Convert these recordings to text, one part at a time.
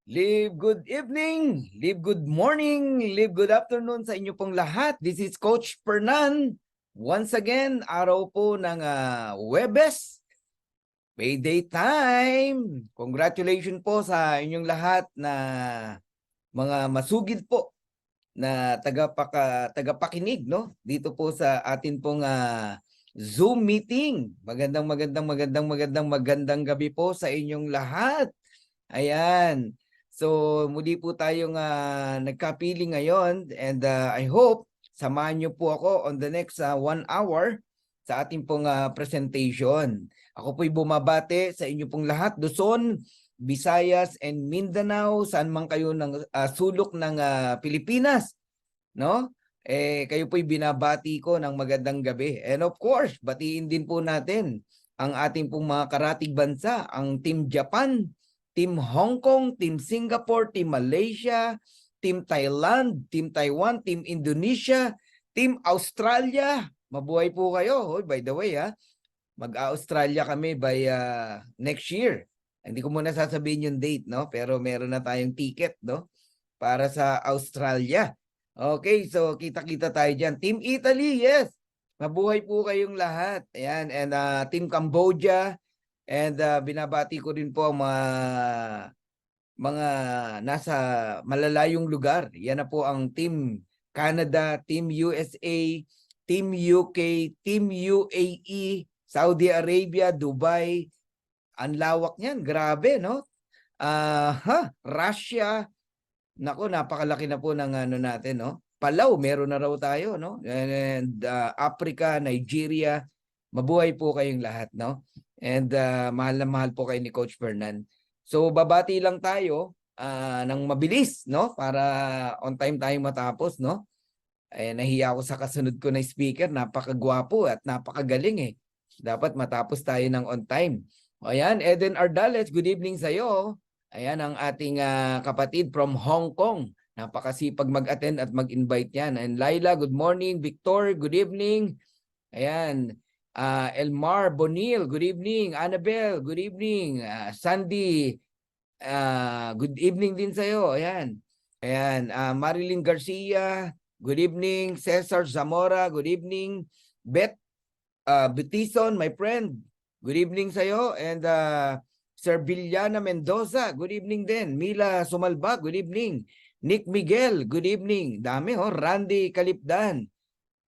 Live good evening, live good morning, live good afternoon sa inyo pong lahat. This is Coach Fernan. Once again, araw po ng Webes, payday time. Congratulations po sa inyong lahat na mga masugid po na tagapakinig, no? Dito po sa atin pong Zoom meeting. Magandang gabi po sa inyong lahat. Ayan. So muli po tayong nagkapili ngayon and I hope samahan niyo po ako on the next 1 hour sa ating pong presentation. Ako po'y bumabate sa inyo pong lahat, Luzon, Visayas and Mindanao, saan man kayo ng sulok ng Pilipinas, no? Kayo po'y binabati ko ng magandang gabi. And of course, batiin din po natin ang ating pong mga karatig bansa, ang Team Japan, Team Hong Kong, Team Singapore, Team Malaysia, Team Thailand, Team Taiwan, Team Indonesia, Team Australia. Mabuhay po kayo. By the way, mag-Australia kami by next year. Hindi ko muna sasabihin yung date, no? Pero meron na tayong ticket, no? Para sa Australia. Okay, so kita-kita tayo dyan. Team Italy, yes. Mabuhay po kayong lahat. Ayan, and Team Cambodia. And binabati ko rin po ang mga nasa malalayong lugar. Yan na po ang Team Canada, Team USA, Team UK, Team UAE, Saudi Arabia, Dubai. Ang lawak niyan, grabe, no? Russia. Nako, napakalaki na po ng ano natin, no? Palau, meron na raw tayo, no? And Africa, Nigeria. Mabuhay po kayong lahat, no? And mahal na mahal po kayo ni Coach Fernan. So babati lang tayo ng mabilis, no? Para on time tayong matapos, no? Nahiya ako sa kasunod ko na speaker, napakagwapo at napakagaling eh. Dapat matapos tayo ng on time. Ayan, Eden Ardales, good evening sa iyo. Ayan ang ating kapatid from Hong Kong. Napakasipag mag-attend at mag-invite yan. And Laila, good morning. Victor, good evening. Ayan. Elmar Bonil, good evening. Annabelle, good evening. Sandy, good evening din sa'yo. Ayan. Ayan. Marilyn Garcia, good evening. Cesar Zamora, good evening. Beth Betison, my friend, good evening sa'yo. And Sir Villana Mendoza, good evening din. Mila Sumalba, good evening. Nick Miguel, good evening. Dami Randy Kalipdan.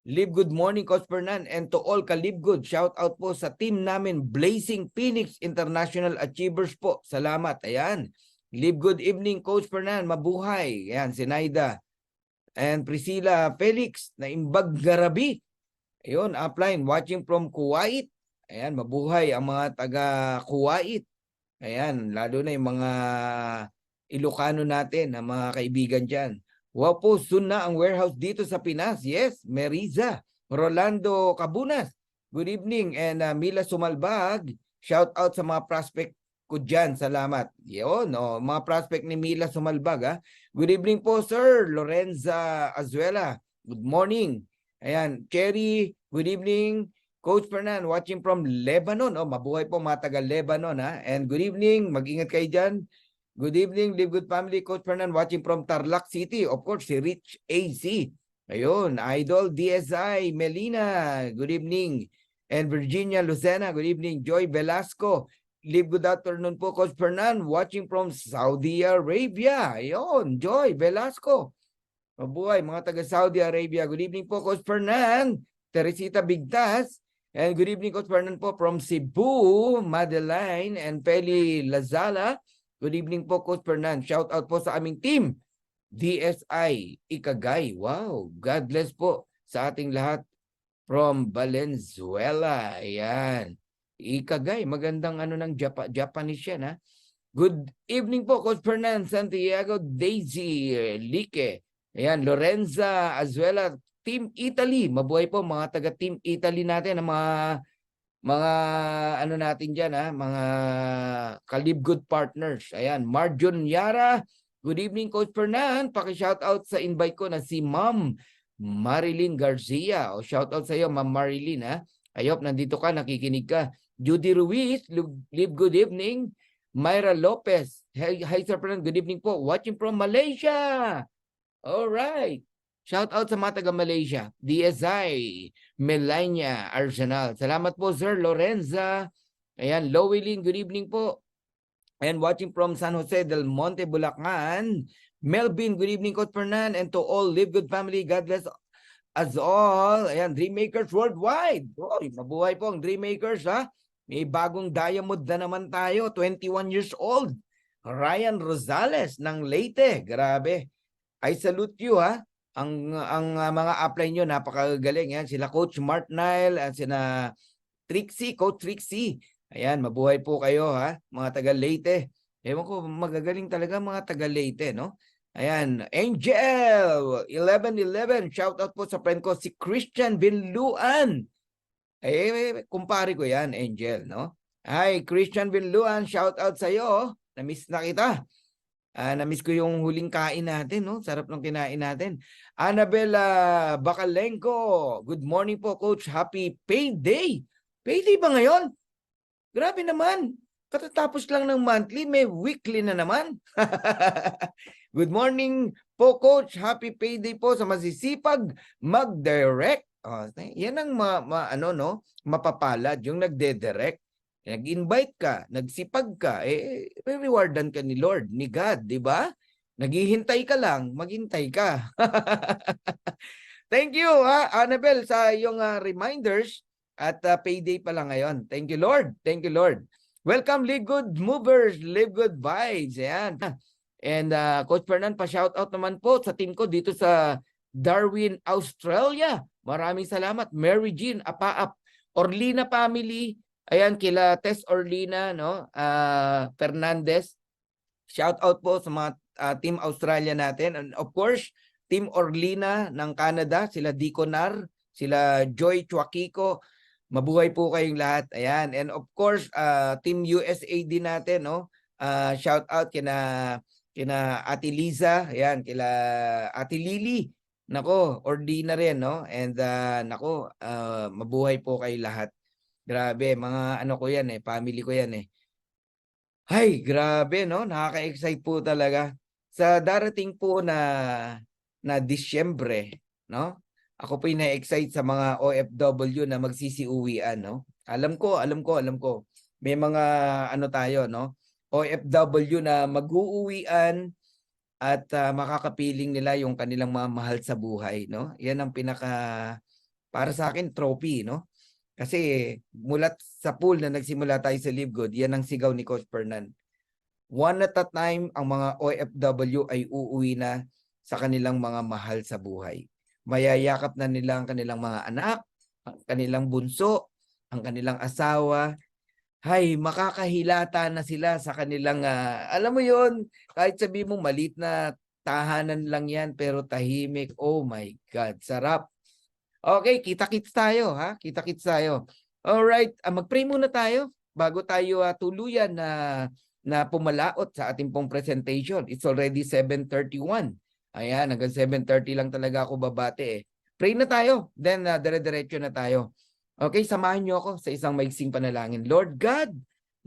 Live good morning, Coach Fernan, and to all ka-live good. Shout out po sa team namin, Blazing Phoenix International Achievers po. Salamat. Ayan. Live good evening, Coach Fernan. Mabuhay. Ayan, Sinaida. And Priscilla Felix na Imbag Garabi. Ayun, upline. Watching from Kuwait. Ayan, mabuhay ang mga taga Kuwait. Ayan, lalo na yung mga Ilocano natin, ang mga kaibigan dyan. Wow po, soon na ang warehouse dito sa Pinas. Yes, Meriza, Rolando Cabunas. Good evening. And Mila Sumalbag, shout out sa mga prospect ko dyan. Salamat. Yun, mga prospect ni Mila Sumalbag. Good evening po, Sir Lorenza Azuela. Good morning. Ayan, Cherry, good evening. Coach Fernan, watching from Lebanon. Mabuhay po mga taga Lebanon. And good evening, mag-ingat kayo dyan. Good evening, Live Good Family. Coach Fernan watching from Tarlac City. Of course, si Rich AC. Ayun, Idol DSI, Melina. Good evening. And Virginia Lucena. Good evening. Joy Velasco. Live good afternoon po, Coach Fernan. Watching from Saudi Arabia. Ayun, Joy Velasco. Mabuhay, mga taga Saudi Arabia. Good evening po, Coach Fernan. Teresita Bigtas. And good evening, Coach Fernan po from Cebu, Madeline and Peli Lazala. Good evening po, Coach Fernan. Shout out po sa aming team, DSI Ikagay. Wow, God bless po sa ating lahat from Valenzuela. Ayan. Ikagay, magandang ng Japanese yan, Good evening po, Coach Fernan. Santiago Daisy Lique. Ayan, Lorenza Azuela, Team Italy. Mabuhay po mga taga Team Italy natin, ang mga natin dyan, mga ka-live good partners. Ayan, Marjon Yara, good evening, Coach Fernan. Paki-shout out sa invite ko na si Ma'am Marilyn Garcia. Shout out sa iyo, Ma'am Marilyn, I hope nandito ka, nakikinig ka. Judy Ruiz, live good evening. Myra Lopez. Hi Sir Fernand, good evening po. Watching from Malaysia. All right. Shout out sa mga taga Malaysia. DSI, Melania, Arsenal. Salamat po Sir Lorenza. Ayan, Lowelyn, good evening po. And watching from San Jose del Monte, Bulacan. Melvin, good evening Coach Fernand. And to all Live Good family, God bless us all. Ayan, Dreammakers Worldwide. Oh, mabuhay po ang Dreammakers ha. May bagong diamond na naman tayo, 21 years old. Ryan Rosales ng Leyte. Grabe. I salute you ha. Ang mga upline nyo napakagaling yan. Sila Coach Mark Nile at sila Trixie, Coach Trixie. Ayan, mabuhay po kayo ha, mga taga Leyte. Ewan ko, magagaling talaga mga taga Leyte, no? Ayan, Angel 1111, shout out po sa friend ko si Christian Binluan. Kumpare ko yan, Angel, no? Hi, Christian Binluan, shout out sa iyo. Na-miss na kita. Na-miss ko yung huling kain natin, no? Sarap ng kinain natin. Annabella Bacalenco, good morning po, Coach. Happy payday. Payday ba ngayon? Grabe naman. Katatapos lang ng monthly, may weekly na naman. Good morning po, Coach. Happy payday po sa masisipag mag-direct. Yan ang mapapalad, yung nagde-direct. Nag-invite ka, nagsipag ka, rewardan ka ni Lord, ni God, di ba? Naghihintay ka lang, maghintay ka. Thank you, Annabel, sa iyong reminders at payday pa lang ngayon. Thank you, Lord. Thank you, Lord. Welcome, Live Good Movers, Live Good Vibes. Ayan. And Coach Fernand, pa-shoutout naman po sa team ko dito sa Darwin, Australia. Maraming salamat. Mary Jean, Apaap, Orlina family. Ayan, kila Tess Orlina, no? Fernandez. Shout out po sa mga Team Australia natin. And of course, Team Orlina ng Canada, sila Diconar, sila Joy Chuaquico. Mabuhay po kayong lahat. Ayan. And of course, Team USA din natin, no? Shout out kina Ate Liza, ayan, kila Ate Lily. Nako, Orlina rin, no? And nako, mabuhay po kayo lahat. Grabe, mga ano ko yan family ko yan Ay, grabe no, nakaka-excite po talaga. Sa darating po na Disyembre, no? Ako po na-excite sa mga OFW na magsisiuwian, no? Alam ko. May mga ano tayo, no? OFW na mag-uuwian at makakapiling nila yung kanilang mga mahal sa buhay, no? Yan ang para sa akin trophy, no? Kasi mulat sa pool na nagsimula tayo sa Live Good, yan ang sigaw ni Coach Fernand. One at a time, ang mga OFW ay uuwi na sa kanilang mga mahal sa buhay. Mayayakap na nila ang kanilang mga anak, ang kanilang bunso, ang kanilang asawa. Hay, makakahilata na sila sa kanilang, alam mo yon, kahit sabi mo maliit na tahanan lang yan, pero tahimik. Oh my God, sarap. Okay, kita-kits tayo ha. Kita-kits tayo. Alright, mag-pray muna tayo bago tayo tuluyan na pumalaot sa ating pong presentation. It's already 7:31. Ayan, hanggang 7:30 lang talaga ako babate Pray na tayo, then dire-diretso na tayo. Okay, samahan niyo ako sa isang maiksing panalangin. Lord God,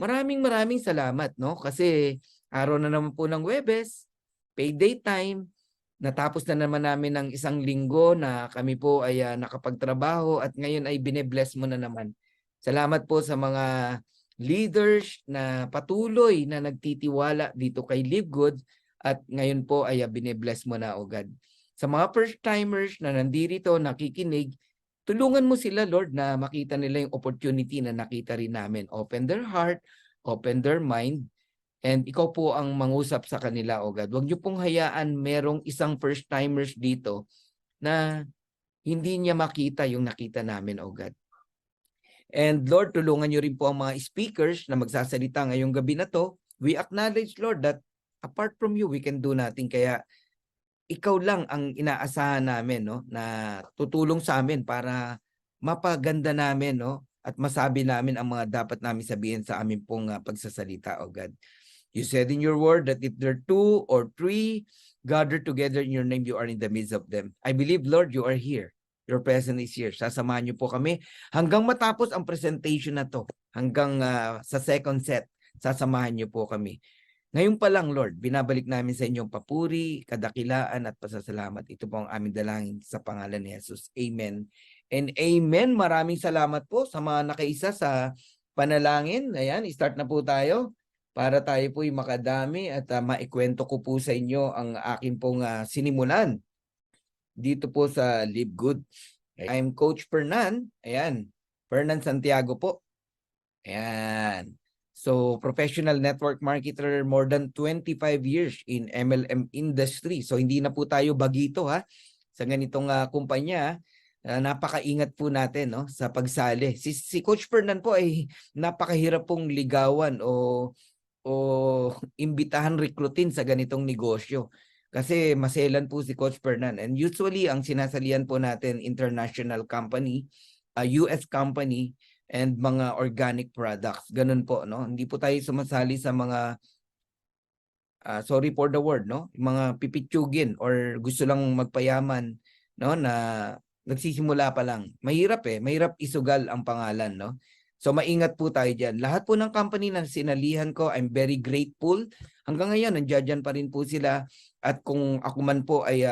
maraming salamat, no? Kasi araw na naman po ng Huwebes, payday time. Natapos na naman namin ng isang linggo na kami po ay nakapagtrabaho at ngayon ay bine-bless mo na naman. Salamat po sa mga leaders na patuloy na nagtitiwala dito kay Live Good at ngayon po ay bine-bless mo na, O God. Sa mga first-timers na nandirito, nakikinig, tulungan mo sila, Lord, na makita nila yung opportunity na nakita rin namin. Open their heart, open their mind, and ikaw po ang mangusap sa kanila, O God. Huwag niyo pong hayaan merong isang first-timers dito na hindi niya makita yung nakita namin, O God. And Lord, tulungan niyo rin po ang mga speakers na magsasalita ngayong gabi na to. We acknowledge, Lord, that apart from you, we can do nothing. Kaya ikaw lang ang inaasahan namin, no, na tutulong sa amin para mapaganda namin, no, at masabi namin ang mga dapat namin sabihin sa amin pong pagsasalita, O God. You said in your word that if there are 2 or 3 gathered together in your name, you are in the midst of them. I believe, Lord, you are here. Your presence is here. Sasamahan niyo po kami hanggang matapos ang presentation na to. Hanggang sa second set sasamahan niyo po kami. Ngayon pa lang, Lord, binabalik namin sa inyong papuri, kadakilaan at pasasalamat. Ito po ang aming dalangin sa pangalan ni Jesus. Amen and amen. Maraming salamat po sa mga nakaisa sa panalangin. Ayan, start na po tayo para tayo po'y makadami at maikwento ko po sa inyo ang aking pong sinimulan dito po sa Live Good. I'm Coach Fernan. Ayan, Fernan Santiago po. Ayan. So, professional network marketer, more than 25 years in MLM industry. So, hindi na po tayo bagito ha sa ganitong kumpanya. Napakaingat po natin no sa pagsali. Si Coach Fernan po ay napakahirap pong ligawan o imbitahan, rekrutin sa ganitong negosyo. Kasi maselan po si Coach Fernan. And usually, ang sinasalian po natin, international company, US company, and mga organic products. Ganun po, no? Hindi po tayo sumasali sa mga sorry for the word, no? Mga pipitsugin or gusto lang magpayaman, no, na nagsisimula pa lang. Mahirap mahirap isugal ang pangalan, no? So maingat po tayo diyan. Lahat po ng company na sinalihan ko, I'm very grateful. Hanggang ngayon nandiyan pa rin po sila at kung ako man po ay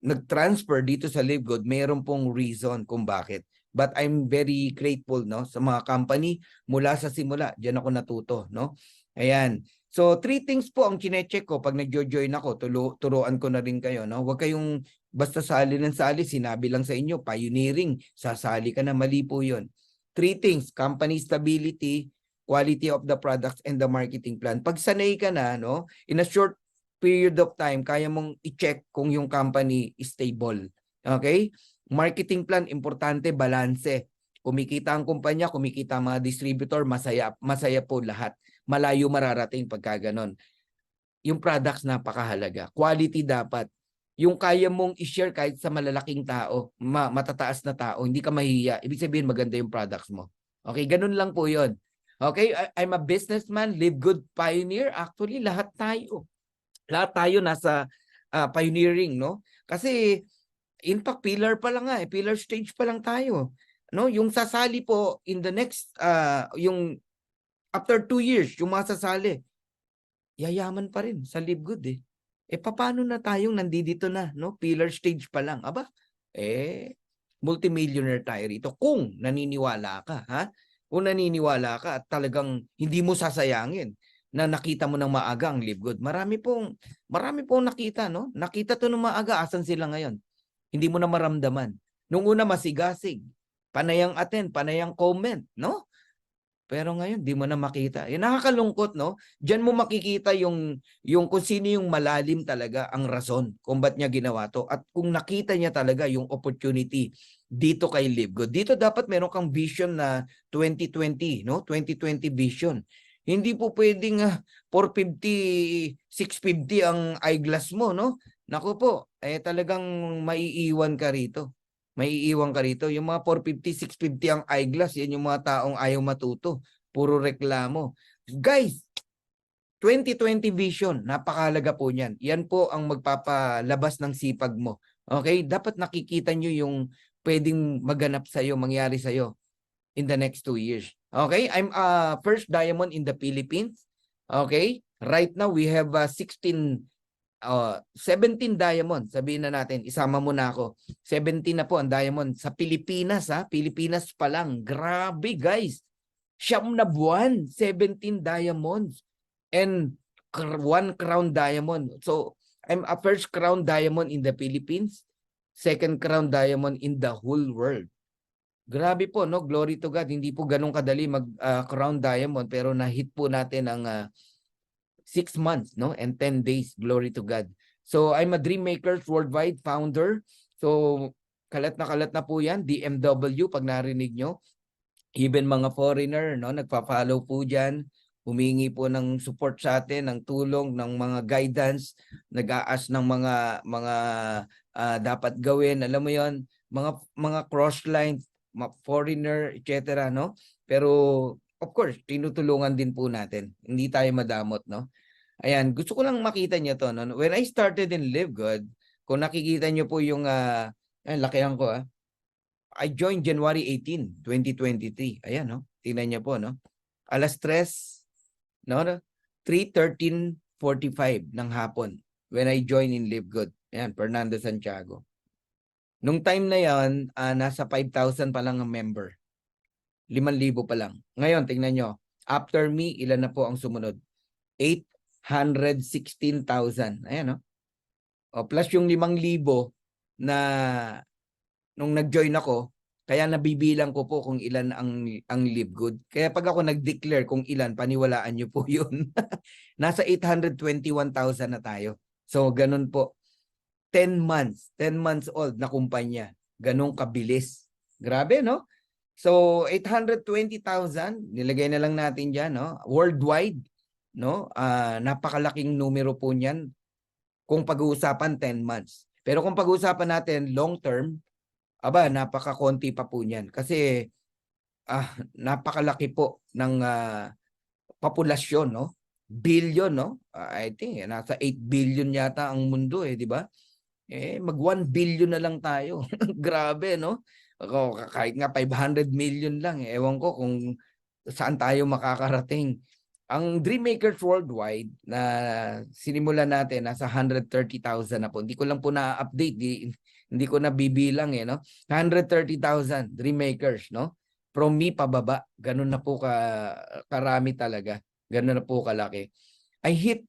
nag-transfer dito sa Live Good, mayroon pong reason kung bakit. But I'm very grateful no sa mga company mula sa simula. Diyan ako natuto, no? Ayan. So 3 things po ang chine-check ko pag nagjo-join ako. Turuan ko na rin kayo, no? Huwag kayong basta sali ng sali, sinabi lang sa inyo, pioneering, sasali ka na, mali po 'yon. 3 things, company stability, quality of the products and the marketing plan. Pag sanay ka na, no, in a short period of time, kaya mong i-check kung yung company is stable. Okay? Marketing plan, importante, balanse. Kumikita ang kumpanya, kumikita ang mga distributor, masaya po lahat. Malayo mararating pagka ganon. Yung products napakahalaga. Quality dapat. Yung kaya mong i-share kahit sa malalaking tao, matataas na tao, hindi ka mahihiya. Ibig sabihin maganda yung products mo. Okay, ganun lang po yun. Okay, I'm a businessman, Live Good pioneer. Actually, lahat tayo nasa pioneering, no? Kasi in fact, pillar pa lang pillar stage pa lang tayo. No, yung sasali po in the next yung after 2 years, yung mga sasali, yayaman pa rin sa Live Good paano na tayong nandito na, no? Pillar stage pa lang. Aba, multimillionaire tayo rito kung naniniwala ka, ha? Kung naniniwala ka at talagang hindi mo sasayangin na nakita mo ng maaga ang Live Good. Marami pong nakita, no? Nakita to ng maaga, asan sila ngayon? Hindi mo na maramdaman. Nung una masigasig, panayang attend, panayang comment, no? Pero ngayon, di mo na makita. Nakakalungkot, no? Diyan mo makikita yung kung sino yung malalim talaga ang rason kung ba't niya ginawa to. At kung nakita niya talaga yung opportunity dito kay Live Good. Dito dapat meron kang vision na 2020, no? 2020 vision. Hindi po pwedeng 450, 650 ang eyeglass mo, no? Naku po, talagang maiiwan ka rito. Maiiwan ka rito. Yung mga 450, 650 ang eyeglass, yan yung mga taong ayaw matuto. Puro reklamo. Guys, 2020 vision, napakahalaga po niyan. Yan po ang magpapalabas ng sipag mo. Okay? Dapat nakikita nyo yung pwedeng maganap sa'yo, mangyari sa'yo in the next 2 years. Okay? I'm first diamond in the Philippines. Okay? Right now, we have 17 diamond. Sabihin na natin, isama mo na ako. 17 na po ang diamond sa Pilipinas, ha? Pilipinas pa lang. Grabe, guys. 9 na buwan, 17 diamonds. And 1 crown diamond. So, I'm a first crown diamond in the Philippines. Second crown diamond in the whole world. Grabe po, no? Glory to God. Hindi po ganun kadali mag-crown diamond, pero na-hit po natin ang 6 months, no? And 10 days. Glory to God. So, I'm a Dreammakers Worldwide founder. So, kalat na po yan. DMW, pag narinig nyo. Even mga foreigner, no? Nagpa-follow po dyan. Humingi po ng support sa atin, ng tulong, ng mga guidance. Nag-aas ng mga dapat gawin. Alam mo yon, mga cross lines, foreigner, etc. No? Pero of course, tinutulungan din po natin. Hindi tayo madamot, no? Ayan, gusto ko lang makita niyo to, no? When I started in Live Good, kung nakikita niyo po yung lakihan ko I joined January 18, 2023. Ayan, no? Tingnan niyo po, no? alas 3, no? 3:13:45 ng hapon when I joined in Live Good. Ayan, Fernando Santiago. Nung time na yan, nasa 5,000 pa lang ang member. 5,000 pa lang. Ngayon, tingnan nyo. After me, ilan na po ang sumunod? 816,000. Ayan, no? O, plus yung 5,000 na nung nag-join ako, kaya nabibilang ko po kung ilan ang Live Good. Kaya pag ako nag-declare kung ilan, paniwalaan nyo po yun. Nasa 821,000 na tayo. So, ganun po. 10 months old na kumpanya. Ganun kabilis. Grabe, no? So, 820,000, nilagay na lang natin dyan, no? Worldwide, no? Napakalaking numero po niyan kung pag-uusapan 10 months. Pero kung pag-uusapan natin long term, aba, napakakonti pa po niyan. Kasi napakalaki po ng populasyon, no? Billion, no? I think nasa 8 billion yata ang mundo, di ba? Mag 1 billion na lang tayo. Grabe, no? Kahit nga 500 million lang. Ewan ko kung saan tayo makakarating. Ang Dreammakers Worldwide na sinimulan natin, nasa 130,000 na po. Hindi ko lang po na-update. Hindi ko na bibilang, no? 130,000 Dreammakers, no? From me pababa. Ganun na po karami talaga. Ganun na po kalaki. I hit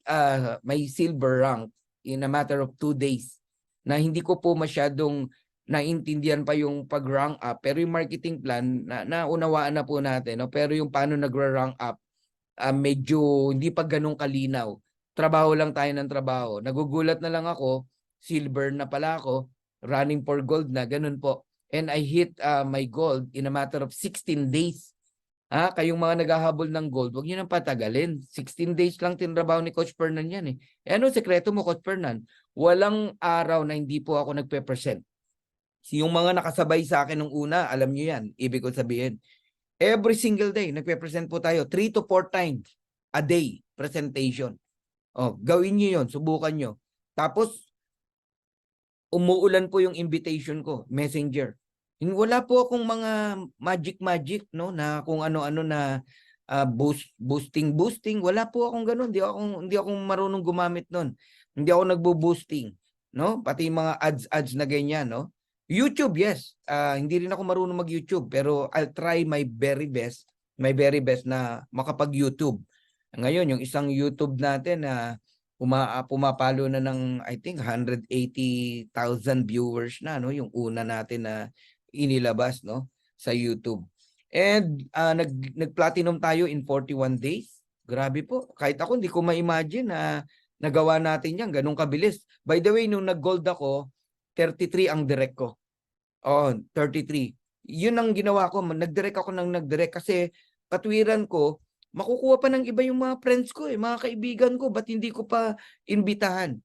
my silver rank in a matter of 2 days. Na hindi ko po masyadong naintindihan pa yung pag-rank up, pero yung marketing plan naunawaan na po natin, no? Pero yung paano nag-rank up, medyo hindi pa ganun kalinaw. Trabaho lang tayo ng trabaho. Nagugulat na lang ako, silver na pala ako, running for gold na, ganun po. And I hit my gold in a matter of 16 days. Kayong mga naghahabol ng gold, huwag niyo nang patagalin. 16 days lang tinrabaho ni Coach Fernan yan. Ano sekreto mo, Coach Fernan? Walang araw na hindi po ako nagpe-present. Yung mga nakasabay sa akin nung una, alam niyo yan. Ibig ko sabihin, every single day, nagpe-present po tayo 3 to 4 times a day presentation. Gawin niyo yun, subukan niyo. Tapos, umuulan po yung invitation ko, messenger. Wala po akong mga magic, no, na kung ano-ano na boosting. Wala po akong ganun. Hindi ako marunong gumamit nun. Hindi ako nagbo-boosting, no? Pati mga ads na ganyan, no? YouTube, yes. Hindi rin ako marunong mag-YouTube, pero I'll try my very best na makapag-YouTube. Ngayon, yung isang YouTube natin na pumapalo na ng I think 180,000 viewers na, no, yung una natin na inilabas, no, sa YouTube. And nag-platinum tayo in 41 days. Grabe po. Kahit ako hindi ko ma-imagine na nagawa natin 'yan ganun kabilis. By the way, nung nag-gold ako, 33 ang direct ko. 33. Yun ang ginawa ko. Nag-direct ako ng nag-direct kasi katwiran ko, makukuha pa ng iba yung mga friends ko, mga kaibigan ko. Ba't hindi ko pa imbitahan?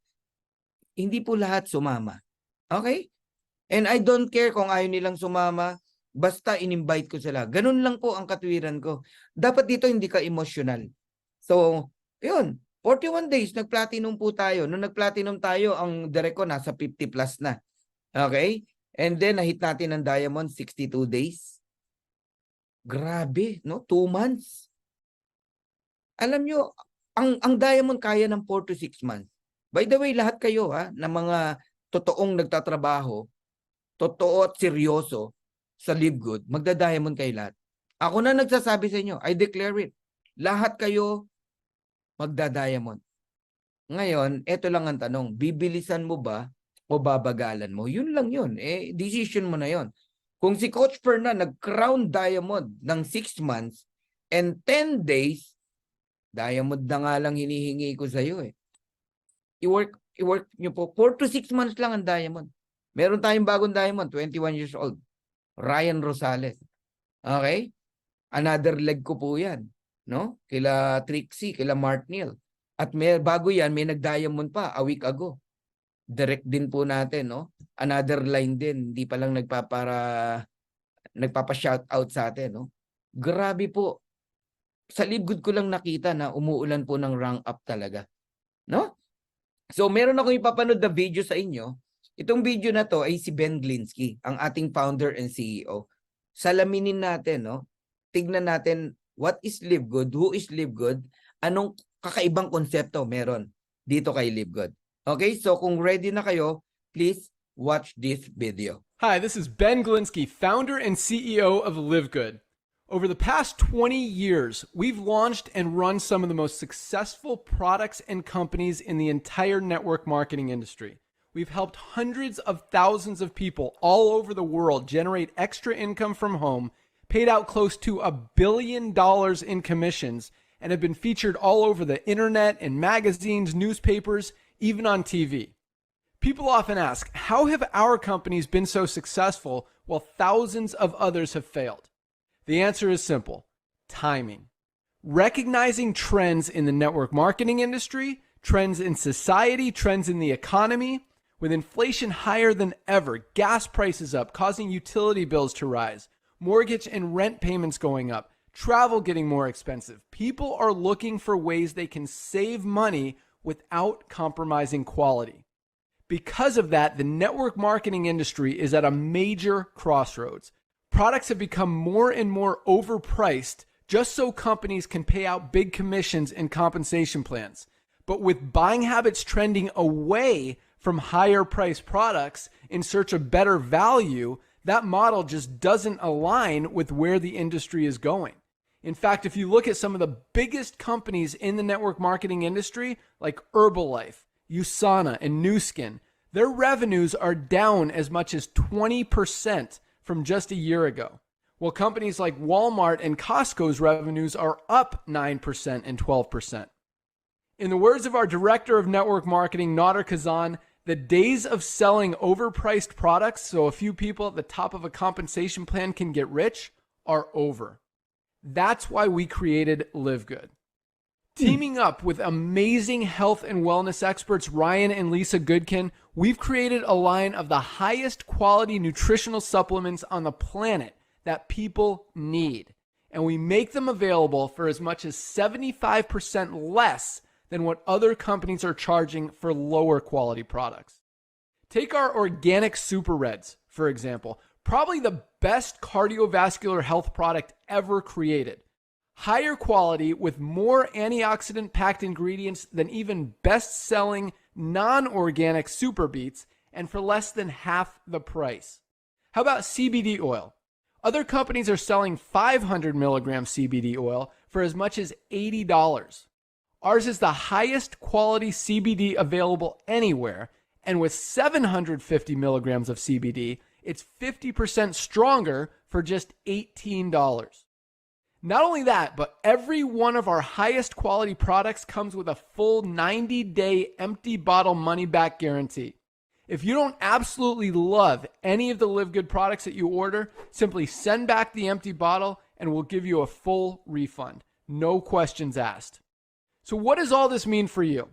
Hindi po lahat sumama. Okay? And I don't care kung ayaw nilang sumama, basta in-invite ko sila. Ganun lang po ang katwiran ko. Dapat dito hindi ka emotional. So, yun. 41 days, nag-platinum po tayo. Nung nag-platinum tayo, ang direct ko nasa 50 plus na. Okay? And then, nahit natin ang diamond, 62 days. Grabe, no? 2 months. Alam nyo, ang diamond kaya ng 4 to 6 months. By the way, lahat kayo na mga totoong nagtatrabaho, totoo at seryoso sa Live Good, magda-diamond kayo lahat. Ako na nagsasabi sa inyo, I declare it. Lahat kayo magda-diamond. Ngayon, eto lang ang tanong, bibilisan mo ba o babagalan mo? Yun lang yun. Decision mo na yun. Kung si Coach Fernan nag-crown diamond ng 6 months and 10 days, diamond na nga lang hinihingi ko sa iyo. I-work nyo po. 4 to 6 months lang ang diamond. Meron tayong bagong diamond, 21 years old. Ryan Rosales. Okay? Another leg ko po yan. No? Kila Trixie, kila Mark Neal. At bago yan, may nag-diamond pa a week ago. Direct din po natin, no? Another line din. Hindi pa lang nagpapa-shoutout sa atin, no? Grabe po. Sa Live Good ko lang nakita na umuulan po ng rank up talaga. No? So, meron ako ipapanood na video sa inyo. Itong video na to ay si Ben Glinsky, ang ating founder and CEO. Salaminin natin, no? Tignan natin what is Live Good, who is Live Good, anong kakaibang konsepto meron dito kay Live Good. Okay, so kung ready na kayo, please watch this video. Hi, this is Ben Glinsky, founder and CEO of Live Good. Over the past 20 years, we've launched and run some of the most successful products and companies in the entire network marketing industry. We've helped hundreds of thousands of people all over the world generate extra income from home, paid out close to $1 billion in commissions, and have been featured all over the internet, in magazines, newspapers, even on TV. People often ask, how have our companies been so successful while thousands of others have failed? The answer is simple: timing. Recognizing trends in the network marketing industry, trends in society, trends in the economy. With inflation higher than ever, gas prices up, causing utility bills to rise, mortgage and rent payments going up, travel getting more expensive, people are looking for ways they can save money without compromising quality. Because of that, the network marketing industry is at a major crossroads. Products have become more and more overpriced just so companies can pay out big commissions and compensation plans. But with buying habits trending away from higher priced products in search of better value, that model just doesn't align with where the industry is going. In fact, if you look at some of the biggest companies in the network marketing industry, like Herbalife, USANA, and Nu Skin, their revenues are down as much as 20% from just a year ago, while companies like Walmart and Costco's revenues are up 9% and 12%. In the words of our director of network marketing, Nader Kazan, the days of selling overpriced products so a few people at the top of a compensation plan can get rich are over. That's why we created Live Good. Teaming up with amazing health and wellness experts Ryan and Lisa Goodkin, we've created a line of the highest quality nutritional supplements on the planet that people need. And we make them available for as much as 75% less than what other companies are charging for lower quality products. Take our organic Super Reds, for example, probably the best cardiovascular health product ever created. Higher quality with more antioxidant-packed ingredients than even best-selling non-organic Super Beets, and for less than half the price. How about CBD oil? Other companies are selling 500 milligram CBD oil for as much as $80. Ours is the highest quality CBD available anywhere, and with 750 milligrams of CBD, it's 50% stronger for just $18. Not only that, but every one of our highest quality products comes with a full 90-day empty bottle money-back guarantee. If you don't absolutely love any of the Live Good products that you order, simply send back the empty bottle and we'll give you a full refund. No questions asked. So what does all this mean for you?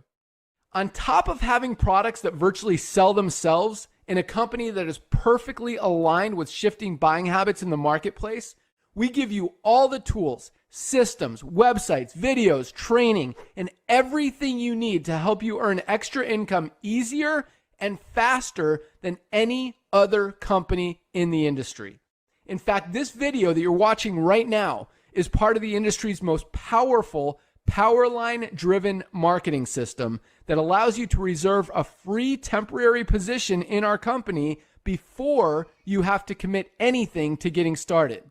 On top of having products that virtually sell themselves in a company that is perfectly aligned with shifting buying habits in the marketplace, we give you all the tools, systems, websites, videos, training, and everything you need to help you earn extra income easier and faster than any other company in the industry. In fact, this video that you're watching right now is part of the industry's most powerful Powerline-driven marketing system that allows you to reserve a free temporary position in our company before you have to commit anything to getting started.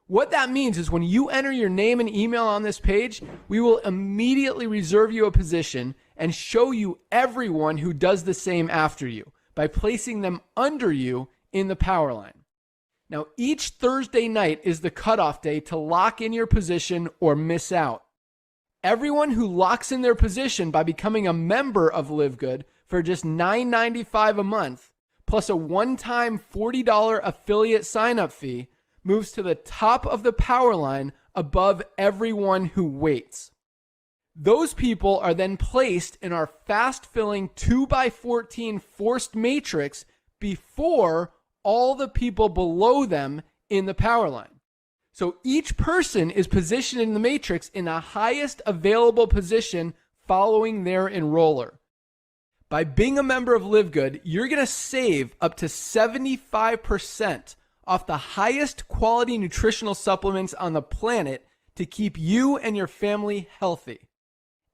What that means is when you enter your name and email on this page, we will immediately reserve you a position and show you everyone who does the same after you by placing them under you in the Powerline. Now, each Thursday night is the cutoff day to lock in your position or miss out. Everyone who locks in their position by becoming a member of Live Good for just $9.95 a month, plus a one-time $40 affiliate sign-up fee, moves to the top of the Powerline above everyone who waits. Those people are then placed in our fast-filling 2x14 forced matrix before all the people below them in the Powerline. So each person is positioned in the matrix in the highest available position following their enroller. By being a member of Live Good, you're going to save up to 75% off the highest quality nutritional supplements on the planet to keep you and your family healthy.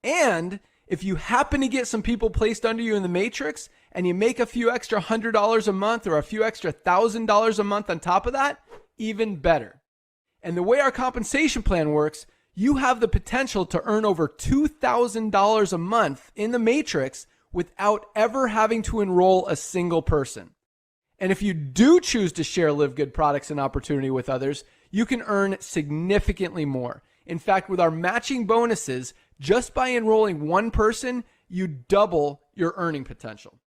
And if you happen to get some people placed under you in the matrix and you make a few extra $100 a month or a few extra $1,000 a month on top of that, even better. And the way our compensation plan works, you have the potential to earn over $2,000 a month in the matrix without ever having to enroll a single person. And if you do choose to share Live Good products and opportunity with others, you can earn significantly more. In fact, with our matching bonuses, just by enrolling one person, you double your earning potential.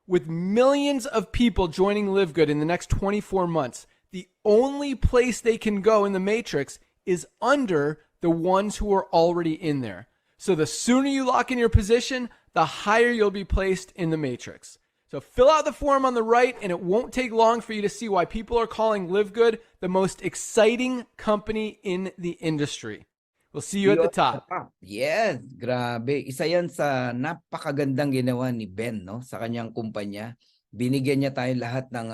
With millions of people joining Live Good in the next 24 months, the only place they can go in the matrix is under the ones who are already in there. So the sooner you lock in your position, the higher you'll be placed in the matrix. So fill out the form on the right, and it won't take long for you to see why people are calling Live Good the most exciting company in the industry. We'll see you at the top. Yes, grabe. Isa yan sa napakagandang ginawa ni Ben, no, sa kanyang kumpanya. Binigyan niya tayo lahat ng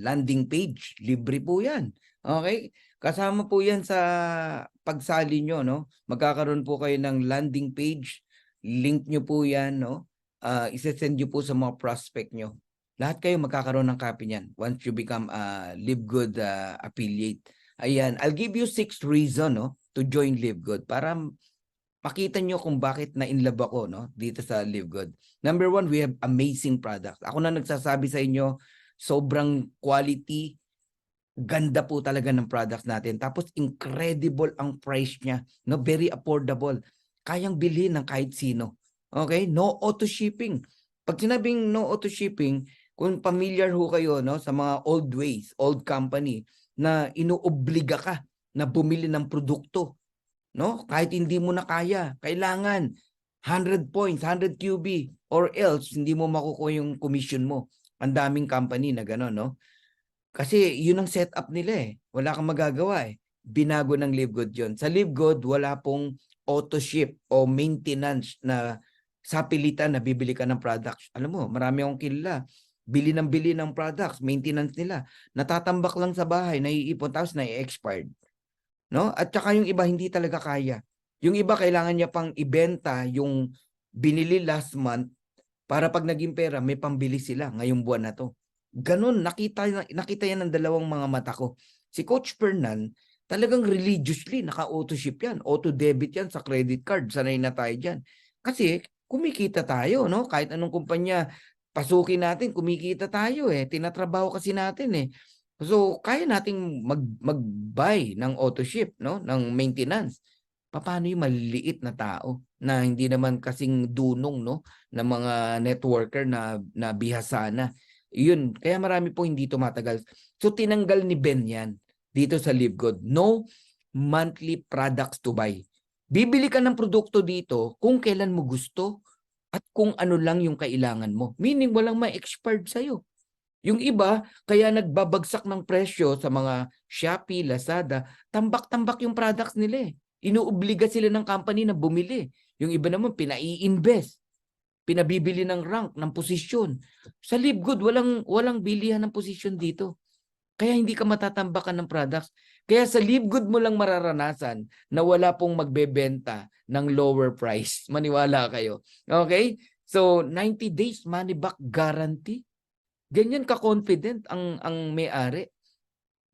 landing page. Libre po yan. Okay? Kasama po yan sa pagsali nyo, no? Magkakaroon po kayo ng landing page. Link nyo po yan, no? Isesend nyo po sa mga prospect nyo. Lahat kayo magkakaroon ng copy niyan once you become a Live Good affiliate. Ayan, I'll give you 6 reasons, no, to join Live Good para makita nyo kung bakit na-inlove ako, no, dito sa Live Good. Number 1, we have amazing products. Ako na nagsasabi sa inyo, sobrang quality, ganda po talaga ng products natin. Tapos incredible ang price niya, no, very affordable. Kayang bilhin ng kahit sino. Okay? No auto shipping. Pag sinabing no auto shipping, kung familiar ho kayo, no, sa mga old ways, old company na inuobliga ka na bumili ng produkto, no? Kahit hindi mo na kaya, kailangan 100 points, 100 QB or else hindi mo makukuha yung commission mo. Ang daming company na gano'n, no? Kasi yun ang setup nila eh. Wala kang magagawa eh. Binago ng Live Good yun. Sa Live Good, wala pong auto ship o maintenance na sa pilitan na bibili ka ng products. Alam mo, marami akong kilala. Bili ng products, maintenance nila. Natatambak lang sa bahay, naiipon, tapos na-expired. No? At saka yung iba hindi talaga kaya. Yung iba kailangan niya pang ibenta yung binili last month para pag naging pera, may pambili sila ngayong buwan na to. Ganun, nakita yan ng dalawang mga mata ko. Si Coach Fernan, talagang religiously, naka-auto ship yan. Auto-debit yan sa credit card. Sanay na tayo dyan. Kasi kumikita tayo, no? Kahit anong kumpanya, pasukin natin, kumikita tayo eh. Tinatrabaho kasi natin eh. So, kaya nating mag-buy ng auto ship, no? Ng maintenance. Paano yung maliliit na tao na hindi naman kasing dunong, no, ng mga networker na bihasana. Yun, kaya marami po hindi tumatagal. So tinanggal ni Ben yan dito sa Live Good. No monthly products to buy. Bibili ka ng produkto dito kung kailan mo gusto at kung ano lang yung kailangan mo. Meaning walang ma-expired sa'yo. Yung iba, kaya nagbabagsak ng presyo sa mga Shopee, Lazada, tambak-tambak yung products nila eh. Inuobliga sila ng company na bumili. Yung iba naman, pinai-invest. Pinabibili ng rank, ng posisyon. Sa Live Good, walang bilihan ng posisyon dito. Kaya hindi ka matatambakan ng products. Kaya sa Live Good mo lang mararanasan na wala pong magbebenta ng lower price. Maniwala kayo. Okay? So, 90 days money back guarantee. Ganyan ka-confident ang may-ari.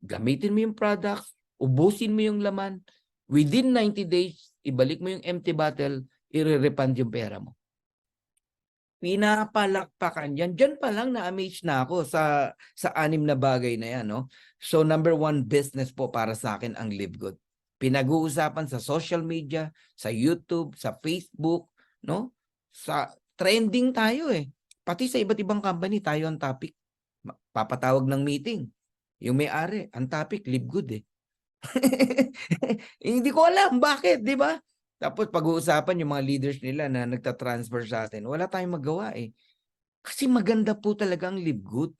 Gamitin mo yung products, ubusin mo yung laman. Within 90 days, ibalik mo yung empty bottle, i-refund yung pera mo. Pinapalakpakan yan. Diyan pa lang na-amaze na ako sa 6 na bagay na yan. No? So number 1 business po para sa akin ang Live Good. Pinag-uusapan sa social media, sa YouTube, sa Facebook, no? Sa trending tayo eh. Pati sa iba't ibang company tayo ang topic. Papatawag ng meeting. Yung may-ari, ang topic, Live Good eh. Hindi ko alam bakit, di ba? Tapos pag-uusapan yung mga leaders nila na nagtatransfer sa atin, wala tayong magawa eh. Kasi maganda po talaga ang Live Good.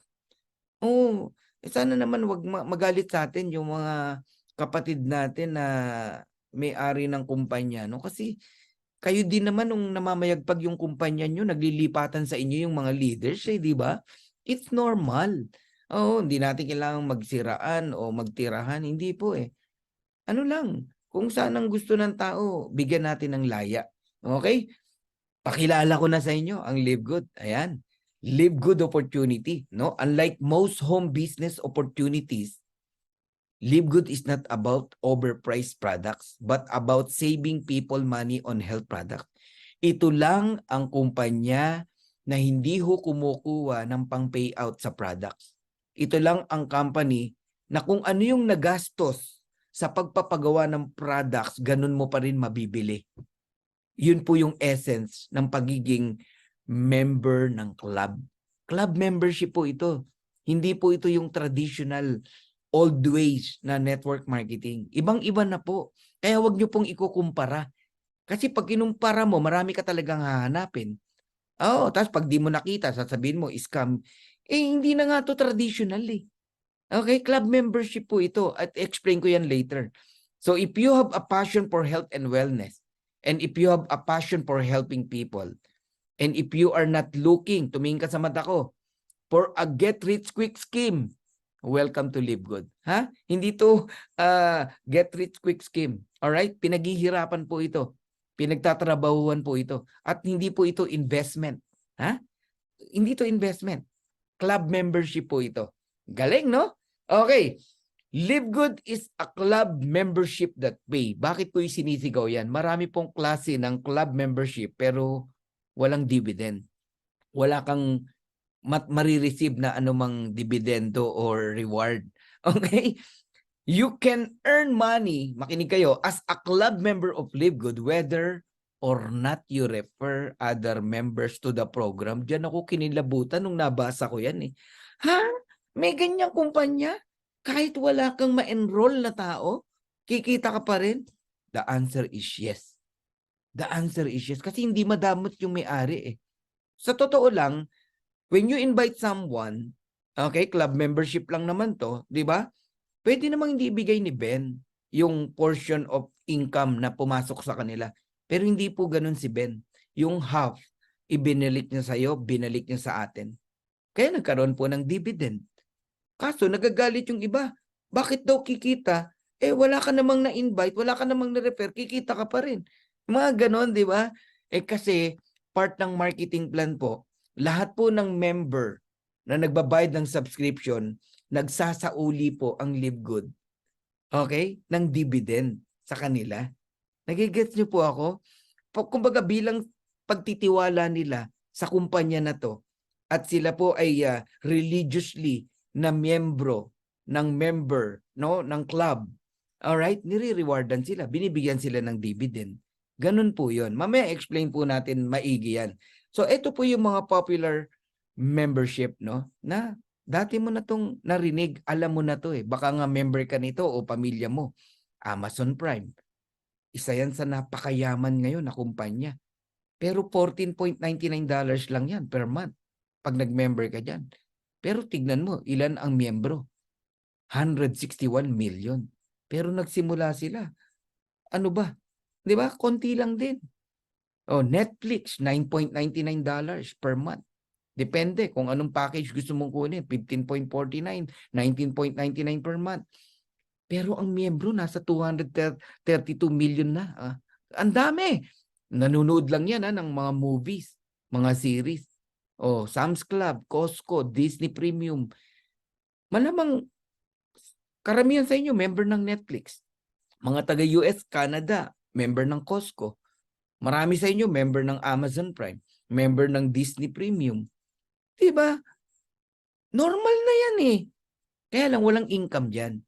Oh, sana naman wag magalit sa atin yung mga kapatid natin na may-ari ng kumpanya, no? Kasi kayo din naman nung namamayagpag yung kumpanya nyo, naglilipatan sa inyo yung mga leaders, eh, di ba? It's normal. Oo, hindi natin kailangang magsiraan o magtirahan. Hindi po eh. Ano lang, kung saan ang gusto ng tao, bigyan natin ng laya. Okay? Pakilala ko na sa inyo ang Live Good. Ayan. Live Good opportunity, no? Unlike most home business opportunities, Live Good is not about overpriced products, but about saving people money on health products. Ito lang ang kumpanya na hindi ho kumukuha ng pang-payout sa products. Ito lang ang company na kung ano yung nagastos sa pagpapagawa ng products, ganun mo pa rin mabibili. Yun po yung essence ng pagiging member ng club. Club membership po ito. Hindi po ito yung traditional old ways na network marketing. Ibang-iba na po. Kaya wag nyo pong ikukumpara. Kasi pag kinumpara mo, marami ka talagang hahanapin. Oo, tapos pag di mo nakita, sasabihin mo, scam. Hindi na nga to traditional eh. Okay, club membership po ito. At explain ko yan later. So if you have a passion for health and wellness, and if you have a passion for helping people, and if you are not looking, tumingin ka sa mata ko, for a get-rich-quick scheme, welcome to Live Good. Ha? Hindi to get-rich-quick scheme. Alright? Pinaghihirapan po ito. Pinagtatrabahuan po ito. At hindi po ito investment. Ha? Hindi to investment. Club membership po ito. Galing, no? Okay. Live Good is a club membership that pay. Bakit ko sinisigaw yan? Marami pong klase ng club membership pero walang dividend. Wala kang marireceive na anumang dividendo or reward. Okay? You can earn money, makinig kayo, as a club member of Live Good whether or not you refer other members to the program. Diyan ako kinilabutan nung nabasa ko yan eh. Ha? May ganyang kumpanya? Kahit wala kang ma-enroll na tao, kikita ka pa rin? The answer is yes. The answer is yes. Kasi hindi madamot yung may-ari eh. Sa totoo lang, when you invite someone, okay, club membership lang naman to, di ba? Pwede namang hindi ibigay ni Ben yung portion of income na pumasok sa kanila. Pero hindi po ganun si Ben. Yung half, ibinalik niya sa'yo, binalik niya sa atin. Kaya nagkaroon po ng dividend. Kaso nagagalit yung iba. Bakit daw kikita? Wala ka namang na-invite, wala ka namang na-refer, kikita ka pa rin. Mga ganon, di ba? Kasi part ng marketing plan po, lahat po ng member na nagbabayad ng subscription, nagsasauli po ang Live Good. Okay? Ng dividend sa kanila. Nagigets niyo po ako? Kumbaga bilang pagtitiwala nila sa kumpanya na to at sila po ay religiously na miyembro ng member no ng club. All right, nire-rewardan sila, binibigyan sila ng dividend. Ganun po 'yon. Mamaya explain po natin maigi yan. So ito po yung mga popular membership no na dati mo na tong narinig, alam mo na to eh. Baka nga member ka nito o pamilya mo. Amazon Prime. Isa yan sa napakayaman ngayon na kumpanya. Pero $14.99 lang yan per month pag nag-member ka dyan. Pero tignan mo, ilan ang miyembro? 161 million. Pero nagsimula sila. Ano ba? Di ba? Konti lang din. Netflix, $9.99 per month. Depende kung anong package gusto mong kunin. 15.49, 19.99 per month. Pero ang miyembro nasa 232 million na. Ang dami. Nanonood lang yan ng mga movies, mga series. Sam's Club, Costco, Disney Premium. Malamang karamihan sa inyo member ng Netflix. Mga taga-US, Canada, member ng Costco. Marami sa inyo member ng Amazon Prime, member ng Disney Premium. Diba? Normal na yan eh. Kaya lang walang income dyan.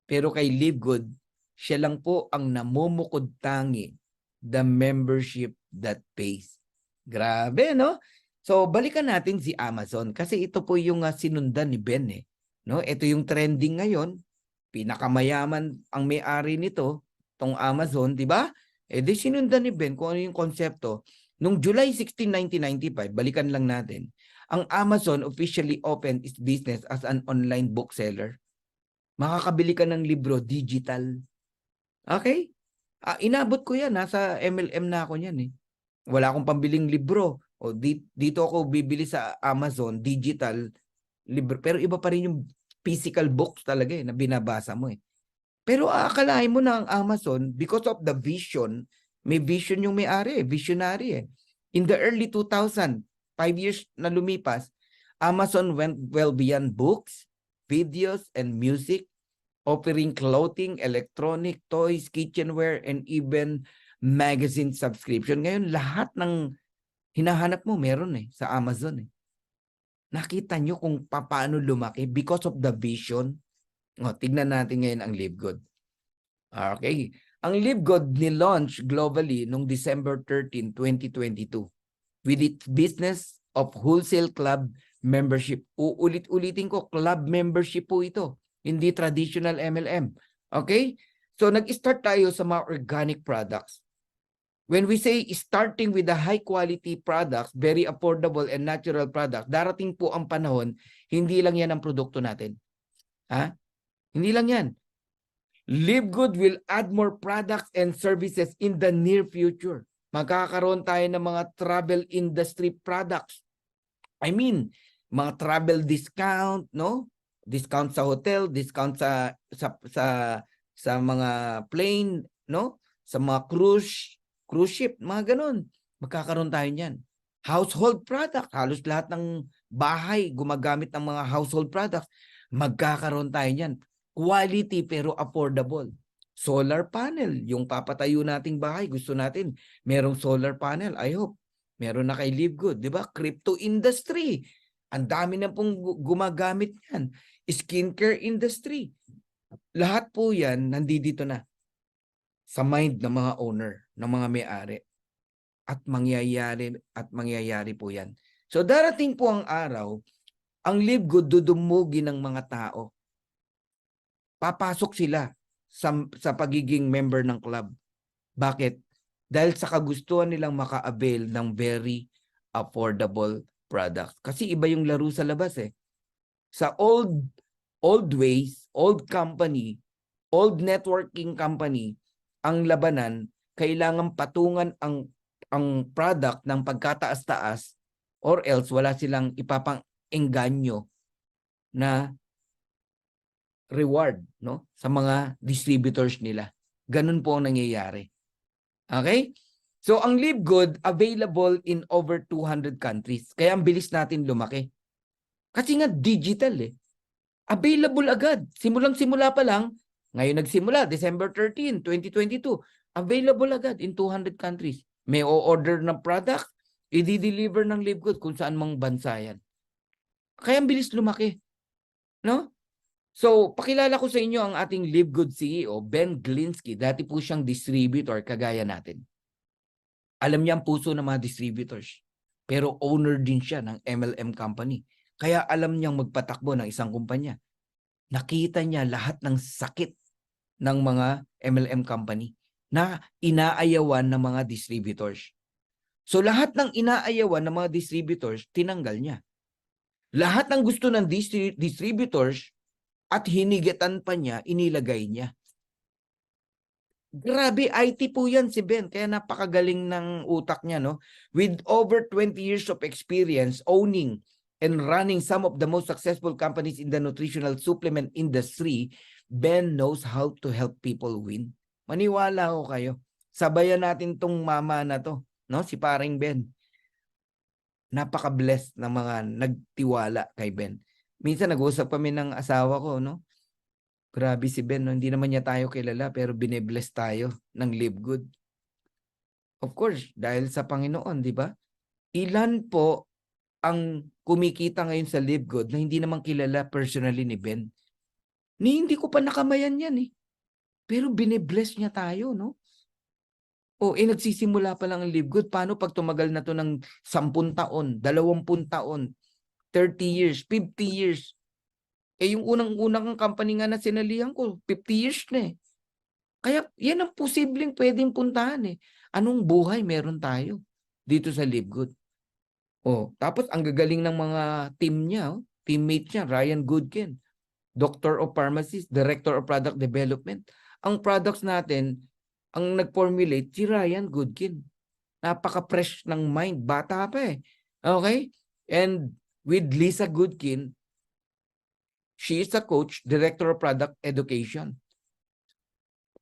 Pero kay Live Good, siya lang po ang namumukod tangi, the membership that pays. Grabe, no? So, balikan natin si Amazon kasi ito po yung sinundan ni Ben eh. No? Ito yung trending ngayon. Pinakamayaman ang may-ari nito, tong Amazon, di ba? Di sinundan ni Ben kung ano yung konsepto. Noong July 16, 1995, balikan lang natin, ang Amazon officially opened its business as an online bookseller. Makakabili ka ng libro digital. Okay? Inabot ko yan. Nasa MLM na ako yan eh. Wala akong pambiling libro. Dito ako bibili sa Amazon, digital libro. Pero iba pa rin yung physical books talaga eh, na binabasa mo eh. Pero aakalain mo na ang Amazon, because of the vision, may vision yung may-ari, visionary eh. In the early 2000, 5 years na lumipas, Amazon went well beyond books, videos, and music, offering clothing, electronic, toys, kitchenware, and even magazine subscription. Ngayon, lahat ng hinahanap mo meron eh sa Amazon eh. Nakita nyo kung paano lumaki because of the vision. O, tignan natin ngayon ang Live Good. Okay. Ang Live Good ni-launch globally noong December 13, 2022 with its business of wholesale club membership. Uulit-ulitin ko, club membership po ito. Hindi traditional MLM. Okay? So, nag-start tayo sa mga organic products. When we say starting with the high quality products, very affordable and natural products, darating po ang panahon, hindi lang yan ang produkto natin. Ha? Hindi lang yan. Live Good will add more products and services in the near future. Magkakaroon tayo ng mga travel industry products. I mean, mga travel discount, no? Discount sa hotel, discount sa mga plane, no? Sa mga cruise ship, mga ganun. Magkakaroon tayo niyan. Household product, halos lahat ng bahay gumagamit ng mga household products. Magkakaroon tayo niyan. Quality pero affordable. Solar panel, yung papatayo nating bahay, gusto natin merong solar panel. I hope meron na kay Live Good, di ba? Crypto industry. Ang dami na pong gumagamit yan. Skincare industry. Lahat po yan nandito na sa mind ng mga owner, ng mga may-ari. At mangyayari po yan. So darating po ang araw, ang Live Good dudumugi ng mga tao. Papasok sila sa pagiging member ng club. Bakit? Dahil sa kagustuhan nilang maka-avail ng very affordable products. Kasi iba yung laro sa labas eh. Sa old ways, old company, old networking company, ang labanan, kailangan patungan ang product ng pagkataas-taas or else wala silang ipapang-engganyo na reward, no, sa mga distributors nila. Ganun po ang nangyayari. Okay? So ang Live Good available in over 200 countries. Kaya ang bilis natin lumaki. Kasi nga digital eh. Available agad. Simulang-simula pa lang, ngayon nagsimula, December 13, 2022. Available agad in 200 countries. May o-order ng product, i-deliver ng Live Good kung saan mang bansa yan. Kaya ang bilis lumaki. No? So, pakilala ko sa inyo ang ating Live Good CEO, Ben Glinsky. Dati po siyang distributor, kagaya natin. Alam niya ang puso ng mga distributors. Pero owner din siya ng MLM company. Kaya alam niyang magpatakbo ng isang kumpanya. Nakita niya lahat ng sakit ng mga MLM company na inaayawan ng mga distributors. So lahat ng inaayawan ng mga distributors, tinanggal niya. Lahat ng gusto ng distributors at hinigitan pa niya, inilagay niya. Grabe, IT po yan si Ben. Kaya napakagaling ng utak niya, no? With over 20 years of experience owning and running some of the most successful companies in the nutritional supplement industry, Ben knows how to help people win. Maniwala ko kayo. Sabayan natin tong mama na to, no? Si paring Ben. Napaka-blessed ng mga nagtiwala kay Ben. Minsan nag-usap kami ng asawa ko, no? Grabe si Ben, no? Hindi naman niya tayo kilala pero bine-bless tayo ng Live Good. Of course, dahil sa Panginoon, di ba? Ilan po ang kumikita ngayon sa Live Good na hindi naman kilala personally ni Ben? Hindi ko pa nakamayan yan eh. Pero bine-bless niya tayo, no? O, nagsisimula pa lang ang Live Good. Paano pag tumagal na to ng 10 taon, 20 taon, 30 years, 50 years? Yung unang-unang company nga na sinalihan ko, 50 years na eh. Kaya yan ang posibleng pwedeng puntahan eh. Anong buhay meron tayo dito sa Live Good? Tapos ang gagaling ng mga team niya, teammate niya, Ryan Goodkin, Doctor of Pharmacy, Director of Product Development. Ang products natin, ang nag-formulate, si Ryan Goodkin. Napaka-fresh ng mind, bata pa eh. Okay? And with Lisa Goodkin, she is a coach, Director of Product Education.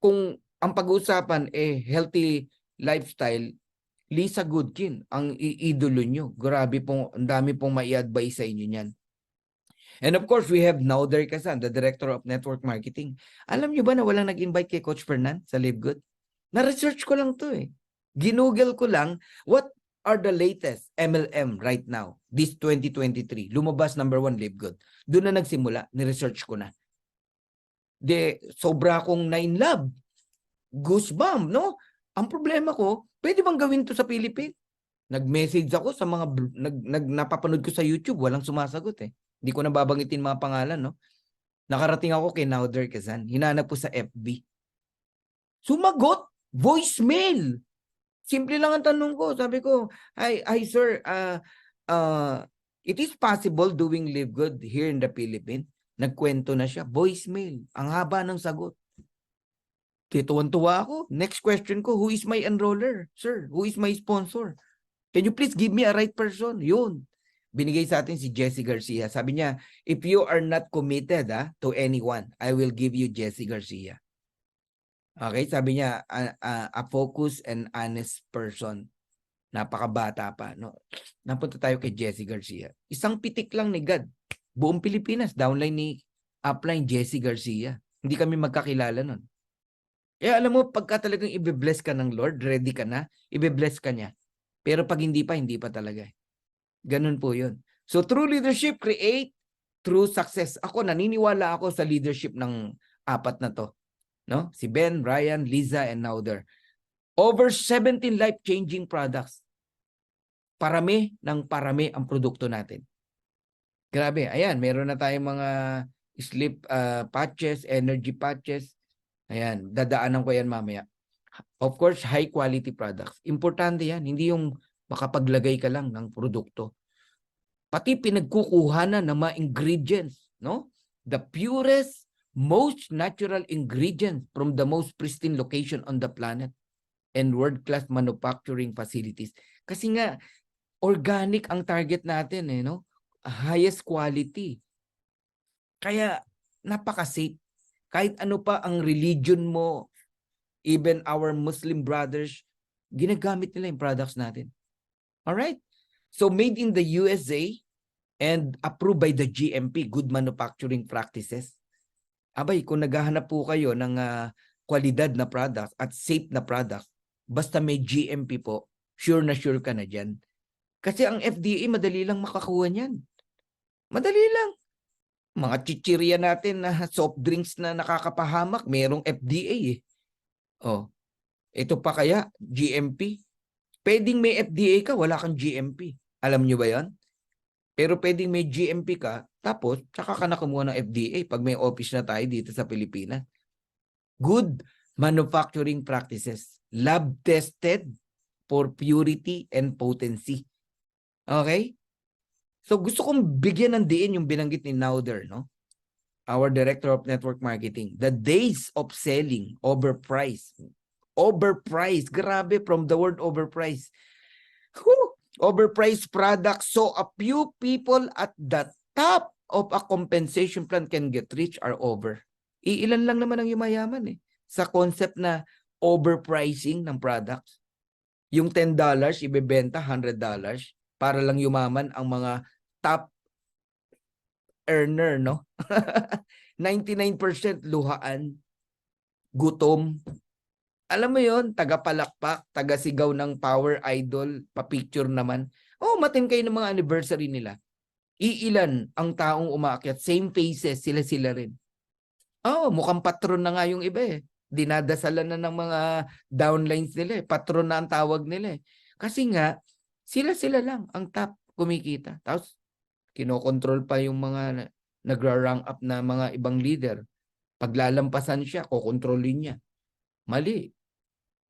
kung ang pag-uusapan healthy lifestyle, Lisa Goodkin ang iidolo nyo. Grabe pong, ang dami pong mai-advise sa inyo niyan. And of course, we have Nauder Kazan, the Director of Network Marketing. Alam nyo ba na walang nag-invite kay Coach Fernan sa Live Good? Na-research ko lang to Ginugel ko lang, what are the latest MLM right now, this 2023? Lumabas number 1, Live Good. Doon na nagsimula, ni-research ko na. Sobra akong na-in-love. Goosebump, no? Ang problema ko, pwede bang gawin to sa Philippines? Nag-message ako sa mga napapanood ko sa YouTube, walang sumasagot Hindi ko na babanggitin mga pangalan, no? Nakarating ako kay Nauder Kazan. Hinanap po sa FB. Sumagot! Voicemail! Simple lang ang tanong ko. Sabi ko, hi sir, it is possible doing Live Good here in the Philippines. Nagkwento na siya. Voicemail. Ang haba ng sagot. Tuwan-tuwa ako. Next question ko, who is my enroller? Sir, who is my sponsor? Can you please give me a right person? Yun. Binigay sa atin si Jessie Garcia. Sabi niya, if you are not committed to anyone, I will give you Jessie Garcia. Okay, sabi niya, a focused and honest person. Napakabata pa. No? Napunta tayo kay Jessie Garcia. Isang pitik lang ni God. Buong Pilipinas, downline ni upline Jessie Garcia. Hindi kami magkakilala nun. Kaya alam mo, pagka talagang ibe-bless ka ng Lord, ready ka na, ibe-bless ka niya. Pero pag hindi pa talaga. Ganun po yun. So true leadership, create true success. Ako, naniniwala ako sa leadership ng apat na to. No? Si Ben, Ryan, Liza, and Nauder. Over 17 life-changing products. Parami ng parami ang produkto natin. Grabe. Ayan, meron na tayong mga sleep patches, energy patches. Ayan, dadaanan ko yan mamaya. Of course, high-quality products. Importante yan. Hindi yung makapaglagay ka lang ng produkto. Pati pinagkukuhanan ng mga ingredients. No? The purest, most natural ingredients from the most pristine location on the planet and world-class manufacturing facilities. Kasi nga, organic ang target natin no? Highest quality. Kaya, napaka-safe. Kahit ano pa ang religion mo, even our Muslim brothers, ginagamit nila yung products natin. Alright? So, made in the USA and approved by the GMP, Good Manufacturing Practices. Abay, kung naghahanap po kayo ng kwalidad na products at safe na products, basta may GMP po, sure na sure ka na dyan. Kasi ang FDA, madali lang makakuha niyan. Madali lang. Mga chichirya natin na soft drinks na nakakapahamak, merong FDA Oh, ito pa kaya, GMP? Pwedeng may FDA ka, wala kang GMP. Alam nyo ba yan? Pero pwedeng may GMP ka, tapos tsaka ka na kumuha ng FDA pag may office na tayo dito sa Pilipinas. Good manufacturing practices. Lab tested for purity and potency. Okay? So gusto kong bigyan ng diin yung binanggit ni Nauder, no? Our Director of Network Marketing. The days of selling overpriced. Overpriced. Grabe, from the word overpriced. Whew. Overpriced products so a few people at the top of a compensation plan can get rich are over. Iilan lang naman ang yumayaman sa concept na overpricing ng products. Yung $10 ibebenta $100 para lang yumaman ang mga top earner, no? 99% luhaan, gutom. Alam mo yon, taga-palakpak, taga-sigaw ng power idol, pa-picture naman. Oh, matin kayo ng mga anniversary nila. Iilan ang taong umaakyat, same faces, sila-sila rin. Oh, mukhang patron na nga yung iba Dinadasalan na ng mga downlines nila Patron na ang tawag nila Kasi nga, sila-sila lang ang top kumikita. Tapos, kinokontrol pa yung mga nagra-rank up na mga ibang leader. Paglalampasan siya, kokontrolin niya. Mali.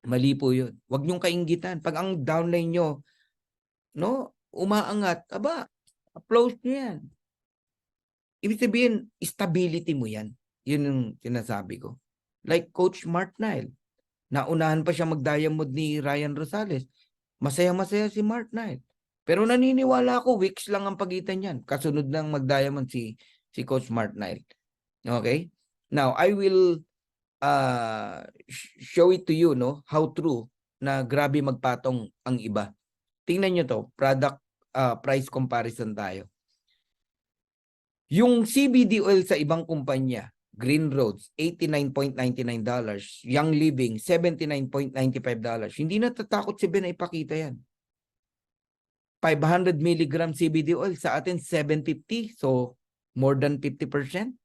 Mali po yun. Huwag niyong kainggitan. Pag ang downline nyo, no, umaangat, aba, applause nyo yan. Ibig sabihin, stability mo yan. Yun yung sinasabi ko. Like Coach Mark Nile. Naunahan pa siya mag-diamond ni Ryan Rosales. Masaya-masaya si Mark Nile. Pero naniniwala ako, weeks lang ang pagitan yan. Kasunod ng mag-diamond si Coach Mark Nile. Okay? Now, I will show it to you, no, how true na grabe magpatong ang iba. Tingnan nyo to, product price comparison tayo. Yung CBD oil sa ibang kumpanya, Green Roads, $89.99. Young Living, $79.95. Hindi natatakot si Ben na ipakita yan. 500 milligram CBD oil sa atin, $750. So, more than 50%.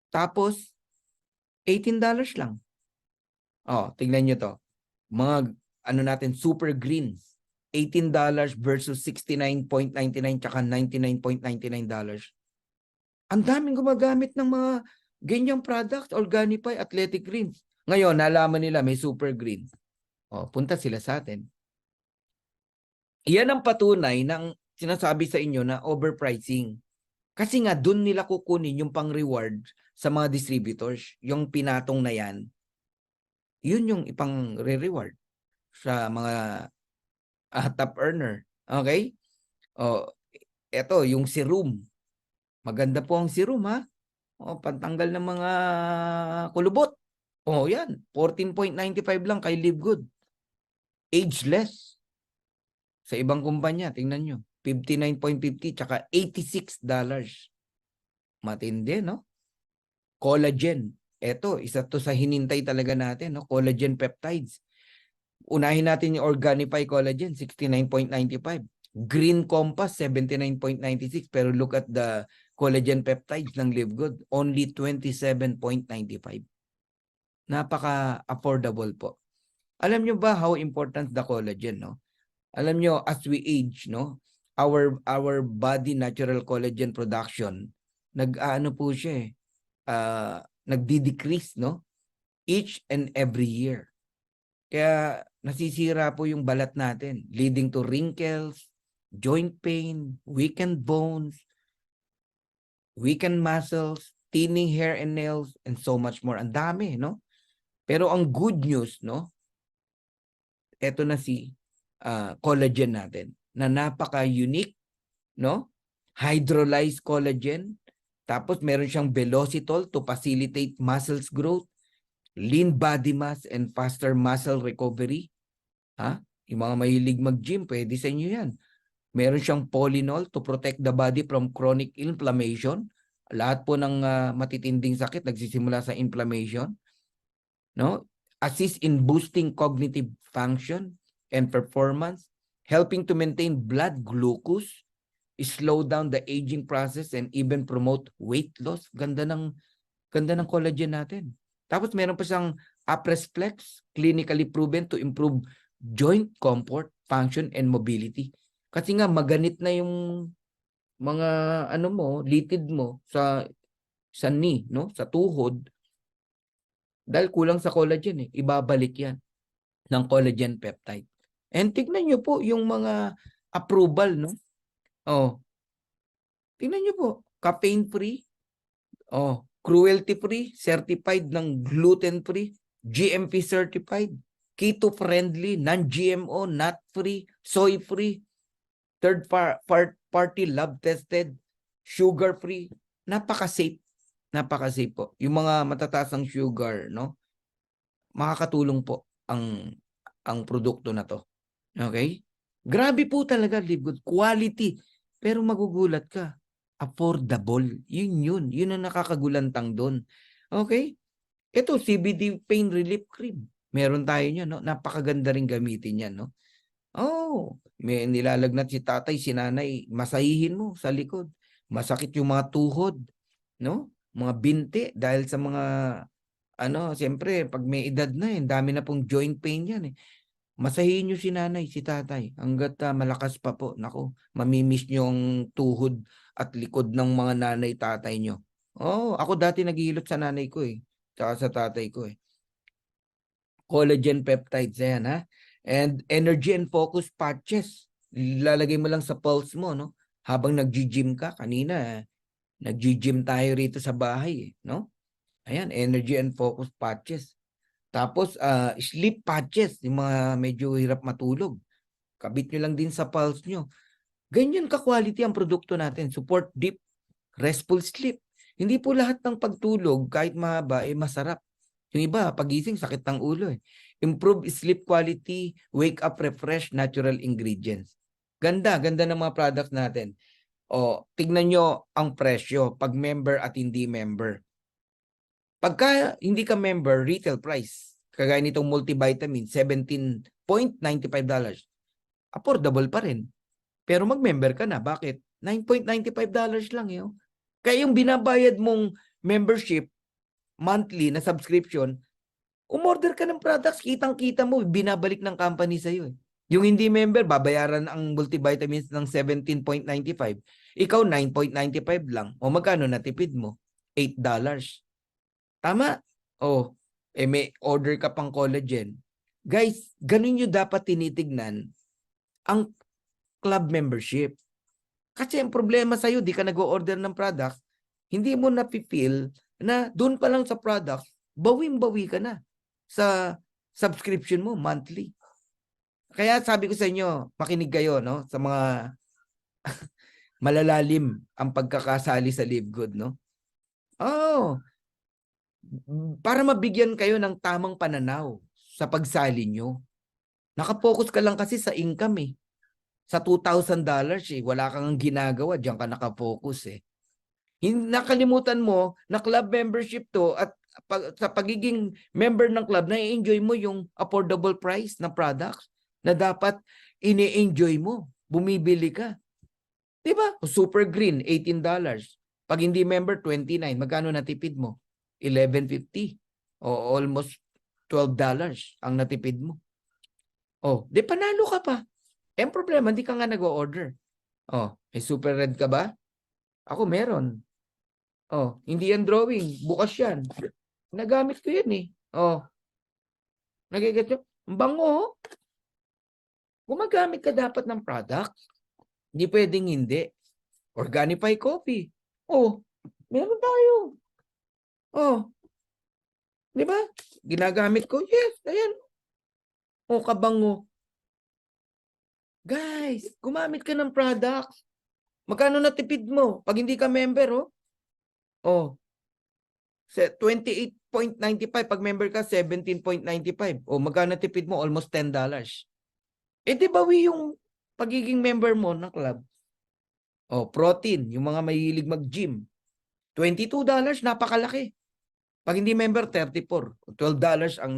Tapos, $18 lang. Oh, tingnan nyo to. Mga, ano natin, super greens. $18 versus $69.99 tsaka $99.99. Ang daming gumagamit ng mga ganyang product, Organifi, Athletic Greens. Ngayon, nalaman nila may super greens. Oh, punta sila sa atin. Iyan ang patunay ng sinasabi sa inyo na overpricing. Kasi nga, dun nila kukunin yung pang-reward sa mga distributors. Yung pinatong na yan, yun yung ipang re-reward sa mga top earner. Okay? Oh, eto, yung serum. Maganda po ang serum, ha? Oh, pantanggal ng mga kulubot. Oh, yan. 14.95 lang kay Live Good. Ageless. Sa ibang kumpanya, tingnan nyo. 59.50 tsaka $86. Matindi, no? Collagen. Eto, isa to sa hinintay talaga natin, no? Collagen peptides. Unahin natin yung Organifi Collagen, 69.95. Green Compass, 79.96. Pero look at the collagen peptides ng Live Good, only 27.95. Napaka-affordable po. Alam nyo ba how important the collagen, no? Alam nyo, as we age, no, our body natural collagen production, nag-ano po siya nagdi-decrease, no? Each and every year. Kaya nasisira po yung balat natin, leading to wrinkles, joint pain, weakened bones, weakened muscles, thinning hair and nails, and so much more. Ang dami, no? Pero ang good news, no? Ito na si collagen natin na napaka-unique, no? Hydrolyzed collagen. Tapos meron siyang velocitol to facilitate muscles growth, lean body mass, and faster muscle recovery. Ha? Yung mga mahilig mag-gym, pwede sa inyo yan. Meron siyang polynol to protect the body from chronic inflammation. Lahat po ng matitinding sakit nagsisimula sa inflammation. No? Assist in boosting cognitive function and performance, helping to maintain blood glucose, slow down the aging process, and even promote weight loss. Ganda ng collagen natin. Tapos meron pa siyang Apresflex, clinically proven to improve joint comfort, function, and mobility. Kasi nga maganit na yung mga litid mo sa knee, no? Sa tuhod. Dahil kulang sa collagen ibabalik yan ng collagen peptide. And tignan nyo po yung mga approval, no? Oh. Tignan nyo po, caffeine-free, cruelty-free, certified ng gluten-free, GMP certified, keto-friendly, non-GMO, nut-free, soy-free, third-party lab-tested, sugar-free. Napaka-safe. Napaka-safe po. Yung mga matataas ng sugar, no? Makakatulong po ang produkto na to. Okay? Grabe po talaga, Live Good. Quality. Pero magugulat ka. Affordable. Yun. Yun ang nakakagulantang doon. Okay? Ito, CBD Pain Relief Cream. Meron tayo niyan, no? Napakaganda rin gamitin yan, no? Oh, may nilalagnat si tatay, si nanay, masahihin mo sa likod. Masakit yung mga tuhod, no? Mga binti dahil sa mga siyempre pag may edad na dami na pong joint pain yan Masahihin nyo si nanay, si tatay hanggat malakas pa po. Nako, mamimiss nyo ang tuhod at likod ng mga nanay, tatay nyo. Oh, ako dati naghihilot sa nanay ko tsaka sa tatay ko Collagen peptides yan And energy and focus patches. Lalagay mo lang sa pulse mo, no? Habang nag-gym ka. Kanina, nag-gym tayo rito sa bahay, no? Ayan, energy and focus patches. Tapos, sleep patches, yung mga medyo hirap matulog. Kabit nyo lang din sa pulse nyo. Ganyan ka-quality ang produkto natin. Support deep, restful sleep. Hindi po lahat ng pagtulog, kahit mahaba, masarap. Yung iba, pagising, sakit ng ulo eh. Improve sleep quality, wake up refresh, natural ingredients. Ganda, ganda ng mga products natin. O, tignan nyo ang presyo pag member at hindi member. Pagka hindi ka member, retail price, kagaya nitong multivitamin, $17.95. Affordable pa rin. Pero mag-member ka na. Bakit? $9.95 lang yun. Kaya yung binabayad mong membership, monthly na subscription, umorder ka ng products, kitang-kita mo, binabalik ng company sa'yo. Yung hindi member, babayaran ang multivitamins ng $17.95. Ikaw, $9.95 lang. O magkano natipid mo? $8. Tama? O, may order ka pang collagen. Guys, ganun nyo dapat tinitignan ang club membership. Kasi ang problema sa'yo, di ka nag-order ng product, hindi mo napipil na doon pa lang sa product, bawing-bawi ka na sa subscription mo monthly. Kaya sabi ko sa inyo, makinig kayo no sa mga malalalim ang pagkakasali sa Live Good, no? Oh, para mabigyan kayo ng tamang pananaw sa pagsali nyo. Nakapokus ka lang kasi sa income eh. Sa $2,000 eh, wala kang ginagawa, diyan ka nakapokus eh. Nakalimutan mo na club membership to at sa pagiging member ng club, na-enjoy mo yung affordable price na products na dapat ini-enjoy mo. Bumibili ka. Diba? Super Green, $18. Pag hindi member, $29. Magkano natipid mo? $11.50. O almost $12 ang natipid mo. Oh, di panalo ka pa. Ang problema, hindi ka nga nag-o-order. Oh, may Super Red ka ba? Ako meron. Oh, hindi yan drawing. Bukas yan. Nagamit ko yan eh. Oh. Nagiget yun. Ang bango. Oh. Gumagamit ka dapat ng product. Hindi pwedeng hindi. Organifi coffee. Oh, meron tayo. Oh. Di ba? Ginagamit ko. Yes, ayan. Oh, kabango. Guys, gumamit ka ng product. Magkano natipid mo? Pag hindi ka member, oh. Oh. 28.95 pag member ka 17.95. O magkano tipid mo? Almost $10. Eh di bawi yung pagiging member mo ng club. O protein, yung mga mahilig mag-gym. $22, napakalaki. Pag hindi member 34, $12 ang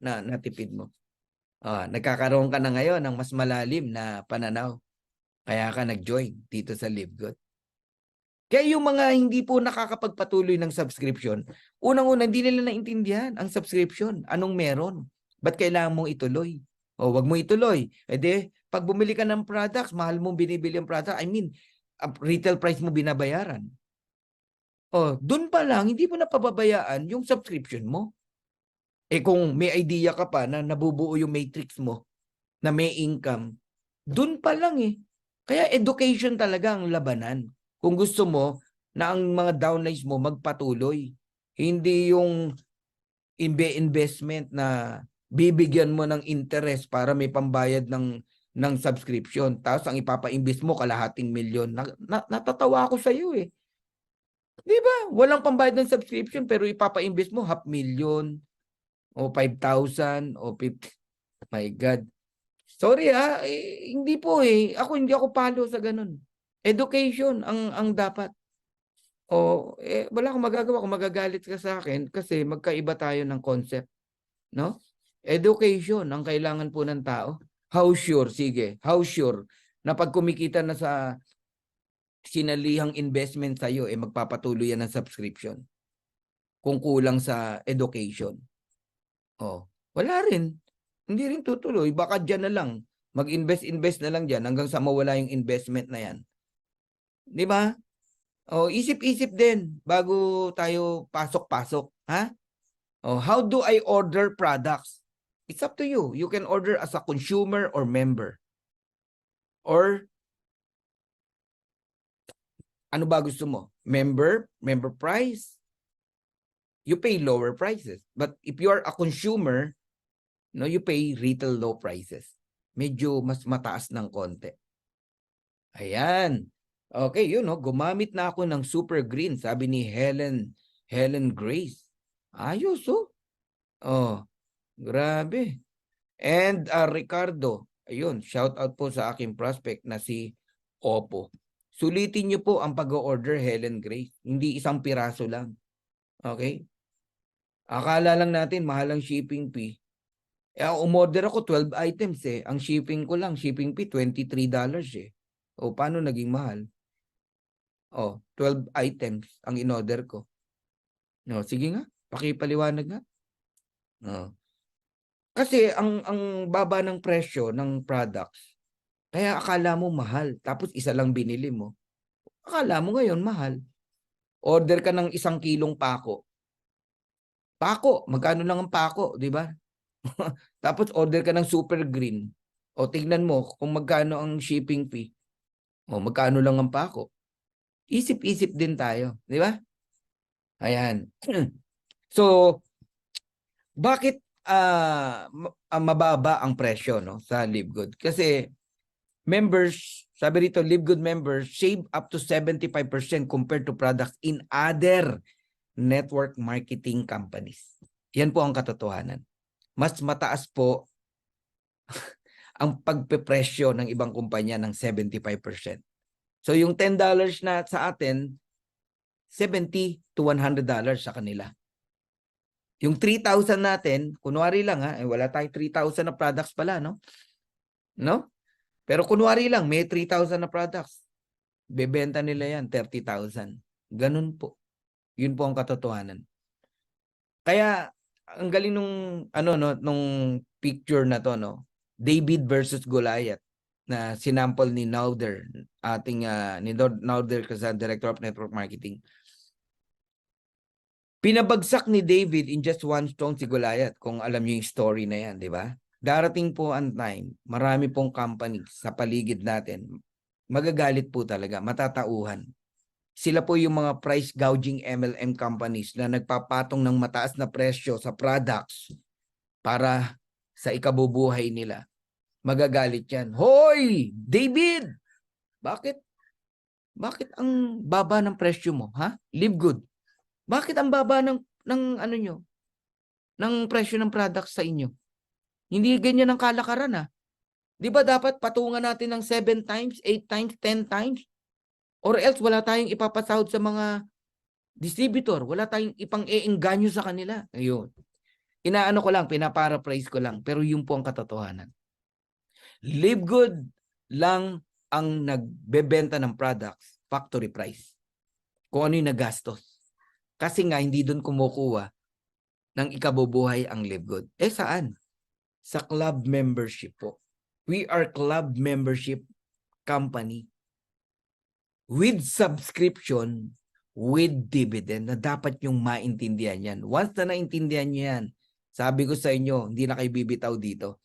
natipid mo. Nagkakaroon ka na ngayon ng mas malalim na pananaw. Kaya ka nag-join dito sa Live Good. Kaya yung mga hindi po nakakapagpatuloy ng subscription, unang-una hindi nila naintindihan ang subscription. Anong meron? Ba't kailangan mong ituloy? O wag mo ituloy. E de, pag bumili ka ng products, mahal mong binibili ang product. I mean, retail price mo binabayaran. O, dun pa lang, hindi mo napababayaan yung subscription mo. Eh kung may idea ka pa na nabubuo yung matrix mo, na may income, dun pa lang eh. Kaya education talaga ang labanan. Kung gusto mo na ang mga downlines mo magpatuloy, hindi yung investment na bibigyan mo ng interest para may pambayad ng subscription. Tapos ang ipapa-invest mo kalahating milyon. Natatawa ako sa iyo eh. Di ba? Walang pambayad ng subscription pero ipapa-invest mo 500,000 o 5,000 o 50. My God. Sorry hindi po eh. Hindi ako palo sa ganun. Education ang dapat. Wala akong magagawa kung magagalit ka sa akin kasi magkaiba tayo ng concept, no? Education ang kailangan po ng tao. How sure, sige, how sure na pag kumikita na sa sinalihang investment sa'yo, magpapatuloy yan ng subscription kung kulang sa education. Wala rin. Hindi rin tutuloy. Baka dyan na lang. Mag-invest na lang dyan hanggang sa mawala yung investment na yan. Di ba? Isip-isip din bago tayo pasok-pasok. Ha? How do I order products? It's up to you. You can order as a consumer or member. Or, ano ba gusto mo? Member price. You pay lower prices. But if you are a consumer, you pay retail low prices. Medyo mas mataas ng konti. Ayan. Okay, gumamit na ako ng Super Green, sabi ni Helen Grace. Ayos, Oh, grabe. And Ricardo, ayun, shout out po sa aking prospect na si Oppo. Sulitin niyo po ang pag-order, Helen Grace. Hindi isang piraso lang. Okay? Akala lang natin mahal ang shipping fee. Umorder ako 12 items eh. Ang shipping ko lang, shipping fee $23 eh. O paano naging mahal? 12 items ang in-order ko. No, sige nga, pakipaliwanag nga. No. Kasi ang baba ng presyo ng products, kaya akala mo mahal, tapos isa lang binili mo. Akala mo ngayon mahal. Order ka ng 1 kilong pako. Pako, magkano lang ang pako, di ba? Tapos order ka ng super green. O tignan mo kung magkano ang shipping fee. O magkano lang ang pako. Isip-isip din tayo, di ba? Ayan. So, bakit mababa ang presyo no sa LiveGood? Kasi members, sabi rito, LiveGood members save up to 75% compared to products in other network marketing companies. Yan po ang katotohanan. Mas mataas po ang pagpepresyo ng ibang kumpanya ng 75%. So yung $10 na sa atin, $70 to $100 sa kanila. Yung 3,000 natin, kunwari lang wala tayong 3,000 na products pala, no? No? Pero kunwari lang, may 3,000 na products. Bebenta nila yan, 30,000. Ganun po. Yun po ang katotohanan. Kaya, ang galing nung, nung picture na to, no? David versus Goliath na sinample ni Nauder, ni Nauder kasi Director of Network Marketing. Pinabagsak ni David in just one stone si Goliath, kung alam niyo yung story na yan, di ba? Darating po ang time, marami pong companies sa paligid natin, magagalit po talaga, matatauhan. Sila po yung mga price gouging MLM companies na nagpapatong ng mataas na presyo sa products para sa ikabubuhay nila. Magagalit yan. Hoy! David! Bakit? Bakit ang baba ng presyo mo? Ha? Live good. Bakit ang baba ng ano nyo? Ng presyo ng products sa inyo? Hindi ganyan ang kalakaran ha. Di ba dapat patungan natin ng 7 times, 8 times, 10 times? Or else wala tayong ipapasahod sa mga distributor. Wala tayong ipang-eengganyo sa kanila. Ayun. Inaano ko lang, pinaparaphrase ko lang. Pero yun po ang katotohanan. Live good lang ang nagbebenta ng products, factory price. Kung ano yung nagastos. Kasi nga, hindi doon kumukuha ng ikabubuhay ang Live Good. Saan? Sa club membership po. We are club membership company with subscription, with dividend, na dapat yung maintindihan yan. Once na naintindihan nyo yan, sabi ko sa inyo, hindi na kayo bibitaw dito.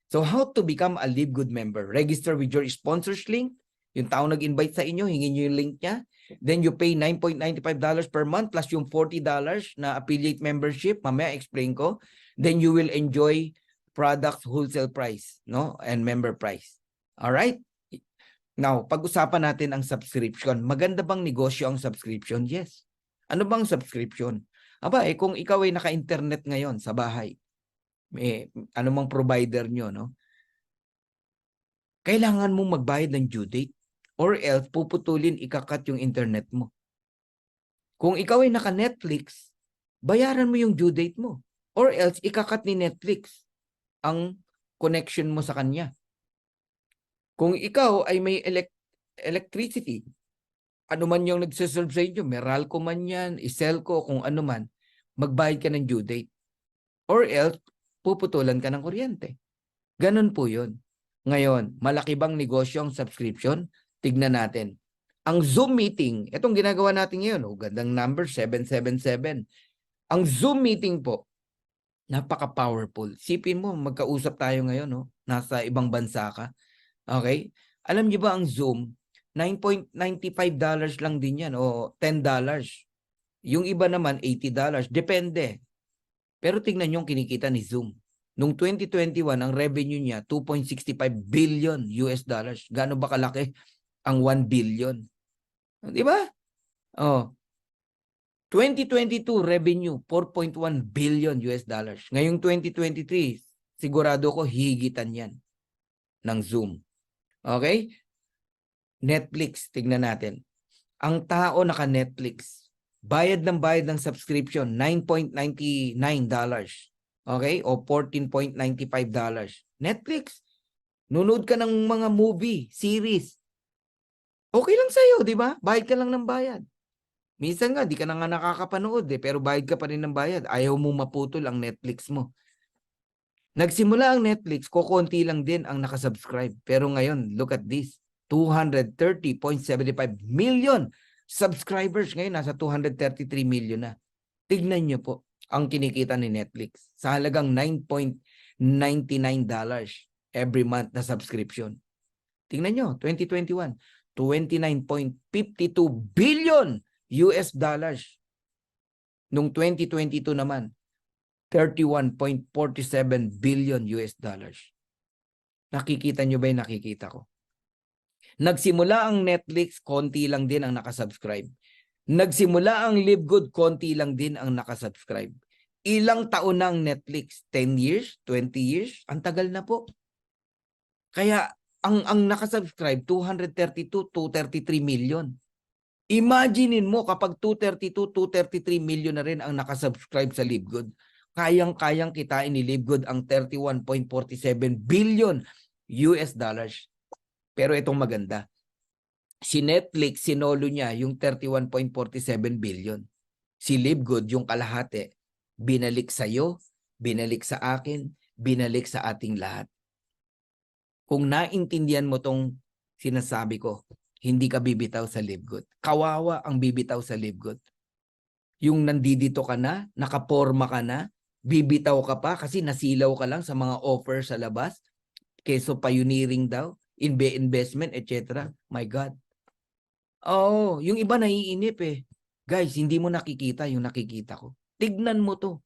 So how to become a Live Good member? Register with your sponsors link. Yung tao nag-invite sa inyo, hingin nyo yung link niya. Then you pay $9.95 per month plus yung $40 na affiliate membership. Mamaya explain ko. Then you will enjoy products wholesale price, no? And member price. All right? Now, pag-usapan natin ang subscription. Maganda bang negosyo ang subscription? Yes. Ano bang subscription? Aba, kung ikaw ay naka-internet ngayon sa bahay, may anumang provider nyo, no? Kailangan mong magbayad ng due date or else puputulin, ikakat yung internet mo. Kung ikaw ay naka-Netflix, bayaran mo yung due date mo or else ikakat ni Netflix ang connection mo sa kanya. Kung ikaw ay may electricity, ano man yung nagsiserve sa inyo, Meralco man yan, Iselco, kung ano man, magbayad ka ng due date. Or else, puputulan ka ng kuryente. Ganun po yun. Ngayon, malaki bang negosyo ang subscription? Tignan natin. Ang Zoom meeting, itong ginagawa natin ngayon, gandang number, 777. Ang Zoom meeting po, napaka-powerful. Sipin mo, magkausap tayo ngayon, nasa ibang bansa ka. Okay? Alam niyo ba ang Zoom, $9.95 lang din yan o $10. Yung iba naman, $80. Depende. Pero tingnan niyo yung kinikita ni Zoom. Noong 2021, ang revenue niya, 2.65 billion US dollars. Gaano ba kalaki ang 1 billion? Di ba? 2022 revenue, 4.1 billion US dollars. Ngayong 2023, sigurado ko higitan yan ng Zoom. Okay? Netflix, tignan natin. Ang tao naka-Netflix, bayad ng subscription, $9.99. Okay? O $14.95. Netflix, nunood ka ng mga movie, series. Okay lang sa'yo, di ba? Bayad ka lang ng bayad. Minsan nga, di ka na nga nakakapanood pero bayad ka pa rin ng bayad. Ayaw mo maputol ang Netflix mo. Nagsimula ang Netflix, kukonti lang din ang nakasubscribe. Pero ngayon, look at this. 230.75 million subscribers. Ngayon, nasa 233 million na. Tignan nyo po ang kinikita ni Netflix sa halagang $9.99 every month na subscription. Tignan nyo, 2021, 29.52 billion US dollars. Nung 2022 naman, 31.47 billion US dollars. Nakikita nyo ba yung nakikita ko? Nagsimula ang Netflix, konti lang din ang nakasubscribe. Nagsimula ang Live Good, konti lang din ang nakasubscribe. Ilang taon na ang Netflix? 10 years? 20 years? Ang tagal na po. Kaya ang nakasubscribe, 232, 233 million. Imaginein mo kapag 232, 233 million na rin ang nakasubscribe sa Live Good. Kayang-kayang kitain ni Live Good ang 31.47 billion US dollars. Pero itong maganda, si Netflix, sinolo niya yung 31.47 billion. Si Live Good, yung kalahati, binalik sa'yo, binalik sa akin, binalik sa ating lahat. Kung naintindihan mo tong sinasabi ko, hindi ka bibitaw sa Live Good. Kawawa ang bibitaw sa Live Good. Yung nandito ka na, nakaporma ka na, bibitaw ka pa kasi nasilaw ka lang sa mga offer sa labas, keso pioneering daw, investment, etc. My God. Oh, yung iba naiinip eh. Guys, hindi mo nakikita yung nakikita ko. Tignan mo to.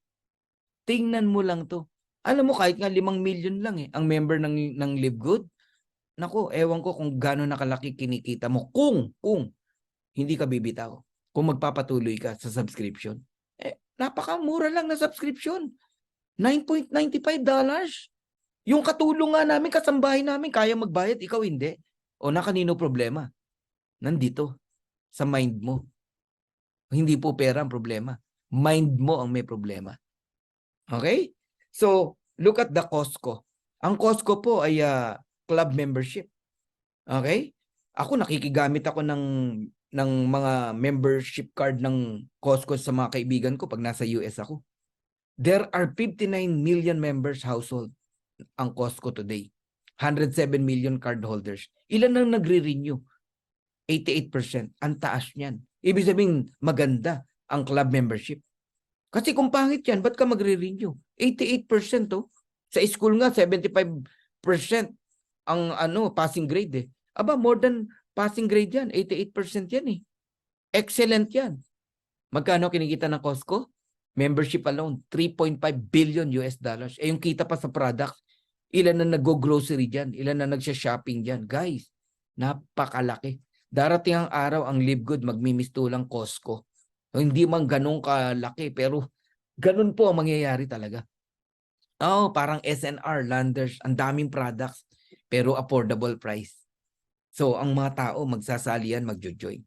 Tignan mo lang to. Alam mo, kahit nga 5 million lang ang member ng Live Good. Nako, ewan ko kung gano'n nakalaki kinikita mo kung hindi ka bibitaw. Kung magpapatuloy ka sa subscription. Napakamura lang na subscription. $9.95. Yung katulong nga namin, kasambahay namin, kaya magbayad, ikaw hindi. O na kanino problema? Nandito. Sa mind mo. Hindi po pera ang problema. Mind mo ang may problema. Okay? So, look at the Costco. Ang Costco po ay club membership. Okay? Ako nakikigamit ako ng mga membership card ng Costco sa mga kaibigan ko pag nasa US ako. There are 59 million members household ang Costco today. 107 million cardholders. Ilan ang nagre-renew? 88%. Ang taas niyan. Ibig sabihin maganda ang club membership. Kasi kung pangit yan, ba't ka magre-renew? 88% to. Sa school nga, 75% ang passing grade eh. Aba, more than passing grade yan. 88% yan eh. Excellent yan. Magkano kinikita ng Costco? Membership alone, 3.5 billion US dollars. Yung kita pa sa products, ilan na nag-go-grocery dyan? Ilan na nagsha-shopping dyan? Guys, napakalaki. Darating ang araw, ang Live Good magmimistulang Costco. Hindi man ganun kalaki, pero ganun po ang mangyayari talaga. Parang SNR, Landers, ang daming products, pero affordable price. So, ang mga tao magsasalian, magjo-join.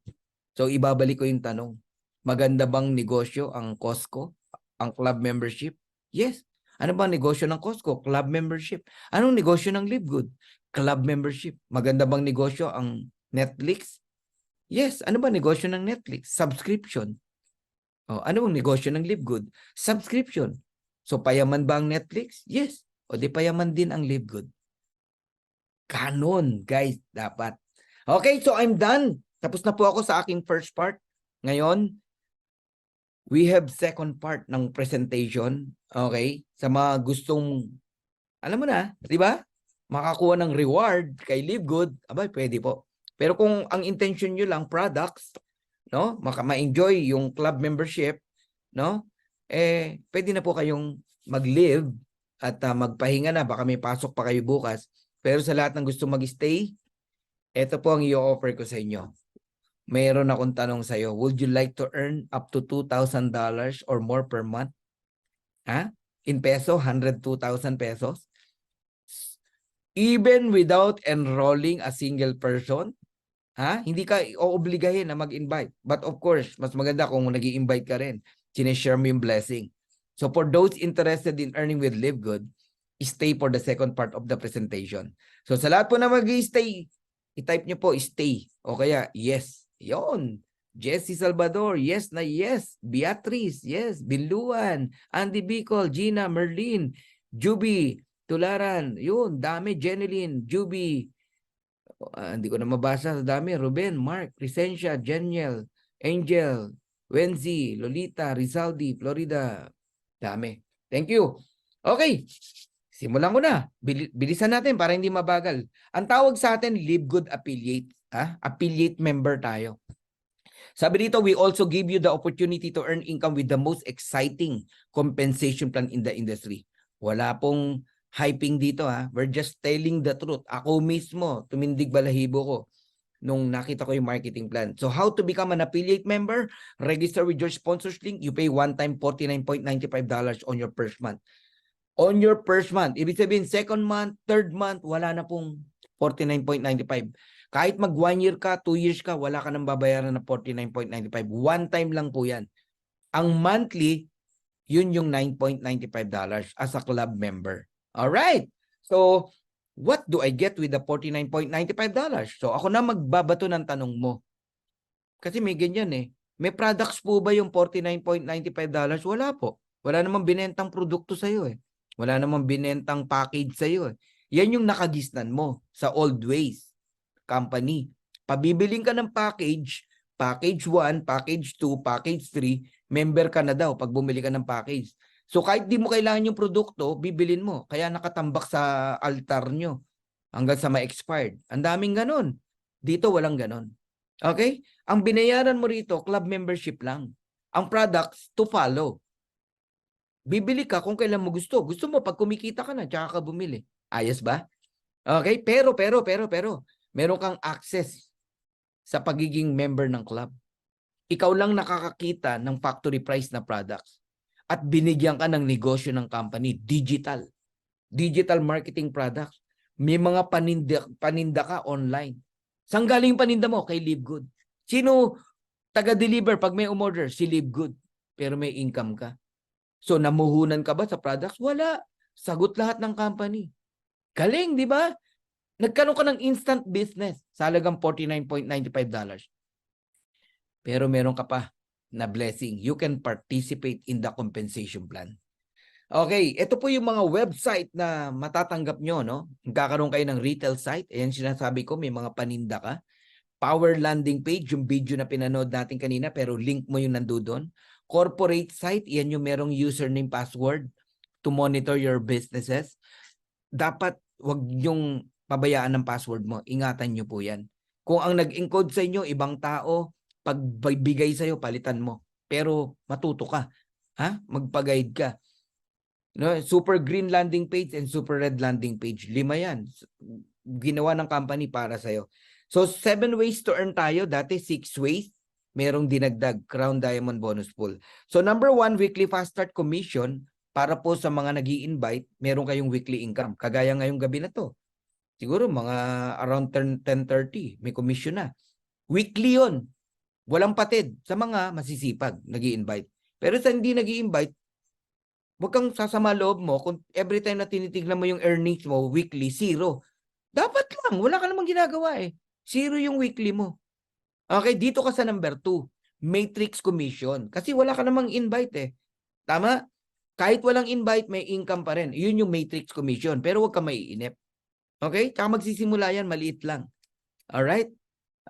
So, ibabalik ko yung tanong. Maganda bang negosyo ang Costco? Ang club membership? Yes. Ano ba ang negosyo ng Costco? Club membership. Anong negosyo ng Live Good? Club membership. Maganda bang negosyo ang Netflix? Yes. Ano ba negosyo ng Netflix? Subscription. Ano bang negosyo ng Live Good? Subscription. So, payaman ba ang Netflix? Yes. O di payaman din ang Live Good. Ganon, guys, dapat. Okay, so I'm done. Tapos na po ako sa aking first part. Ngayon, we have second part ng presentation. Okay? Sa mga gustong, alam mo na, di ba? Makakuha ng reward kay Live Good, abay, pwede po. Pero kung ang intention nyo lang, products, no? Ma-enjoy yung club membership, no? Pwede na po kayong mag-live at magpahinga na. Baka may pasok pa kayo bukas. Pero sa lahat ng gusto mag-stay, ito po ang i-offer ko sa inyo. Mayroon akong tanong sa'yo. Would you like to earn up to $2,000 or more per month? Ha? In peso, 102,000 pesos? Even without enrolling a single person? Ha? Hindi ka oobligahin na mag-invite. But of course, mas maganda kung nag-i-invite ka rin. Sinishare mo yung blessing. So for those interested in earning with Live Good, stay for the second part of the presentation. So sa lahat po na mag-i-stay, i-type nyo po stay o kaya yes. Yon. Jessie Salvador, yes na yes. Beatrice, yes. Biluan, Andy Bicol, Gina, Merlin, Juby, Tularan, yun, dami, Jeneline, Juby, hindi ko na mabasa sa dami. Ruben, Mark, Crescencia, Jeniel, Angel, Wenzi, Lolita, Rizaldi, Florida. Dami. Thank you. Okay. Simulan ko na. Bilisan natin para hindi mabagal. Ang tawag sa atin, Live Good Affiliate. Affiliate member tayo. Sabi dito, we also give you the opportunity to earn income with the most exciting compensation plan in the industry. Wala pong hyping dito We're just telling the truth. Ako mismo, tumindig balahibo ko nung nakita ko yung marketing plan. So how to become an affiliate member? Register with your sponsors link. You pay one time $49.95 on your first month. On your first month. Ibig sabihin, second month, third month, wala na pong $49.95. Kahit mag 1 year ka, 2 years ka, wala ka nang babayaran na $49.95. One time lang po yan. Ang monthly, yun yung $9.95 as a club member. Alright. So, what do I get with the $49.95? So, ako na magbabato ng tanong mo. Kasi may ganyan May products po ba yung $49.95? Wala po. Wala namang binentang produkto sa'yo Wala namang binentang package sa'yo Yan yung nakagisnan mo sa old ways company. Pabibiling ka ng package, package 1, package 2, package 3, member ka na daw pag bumili ka ng package. So kahit di mo kailangan yung produkto, bibilin mo. Kaya nakatambak sa altar nyo hanggang sa ma-expired. Ang daming ganon. Dito walang ganon. Okay? Ang binayaran mo rito, club membership lang. Ang products to follow. Bibili ka kung kailan mo gusto. Gusto mo pag kumikita ka na, tsaka ka bumili. Ayos ba? Okay? Pero, meron kang access sa pagiging member ng club. Ikaw lang nakakakita ng factory price na products. At binigyan ka ng negosyo ng company, digital. Digital marketing products. May mga paninda ka online. Saan galing paninda mo? Kay Live Good. Sino taga-deliver pag may umorder? Si Live Good. Pero may income ka. So namuhunan ka ba sa products? Wala. Sagot lahat ng company. Galing, di ba? Nagkaroon ka ng instant business sa halagang $49.95. Pero meron ka pa na blessing. You can participate in the compensation plan. Okay, ito po yung mga website na matatanggap nyo, no? Magkakaroon kayo ng retail site. Ayan sinasabi ko, may mga paninda ka. Power landing page, yung video na pinanood natin kanina, pero link mo yung nandoon. Corporate site, yan yung merong username, password to monitor your businesses. Dapat wag yung pabayaan ng password mo. Ingatan nyo po yan. Kung ang nag-encode sa inyo, ibang tao, pagbigay sa'yo, palitan mo. Pero matuto ka. Magpa-guide ka. No, super green landing page and super red landing page. 5 yan. Ginawa ng company para sa'yo. So, 7 ways to earn tayo. Dati 6 ways. Merong dinagdag. Crown Diamond Bonus Pool. So, number 1, weekly fast start commission. Para po sa mga nag-i-invite, meron kayong weekly income. Kagaya ngayong gabi na to. Siguro mga around 10:30, may commission na. Weekly yon. Walang patid sa mga masisipag nag-i-invite. Pero sa hindi nag-i-invite, huwag kang sasama loob mo kung every time na tinitignan mo yung earnings mo, weekly, 0. Dapat lang, wala ka namang ginagawa 0 yung weekly mo. Okay, dito ka sa number 2, matrix commission. Kasi wala ka namang invite Tama? Kahit walang invite, may income pa rin. Yun yung matrix commission. Pero huwag ka maiinip. Okay? Tsaka magsisimula yan, maliit lang. Alright?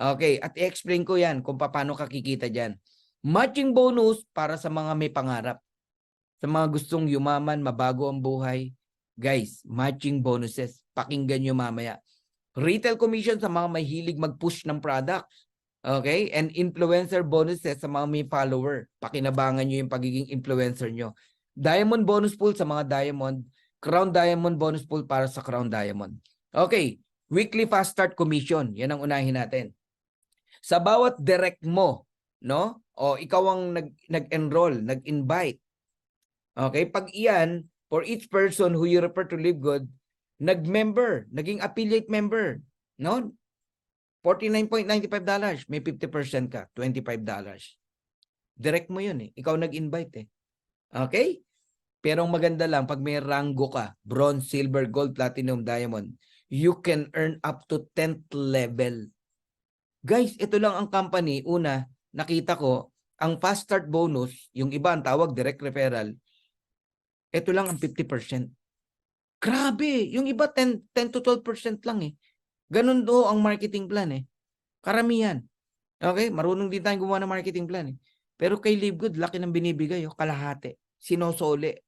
Okay, at i-explain ko yan kung paano ka kikita dyan. Matching bonus para sa mga may pangarap. Sa mga gustong yumaman, mabago ang buhay. Guys, matching bonuses. Pakinggan nyo mamaya. Retail commission sa mga may hilig mag-push ng products. Okay? And influencer bonuses sa mga may follower. Pakinabangan nyo yung pagiging influencer nyo. Diamond bonus pool sa mga diamond. Crown Diamond bonus pool para sa Crown Diamond. Okay. Weekly fast start commission. Yan ang unahin natin. Sa bawat direct mo, no? O ikaw ang nag-enroll, nag-invite. Okay? Pag iyan, for each person who you refer to Live Good, nag-member, naging affiliate member, no? $49.95, may 50% ka, $25. Direct mo yun eh. Ikaw nag-invite eh. Okay? Pero ang maganda lang, pag may rango ka, bronze, silver, gold, platinum, diamond, you can earn up to 10th level. Guys, ito lang ang company, una, nakita ko, ang fast start bonus, yung iba ang tawag direct referral, ito lang ang 50%. Grabe! Yung iba 10 to 12% lang eh. Ganun do ang marketing plan eh. Karamihan. Okay? Marunong din tayong gumawa ng marketing plan eh. Pero kay Live Good, laki ng binibigay oh, kalahati. Sinosole.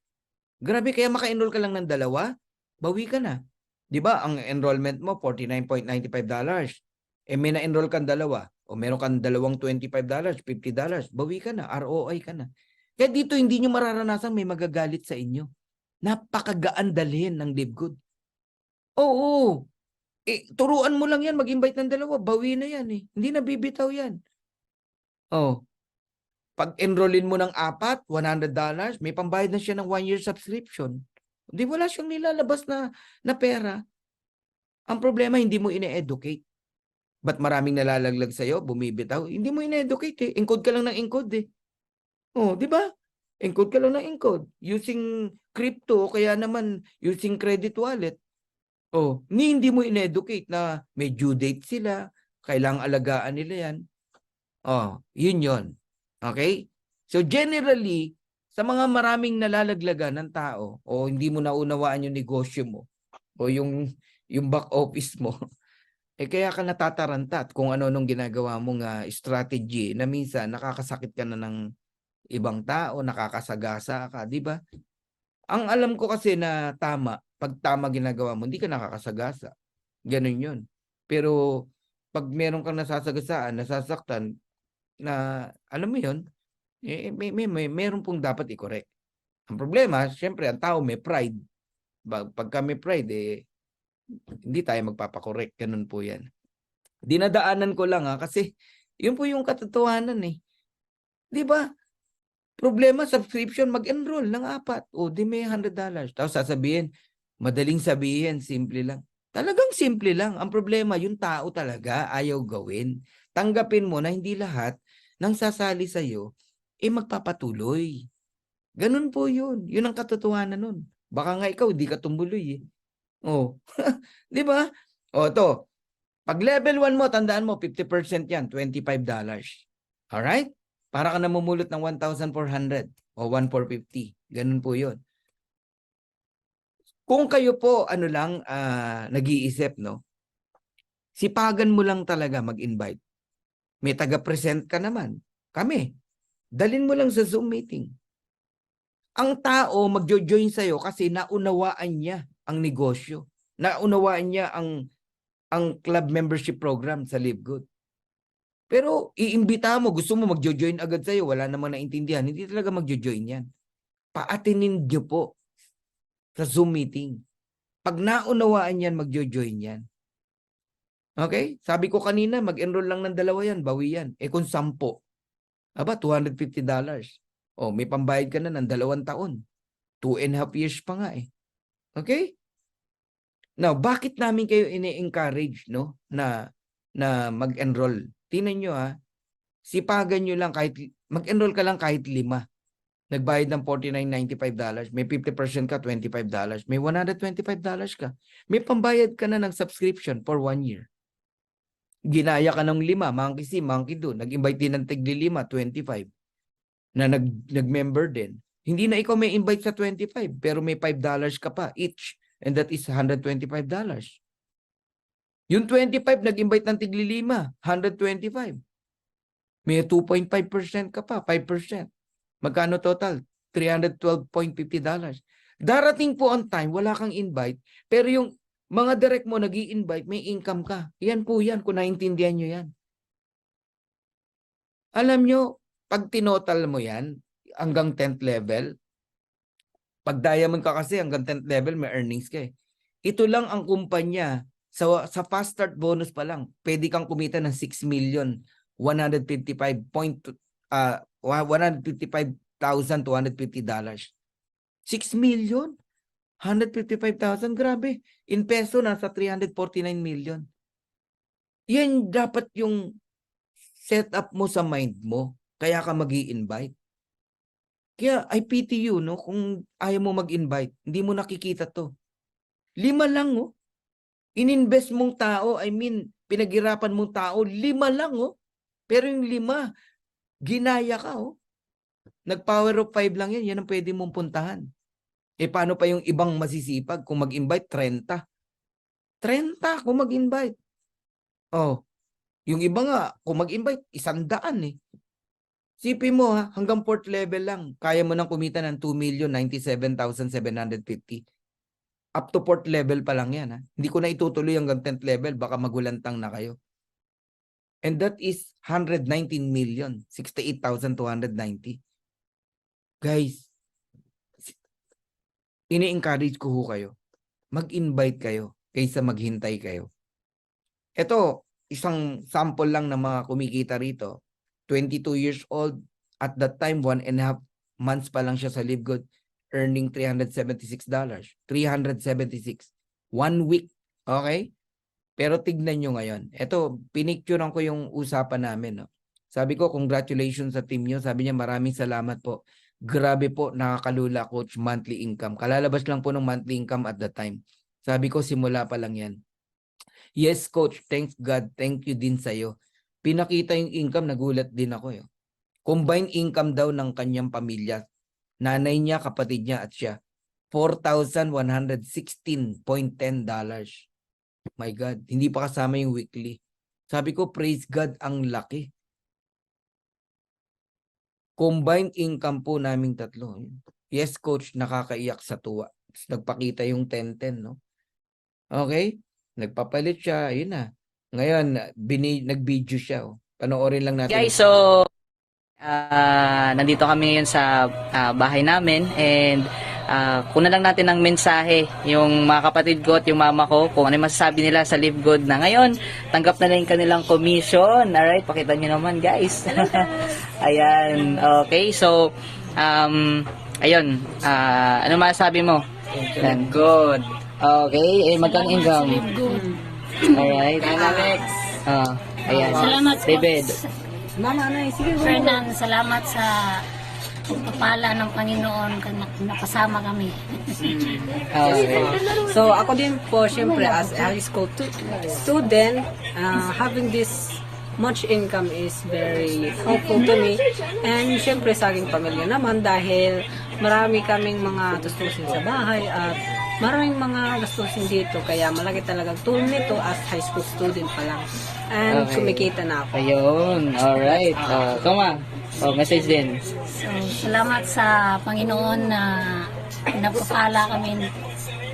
Grabe, kaya maka-enroll ka lang ng dalawa, bawi ka na. 'Di ba? Ang enrollment mo $49.95. Eh may na-enroll kang dalawa o meron kang dalawang $25, $50, bawi ka na, ROI ka na. Kaya dito hindi nyo mararanasan may magagalit sa inyo. Napakagaan dalhin ng Live Good. Oo. Turuan mo lang yan, mag-invite ng dalawa, bawi na yan eh. Hindi na bibitaw yan. Oh. Pag enrollin mo ng 4, $100, may pambayad na siya ng 1-year subscription. Hindi wala siyang nilalabas na pera. Ang problema, hindi mo ine-educate. Ba't maraming nalalaglag sa'yo, bumibitaw? Hindi mo ine-educate eh. Encode ka lang ng encode eh. Oh, di ba? Encode ka lang ng encode. Using crypto, kaya naman using credit wallet. Oh, hindi mo ine-educate na may due date sila, kailangang alagaan nila yan. Oh, yun. Okay? So generally, sa mga maraming nalalaglagan ng tao o hindi mo naunawaan yung negosyo mo o yung back office mo, eh kaya ka natataranta at kung ano nung ginagawa mong strategy na minsan nakakasakit ka na ng ibang tao, nakakasagasa ka, di ba? Ang alam ko kasi na tama, pag tama ginagawa mo, hindi ka nakakasagasa. Ganun yun. Pero pag meron kang nasasagasaan, nasasaktan, na alam mo yun, eh, meron pong dapat i-correct. Ang problema, syempre, ang tao may pride. Pagka may pride, hindi tayo magpapakorek. Ganun po yan. Dinadaanan ko lang kasi yun po yung katotohanan eh. Di ba? Problema, subscription, mag-enroll ng 4. O, di may $100. Tapos sasabihin, madaling sabihin, simple lang. Talagang simple lang. Ang problema, yung tao talaga ayaw gawin. Tanggapin mo na hindi lahat ng sasali sa'yo, magpapatuloy. Ganun po yun. Yun ang katotohanan nun. Baka nga ikaw, di ka tumuloy eh. Oh. Di ba? O, to. Pag level 1 mo, tandaan mo, 50% yan, $25. Alright? Para ka namumulot ng 1,400 o 1,450. Ganun po yun. Kung kayo po, nag-iisip, no? Sipagan mo lang talaga mag-invite. May taga-present ka naman. Kami. Dalin mo lang sa Zoom meeting. Ang tao magjo-join sa'yo kasi naunawaan niya ang negosyo. Naunawaan niya ang club membership program sa Live Good. Pero iimbita mo, gusto mo magjo-join agad sa'yo, wala namang naintindihan, hindi talaga magjo-join yan. Paatinin niyo po sa Zoom meeting. Pag naunawaan yan, magjo-join yan. Okay? Sabi ko kanina, mag-enroll lang ng dalawa yan, bawi yan. Kung 10, $250. O, may pambayad ka na ng 2 taon. 2.5 years pa nga eh. Okay? Now, bakit namin kayo ini-encourage no, na mag-enroll? Tingnan nyo sipagan nyo lang kahit, mag-enroll ka lang kahit 5. Nagbayad ng $49.95. May 50% ka, $25. May $125 ka. May pambayad ka na ng subscription for 1 year. Ginaya ka ng 5, monkey see, monkey do. Nag-invite din ng tigli 5, 25. Na nag-member din. Hindi na ikaw may invite sa 25, pero may $5 ka pa each. And that is $125. Yung 25, nag-invite ng tigli 5, $125. May 2.5% ka pa, 5%. Magkano total? $312.50. Darating po on time, wala kang invite, pero yung mga direct mo nag-i-invite, may income ka. Yan po yan, kung naintindihan nyo yan. Alam nyo, pag tinotal mo yan, hanggang 10th level, pag diamond ka kasi hanggang 10th level, may earnings ka eh. Ito lang ang kumpanya, sa fast start bonus pa lang, pwede kang kumita ng 6 million $155,250. 6 million? 155,000, grabe. In peso, nasa 349 million. Yan dapat yung setup mo sa mind mo. Kaya ka mag-i-invite. Kaya I pity you, no? Kung ayaw mo mag-invite, hindi mo nakikita to. 5 lang, oh. Ininvest mong tao, pinaghirapan mong tao, 5 lang, oh. Pero yung 5, ginaya ka, oh. Nag-power of 5 lang yan, yan ang pwede mong puntahan. Paano pa yung ibang masisipag kung mag-invite? 30 kung mag-invite. Oh, yung iba nga, kung mag-invite, 100 eh. Sipin mo ha, hanggang 4th level lang, kaya mo nang kumita ng 2,097,750. Up to 4th level pa lang yan ha. Hindi ko na itutuloy hanggang 10th level, baka magulantang na kayo. And that is 119 million, 68,290. Guys, ini-encourage ko ho kayo. Mag-invite kayo kaysa maghintay kayo. Ito, isang sample lang ng mga kumikita rito. 22 years old. At that time, 1.5 months pa lang siya sa Live Good, earning $376. 376. 1 week. Okay? Pero tignan nyo ngayon. Ito, pinicturean ko yung usapan namin. No? Sabi ko, congratulations sa team nyo. Sabi niya, maraming salamat po. Grabe po, nakakalula, coach, monthly income. Kalalabas lang po ng monthly income at that time. Sabi ko, simula pa lang yan. Yes, coach. Thanks God. Thank you din sa'yo. Pinakita yung income, nagulat din ako. Yo. Combined income daw ng kanyang pamilya. Nanay niya, kapatid niya at siya. $4,116.10. My God, hindi pa kasama yung weekly. Sabi ko, praise God, ang laki. Combined income po naming tatlo. Yes, coach, nakakaiyak sa tuwa. Nagpakita yung 10-10, no? Okay? Nagpapalit siya, yun na. Ngayon, nag-video siya. Oh. Panoorin lang natin. Guys, so nandito kami ngayon sa bahay namin and kunan lang natin ng mensahe yung mga kapatid ko at yung mama ko kung ano yung masasabi nila sa Live Good na ngayon. Tanggap na lang kanilang commission. Alright, pakita nyo naman guys. Ayan, okay. So, ayun, ano masasabi mo? Live Good. Okay, magkano income? Live Good. Alright. Alex. Ayan. Salamat po. David. Fernan, salamat sa pagpapala ng Panginoon na nakasama kami. Okay. So ako din po, syempre, as a high school student, having this much income is very helpful to me. And syempre sa aking pamilya naman dahil marami kaming mga tustusin sa bahay at maraming mga gastusin dito. Kaya malaki talagang tulong nito as high school student pa lang. And Okay. kumikita na ako. Ayun. Alright. Come on. Message din. So, salamat sa Panginoon na napapala kami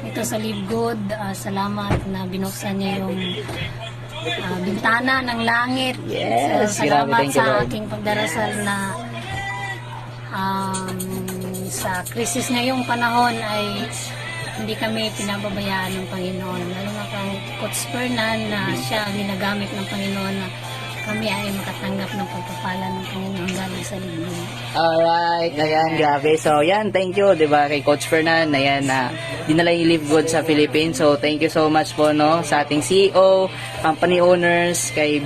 ito sa Live Good. Salamat na binuksan niya yung bintana ng langit. Yes, So, grabe. salamat Thank you, sa Lord. aking pagdarasal na sa krisis ngayong panahon ay hindi kami pinababayaan ng Panginoon. Lalo na kang Coach Fernan na siya ang ginagamit ng Panginoon na kami ay makatanggap ng pagpapala ng Panginoon galing sa libro. Alright. Ayan. Grabe. So, yan. Thank you. Diba kay Coach Fernan. Ayan na dinala yung Live Good sa Philippines. So, thank you so much po no sa ating CEO, company owners, kay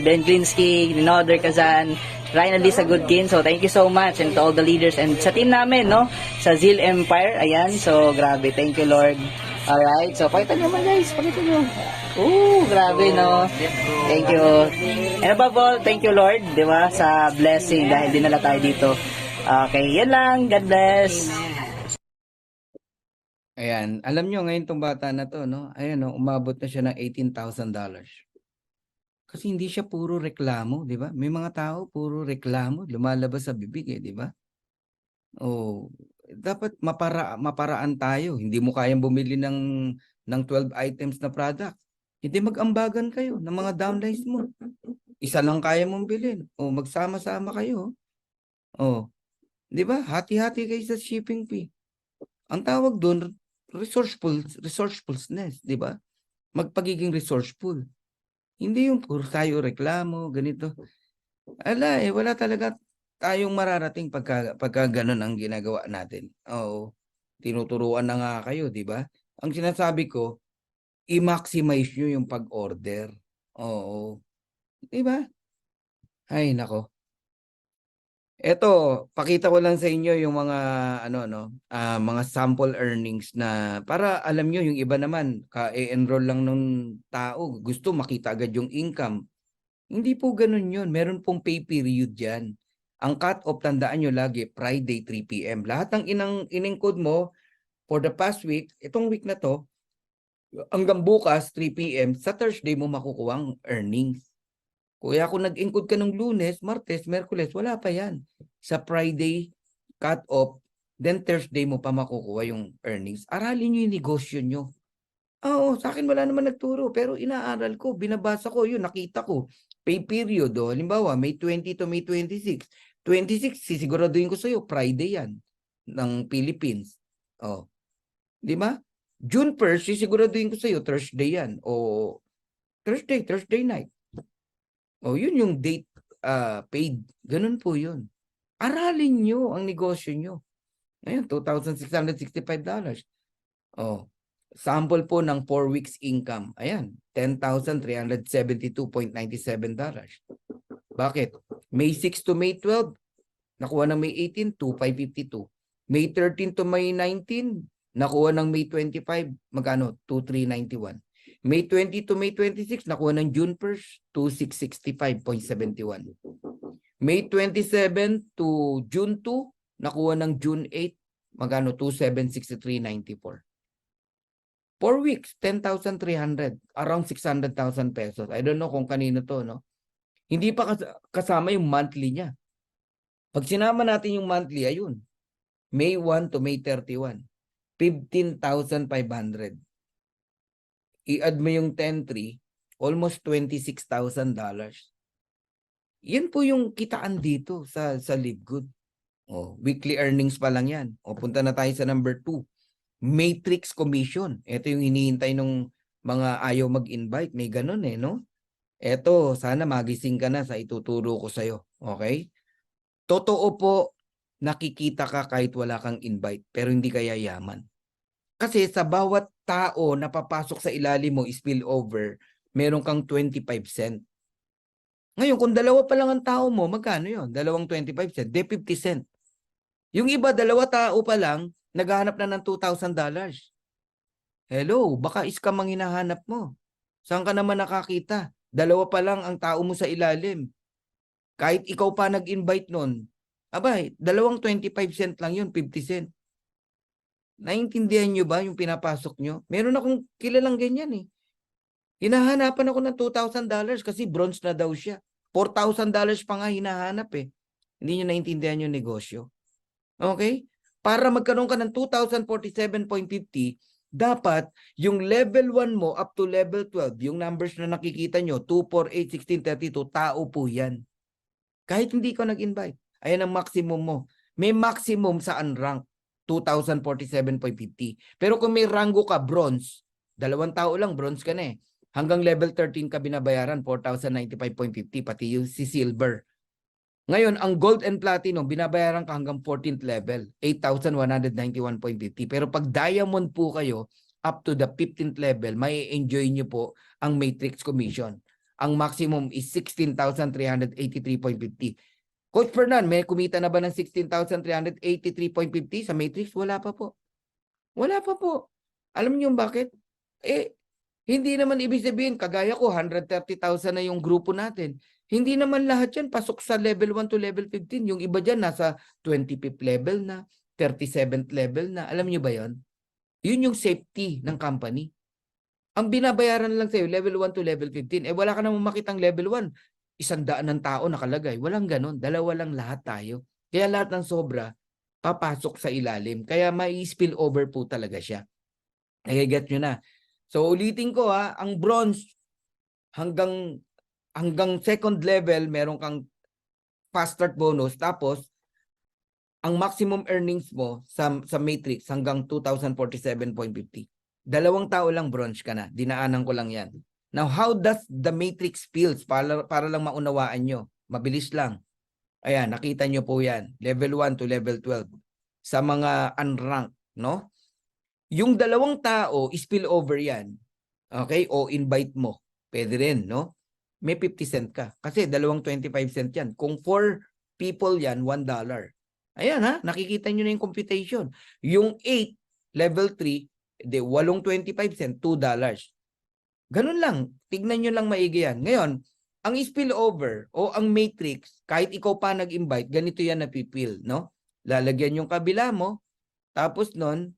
Ben Glinsky, Rinoder Kazan, Ryan Alisa Goodkin. So, thank you so much and to all the leaders and sa team namin, no? Sa Zeal Empire. Ayan. So, grabe. Thank you, Lord. Alright. So, pakita nyo man, guys. Pakita nyo. Grabe, no? Thank you. And above all, thank you, Lord, di ba? Sa blessing dahil dinala tayo dito. Okay, yan lang. God bless. Ayan, alam nyo ngayon tong bata na to, no? Ayan, no? Umabot na siya ng $18,000. Kasi hindi siya puro reklamo, di ba? May mga tao puro reklamo, lumalabas sa bibig, di ba? Oh, dapat maparaan tayo. Hindi mo kayang bumili ng 12 items na product. Hindi mag-ambagan kayo ng mga downlines mo. Isa lang kaya mong bilhin. O magsama-sama kayo. O, di ba? Hati-hati kayo sa shipping fee. Ang tawag doon, resourcefulness, di ba? Magpagiging resourceful. Hindi yung puro tayo reklamo, ganito. Wala talaga tayong mararating pagka ganun ang ginagawa natin. Oo. Tinuturuan na nga kayo, di ba? Ang sinasabi ko, i-maximize nyo yung pag-order. Oo. Di ba? Ay, nako. Eto, pakita ko lang sa inyo yung mga mga sample earnings na para alam nyo yung iba naman ka-enroll lang ng tao, gusto makita agad yung income. Hindi po ganun yun. Meron pong pay period yan. Ang cut-off, tandaan nyo lagi, Friday 3 p.m. Lahat ng in-encode mo for the past week, itong week na to, hanggang bukas 3 p.m., sa Thursday mo makukuha ang earnings. Kuya, kung nag-encode ka ng Lunes, Martes, Merkules, wala pa yan. Sa Friday, cut-off, then Thursday mo pa makukuha yung earnings. Aralin nyo yung negosyo nyo. Oo, sa akin wala naman nagturo, pero inaaral ko, binabasa ko, yun, nakita ko. Pay period, halimbawa, May 20 to May 26. 26, sisiguraduhin ko sa'yo, Friday yan, ng Philippines. Oh, di ba? June 1st, sisiguraduhin ko sa'yo, Thursday yan. O Thursday night. Oh, yun yung date paid. Ganun po yun. Aralin nyo ang negosyo nyo. Ngayon, $2,665. Oh, sample po ng 4 weeks income. Ayan, $10,372.97. Bakit? May 6 to May 12, nakuha ng May 18, 2,552. May 13 to May 19, nakuha ng May 25, magkano? 2,391. May 20 to May 26, nakuha ng June 1st, 2,665.71. May 27 to June 2, nakuha ng June 8, magkano? 2,763.94. 4 weeks, 10,300, around 600,000 pesos. I don't know kung kanino to, no? Hindi pa kasama yung monthly niya. Pag sinama natin yung monthly, ayun. May 1 to May 31, 15,500. I-add mo yung 10,3, almost $26,000. Yan po yung kitaan dito sa Live Good. Oh, weekly earnings pa lang yan. O, punta na tayo sa number 2. Matrix commission. Ito yung hinihintay ng mga ayaw mag-invite. May ganun no? Ito, sana magising ka na sa ituturo ko sa'yo. Okay? Totoo po, nakikita ka kahit wala kang invite, pero hindi ka yayaman. Kasi sa bawat tao na papasok sa ilalim mo, spillover, meron kang 25 cent. Ngayon, kung dalawa pa lang ang tao mo, magkano yun? Dalawang 25 cent, de 50 cent. Yung iba, dalawa tao pa lang, naghahanap na ng $2,000. Hello, baka scam ang hinahanap mo. Saan ka naman nakakita? Dalawa pa lang ang tao mo sa ilalim. Kahit ikaw pa nag-invite nun, abay, dalawang 25 cent lang yun, 50 cent. Naintindihan nyo ba yung pinapasok nyo? Meron akong kilalang ganyan eh. Hinahanapan ako ng $2,000 kasi bronze na daw siya. $4,000 pa nga hinahanap eh. Hindi nyo naintindihan yung negosyo. Okay? Para magkaroon ka ng 2,047.50, dapat yung level 1 mo up to level 12, yung numbers na nakikita nyo, 2, 4, 8, 16, 32, tao po yan. Kahit hindi ko nag-invite. Ayan ang maximum mo. May maximum sa unrank, 2,047.50. Pero kung may rango ka, bronze, 2 tao lang, bronze ka na eh. Hanggang level 13 ka binabayaran, 4,095.50, pati yung si silver. Ngayon, ang gold and platinum, binabayaran ka hanggang 14th level, 8,191.50. Pero pag diamond po kayo, up to the 15th level, may enjoy nyo po ang matrix commission. Ang maximum is 16,383.50. Coach Fernan, may kumita na ba ng 16,383.50 sa matrix? Wala pa po. Wala pa po. Alam niyo bakit? Hindi naman ibig sabihin, kagaya ko, 130,000 na yung grupo natin. Hindi naman lahat yan pasok sa level 1 to level 15. Yung iba dyan nasa 25th level na, 37th level na. Alam niyo ba yon? Yun yung safety ng company. Ang binabayaran lang sa'yo, level 1 to level 15. Wala ka namang makitang level 1. 100 ng tao nakalagay. Walang ganon. Dalawa lang lahat tayo. Kaya lahat ng sobra, papasok sa ilalim. Kaya may spill over po talaga siya. Nag-get nyo na. So ulitin ko ang bronze hanggang second level meron kang fast start bonus, tapos ang maximum earnings mo sa matrix hanggang 2,047.50. 2 tao lang bronze ka na. Dinaanan ko lang yan. Now, how does the matrix feels para lang maunawaan nyo? mabilis lang. Ayan, nakita nyo po yan. Level 1 to level 12. Sa mga unranked, no? Yung dalawang tao, spill over yan. Okay? O invite mo. Pwede rin, no? May 50 cent ka. Kasi dalawang 25 cent yan. Kung 4 people yan, $1. Ayan ha, nakikita nyo na yung computation. Yung 8, level 3, de 8 25 cent, $2. Ganun lang. Tignan nyo lang maigi yan. Ngayon, ang spillover o ang matrix, kahit ikaw pa nag-invite, ganito yan napipil, no? Lalagyan yung kabila mo, tapos nun,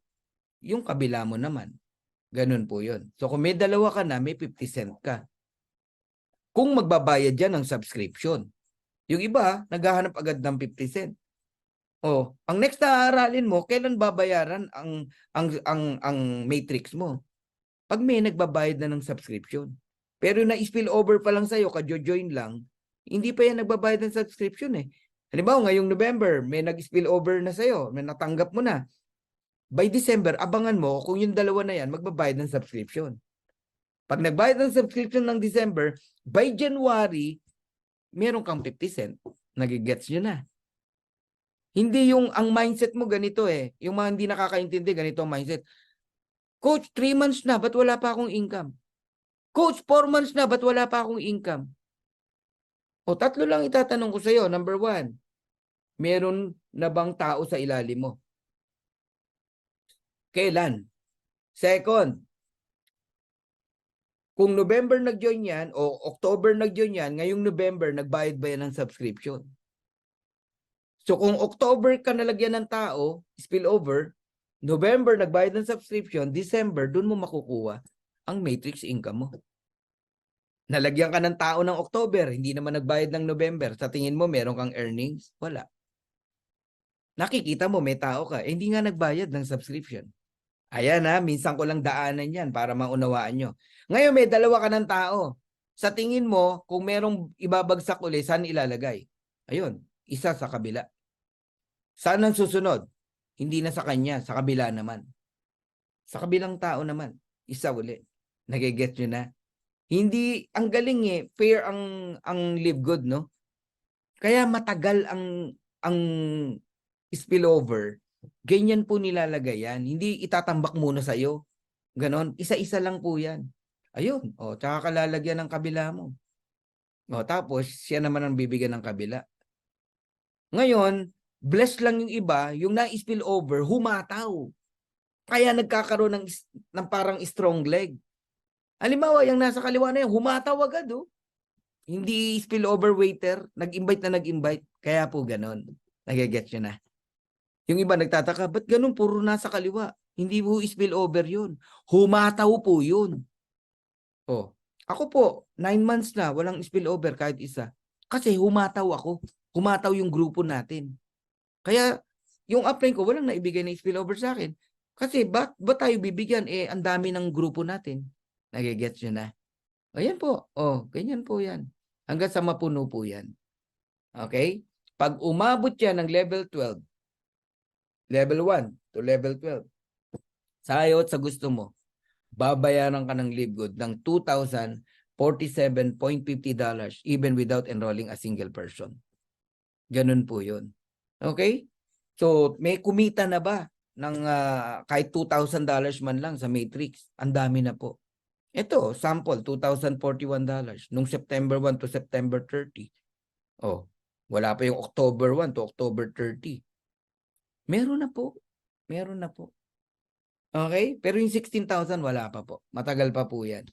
yung kabila mo naman. Ganun po yun. So kung may dalawa ka na, may 50 cent ka. Kung magbabayad yan ng subscription. Yung iba, naghahanap agad ng 50 cent. Oh, ang next na aralin mo, kailan babayaran ang matrix mo? Pag may nagbabayad na ng subscription. Pero na-spill over pa lang sa'yo, kadyo-join lang, hindi pa yan nagbabayad ng subscription eh. Halimbawa, ngayong November, may nag-spill over na sa'yo, may natanggap mo na. By December, abangan mo kung yung dalawa na yan, magbabayad ng subscription. Pag nagbayad ng subscription ng December, by January, meron kang 50 cent. Nagigets nyo na. Hindi yung ang mindset mo ganito eh. Yung mga hindi nakakaintindi, ganito ang mindset. Coach, 3 months na, ba't wala pa akong income? Coach, 4 months na, ba't wala pa akong income? O 3 lang itatanong ko sa'yo. Number 1, meron na bang tao sa ilalim mo? Kailan? Second, kung November nag-join yan o October nag-join yan, ngayong November, nagbayad ba yan ng subscription? So kung October ka nalagyan ng tao, spillover, November nagbayad ng subscription, December, dun mo makukuha ang matrix income mo. Nalagyan ka ng tao ng October, hindi naman nagbayad ng November. Sa tingin mo, meron kang earnings? Wala. Nakikita mo, may tao ka. Hindi nga nagbayad ng subscription. Ayan ha, minsan ko lang daanan yan para maunawaan nyo. Ngayon, may dalawa ka ng tao. Sa tingin mo, kung merong ibabagsak uli, saan ilalagay? Ayun, isa sa kabila. Saan ang susunod? Hindi na sa kanya, sa kabila naman. Sa kabilang tao naman, isa uli. Nagigets nyo na? Hindi, ang galing eh, fair ang live good, no? Kaya matagal ang spillover, ganyan po nilalagay yan. Hindi itatambak muna sa'yo. Ganon, isa-isa lang po yan. Ayun, o, tsaka kalalagyan ng kabila mo. O, tapos, siya naman ang bibigyan ng kabila. Ngayon, blessed lang yung iba, yung na-spill over, humataw. Kaya nagkakaroon ng parang strong leg. Halimbawa, yung nasa kaliwa na yun, humataw agad, oh. Hindi spill over waiter, nag-invite na nag-invite. Kaya po ganon. Nagigets nyo na. Yung iba nagtataka, ba't ganun puro nasa kaliwa? Hindi po spill over yun. Humataw po yun. Oh, ako po, 9 months na, walang spill over kahit isa. Kasi humataw ako. Humataw yung grupo natin. Kaya, yung upline ko, walang naibigay na spillover sa akin. Kasi, ba tayo bibigyan? Eh, ang dami ng grupo natin. Nagigets nyo na. Ayan po. Oh, ganyan po yan. Hanggang sa mapuno po yan. Okay? Pag umabot yan ng level 12, level 1 to level 12, sayo at sa gusto mo, babayaran ka ng live good ng $2,047.50 even without enrolling a single person. Ganun po yun. Okay? So, may kumita na ba ng kahit $2,000 man lang sa matrix? Ang dami na po. Ito, sample, $2,041 nung September 1 to September 30. Oh, wala pa yung October 1 to October 30. Meron na po. Meron na po. Okay? Pero yung 16,000 wala pa po. Matagal pa po yan.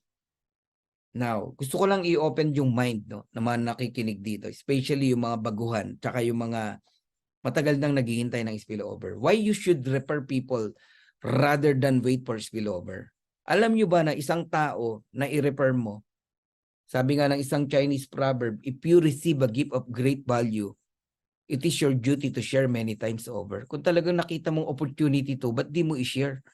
Now, gusto ko lang i-open yung mind, no, na mga nakikinig dito. Especially yung mga baguhan, tsaka yung mga matagal nang naghihintay ng spillover. Why you should refer people rather than wait for spillover? Alam nyo ba na isang tao na i-refer mo, sabi nga ng isang Chinese proverb, if you receive a gift of great value, it is your duty to share many times over. Kung talagang nakita mong opportunity to, ba't di mo i-share?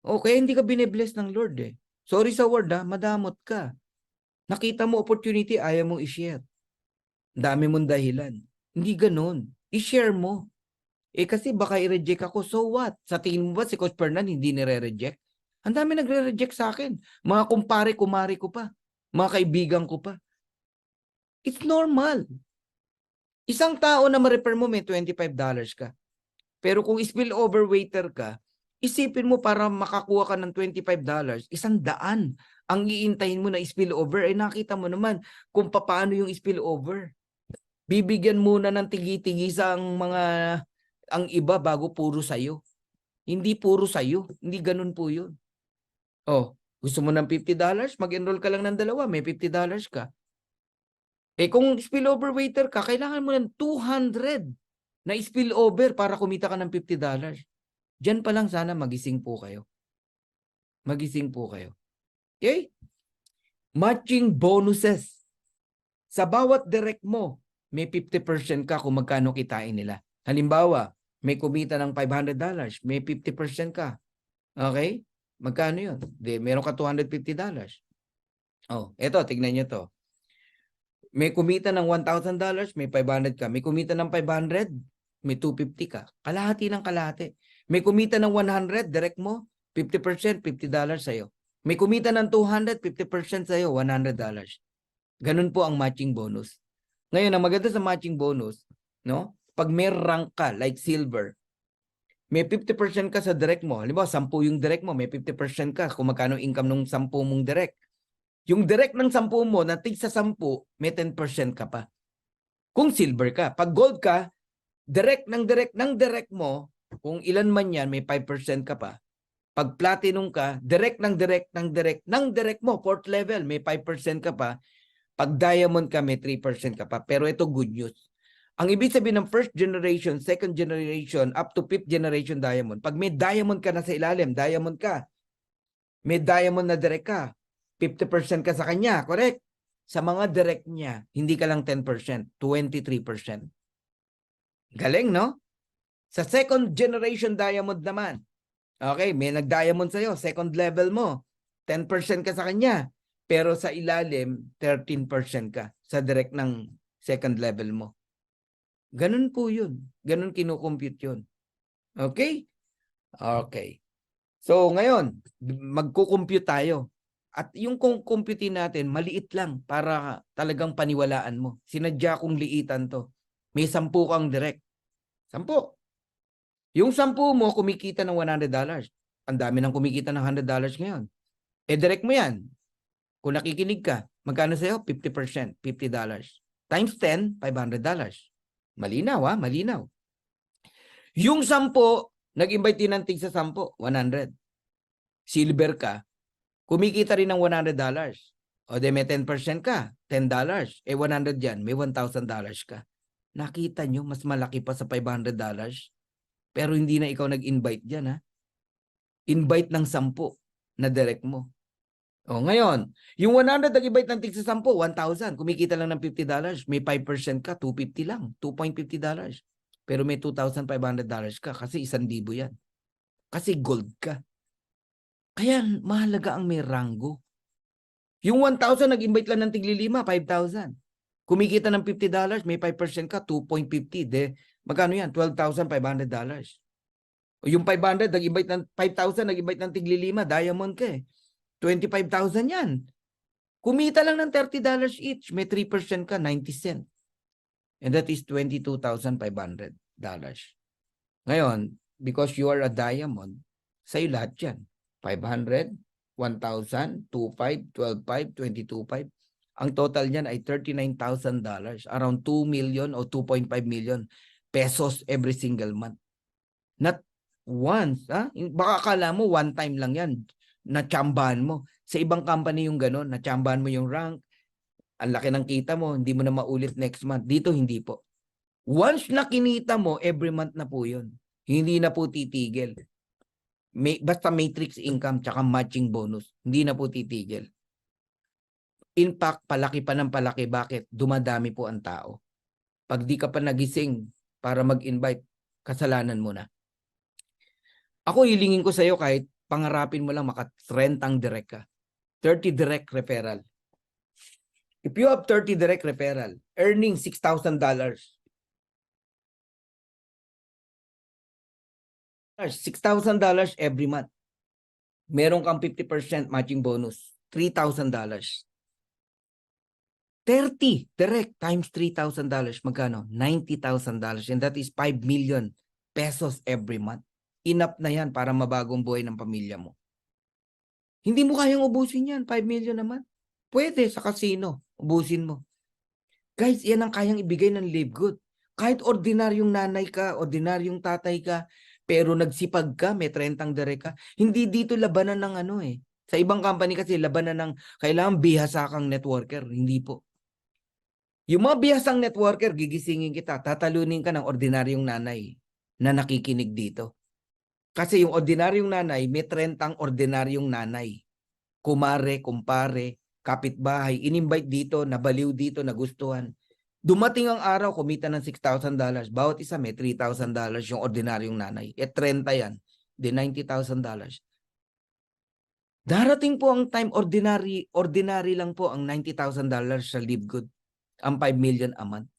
Okay, hindi ka bine-bless ng Lord eh. Sorry sa word madamot ka. Nakita mo opportunity, ayaw mo i-share. Dami mong dahilan. Hindi ganun. I-share mo. Eh kasi baka i-reject ako, so what? Sa tingin mo ba si Coach Fernan hindi nire-reject? Ang dami nagre-reject sa akin. Mga kumpare-kumari ko pa. Mga kaibigan ko pa. It's normal. Isang tao na ma-refer mo may $25 ka. Pero kung spillover waiter ka, isipin mo para makakuha ka ng $25, 100 ang iintayin mo na spillover. Eh nakita mo naman kung paano yung spillover. Bibigyan muna ng tigi-tigi sa ang iba bago puro sayo. Hindi puro sayo. Hindi ganun po yun. Oh, gusto mo ng $50? Mag-enroll ka lang ng dalawa. May $50 ka. Eh kung spillover waiter ka, kailangan mo ng 200 na spillover para kumita ka ng $50. Diyan pa lang sana magising po kayo. Magising po kayo. Okay? Matching bonuses. Sa bawat direct mo, may 50% ka kung magkano kitain nila. Halimbawa, may kumita ng $500, may 50% ka. Okay? Magkano yun? Meron ka $250. Oh, eto, tignan nyo to. May kumita ng $1,000, may 500 ka. May kumita ng 500, may 250 ka. Kalahati ng kalahati. May kumita ng 100, direct mo, 50%, $50 sa'yo. May kumita ng 200, 50% sa'yo, $100. Ganun po ang matching bonus. Ngayon, ang maganda sa matching bonus, no? Pag may rank ka, like silver, may 50% ka sa direct mo. Halimbawa, 10 yung direct mo, may 50% ka kung magkano income ng 10 mong direct. Yung direct ng 10 mo, na tig sa 10, may 10% ka pa. Kung silver ka. Pag gold ka, direct ng direct mo, kung ilan man yan, may 5% ka pa. Pag platinum ka, direct ng direct mo, 4th level, may 5% ka pa. Pag diamond ka, may 3% ka pa. Pero ito good news. Ang ibig sabihin ng first generation, second generation, up to 5th generation diamond, pag may diamond ka na sa ilalim, diamond ka, may diamond na direct ka, 50% ka sa kanya, correct? Sa mga direct niya, hindi ka lang 10%, 23%. Galing, no? Sa second generation diamond naman, okay, may nag-diamond sa'yo, second level mo, 10% ka sa kanya, pero sa ilalim, 13% ka sa direct ng second level mo. Ganun po yun. Ganun kinukompute yun. Okay? Okay. So, ngayon, magkukompute tayo. At yung compute natin, maliit lang para talagang paniwalaan mo. Sinadya kong liitan to. May 10 kang direct. 10. Yung 10 mo, kumikita ng $100. Ang dami nang kumikita ng $100 ngayon. Eh, direct mo yan. Kung nakikinig ka, magkano sa'yo? 50%, $50. Times 10, $500. Malinaw, ha? Malinaw. Yung 10, nag-invite din ng tig sa 10, 100. Silver ka, kumikita rin ng $100. O de may 10% ka, $10. Eh, 100 yan, may $1,000 ka. Nakita nyo, mas malaki pa sa $500. Pero hindi na ikaw nag-invite dyan, ha? Invite ng 10 na direct mo. O ngayon, yung 100 nag-invite ng tig sa 10, 1,000. Kumikita lang ng $50. May 5% ka, $250 lang. $2.50. Pero may $2,500 ka kasi 1,000 yan. Kasi gold ka. Kaya mahalaga ang may rango. Yung 1,000 nag-invite lang ng tig-5, 5,000. Kumikita ng $50, may 5% ka, 2.50. De, magkano yan? $12,500. O yung 500, nag-invite ng 5,000, nag-invite ng tig-5, diamond ka eh. 25,000 yan. Kumita lang ng $30 each. May 3% ka, 90 cents. And that is $22,500. Ngayon, because you are a diamond, sa'yo lahat yan. 500, 1,000, 2,500, 12,500, 22,500. Ang total niyan ay $39,000. Around 2 million o 2.5 million pesos every single month. Not once. Ha? Baka akala mo one time lang yan. Natsambahan mo. Sa ibang company yung gano'n, natsambahan mo yung rank, ang laki ng kita mo, hindi mo na maulit next month. Dito, hindi po. Once na kinita mo, every month na po yun. Hindi na po titigil. Basta matrix income tsaka matching bonus, hindi na po titigil. In fact, palaki pa ng palaki. Bakit? Dumadami po ang tao. Pag di ka pa nagising para mag-invite, kasalanan mo na. Ako, hilingin ko sa'yo kahit pangarapin mo lang maka-rent ang direct ka. 30 direct referral. If you have 30 direct referral, earning $6,000. $6,000 every month. Meron kang 50% matching bonus. $3,000. 30 direct times $3,000. Magkano? $90,000. And that is 5 million pesos every month. Enough na yan para mabagong buhay ng pamilya mo. Hindi mo kayang ubusin yan. 5 million naman. Pwede sa casino. Ubusin mo. Guys, yan ang kayang ibigay ng Live Good. Kahit ordinaryong nanay ka, ordinaryong tatay ka, pero nagsipag ka, may 30 direct ka, hindi dito labanan ng ano eh. Sa ibang company kasi labanan ng kailangan bihasa kang networker. Hindi po. Yung mga bihasang networker, gigisingin kita, tatalunin ka ng ordinaryong nanay na nakikinig dito. Kasi yung ordinaryong nanay, may 30 ordinaryong nanay. Kumare, kumpare, kapitbahay, in-invite dito, nabaliw dito, nagustuhan. Dumating ang araw, kumita ng $6,000. Bawat isa may $3,000 yung ordinaryong nanay. 30 yan. Di $90,000. Darating po ang time, ordinary lang po ang $90,000 sa Live Good. Ang 5 million a month.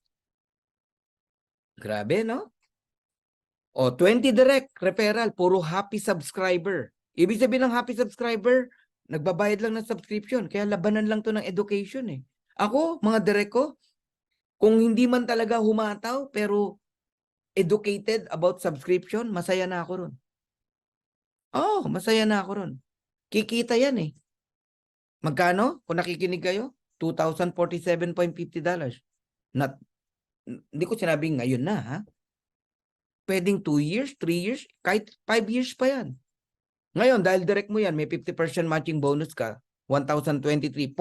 Grabe, no? O, 20 direct referral, puro happy subscriber. Ibig sabihin ng happy subscriber, nagbabayad lang ng subscription. Kaya labanan lang to ng education eh. Ako, mga direct ko, kung hindi man talaga humataw, pero educated about subscription, masaya na ako ron. Oh, masaya na ako ron. Kikita yan eh. Magkano? Kung nakikinig kayo? $2,047.50. Hindi ko sinabing ngayon na ha. Pwedeng 2 years, 3 years, kahit 5 years pa yan. Ngayon, dahil direct mo yan, may 50% matching bonus ka, $1,023.75.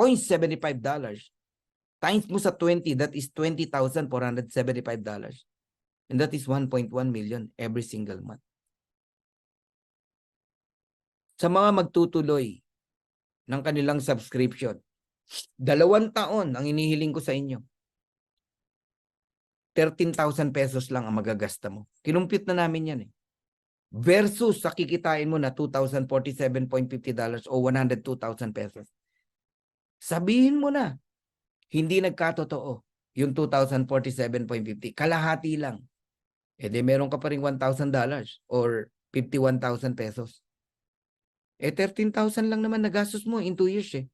Times mo sa 20, that is $20,475. And that is 1.1 million every single month. Sa mga magtutuloy ng kanilang subscription, 2 taon ang inihiling ko sa inyo. 13,000 pesos lang ang magagasta mo. Kinumpute na namin yan eh. Versus sa kikitain mo na $2,047.50 o 102,000 pesos. Sabihin mo na, hindi nagkatotoo yung $2,047.50. Kalahati lang. E di meron ka pa rin $1,000 or 51,000 pesos. Eh 13,000 lang naman nagastos mo in 2 years eh.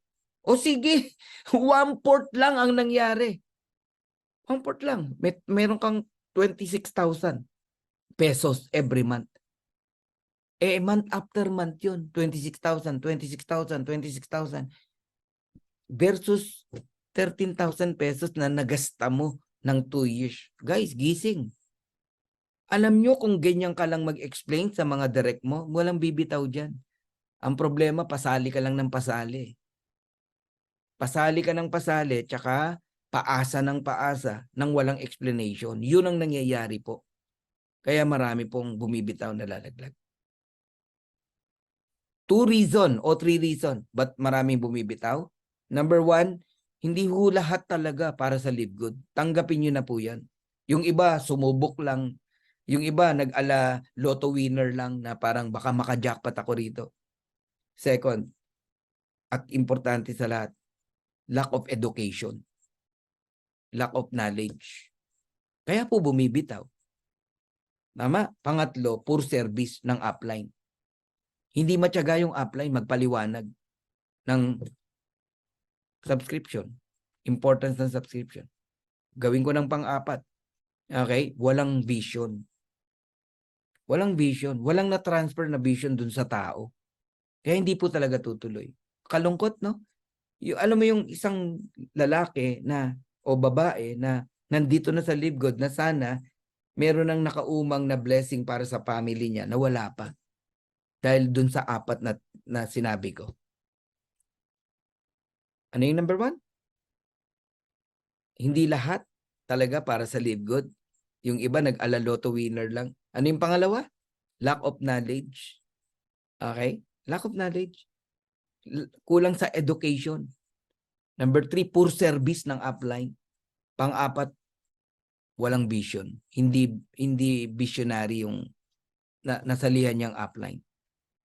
O sige, 1/4 lang ang nangyari. 1/4 lang. Meron kang 26,000 pesos every month. Eh, month after month yun. 26,000, 26,000, 26,000. Versus 13,000 pesos na nagasta mo ng 2 years. Guys, gising. Alam nyo kung ganyan ka lang mag-explain sa mga direct mo, walang bibitaw dyan. Ang problema, pasali ka lang ng pasali. Pasali ka ng pasali, tsaka paasa ng paasa nang walang explanation. Yun ang nangyayari po. Kaya marami pong bumibitaw na lalaglag. 2 reason o 3 reason but maraming bumibitaw. Number 1, hindi ho lahat talaga para sa Live Good. Tanggapin nyo na po yan. Yung iba, sumubok lang. Yung iba, nag-ala lotto winner lang na parang baka maka-jackpot ako rito. Second, at importante sa lahat, lack of education. Lack of knowledge. Kaya po bumibitaw. Tama? Pangatlo, poor service ng upline. Hindi matyaga yung upline magpaliwanag ng subscription. Importance ng subscription. Gawin ko ng pang-4. Okay? Walang vision. Walang vision. Walang na-transfer na vision dun sa tao. Kaya hindi po talaga tutuloy. Kalungkot, no? Alam mo yung isang lalaki na o babae na nandito na sa Live Good na sana meron ng nakaumang na blessing para sa family niya na wala pa. Dahil dun sa 4 na sinabi ko. Ano yung number 1? Hindi lahat talaga para sa Live Good. Yung iba nag-ala lotto winner lang. Ano yung pangalawa? Lack of knowledge. Okay? Lack of knowledge. Kulang sa education. Number 3, poor service ng upline. Pang-4, walang vision. Hindi visionary yung nasalihan niyang upline.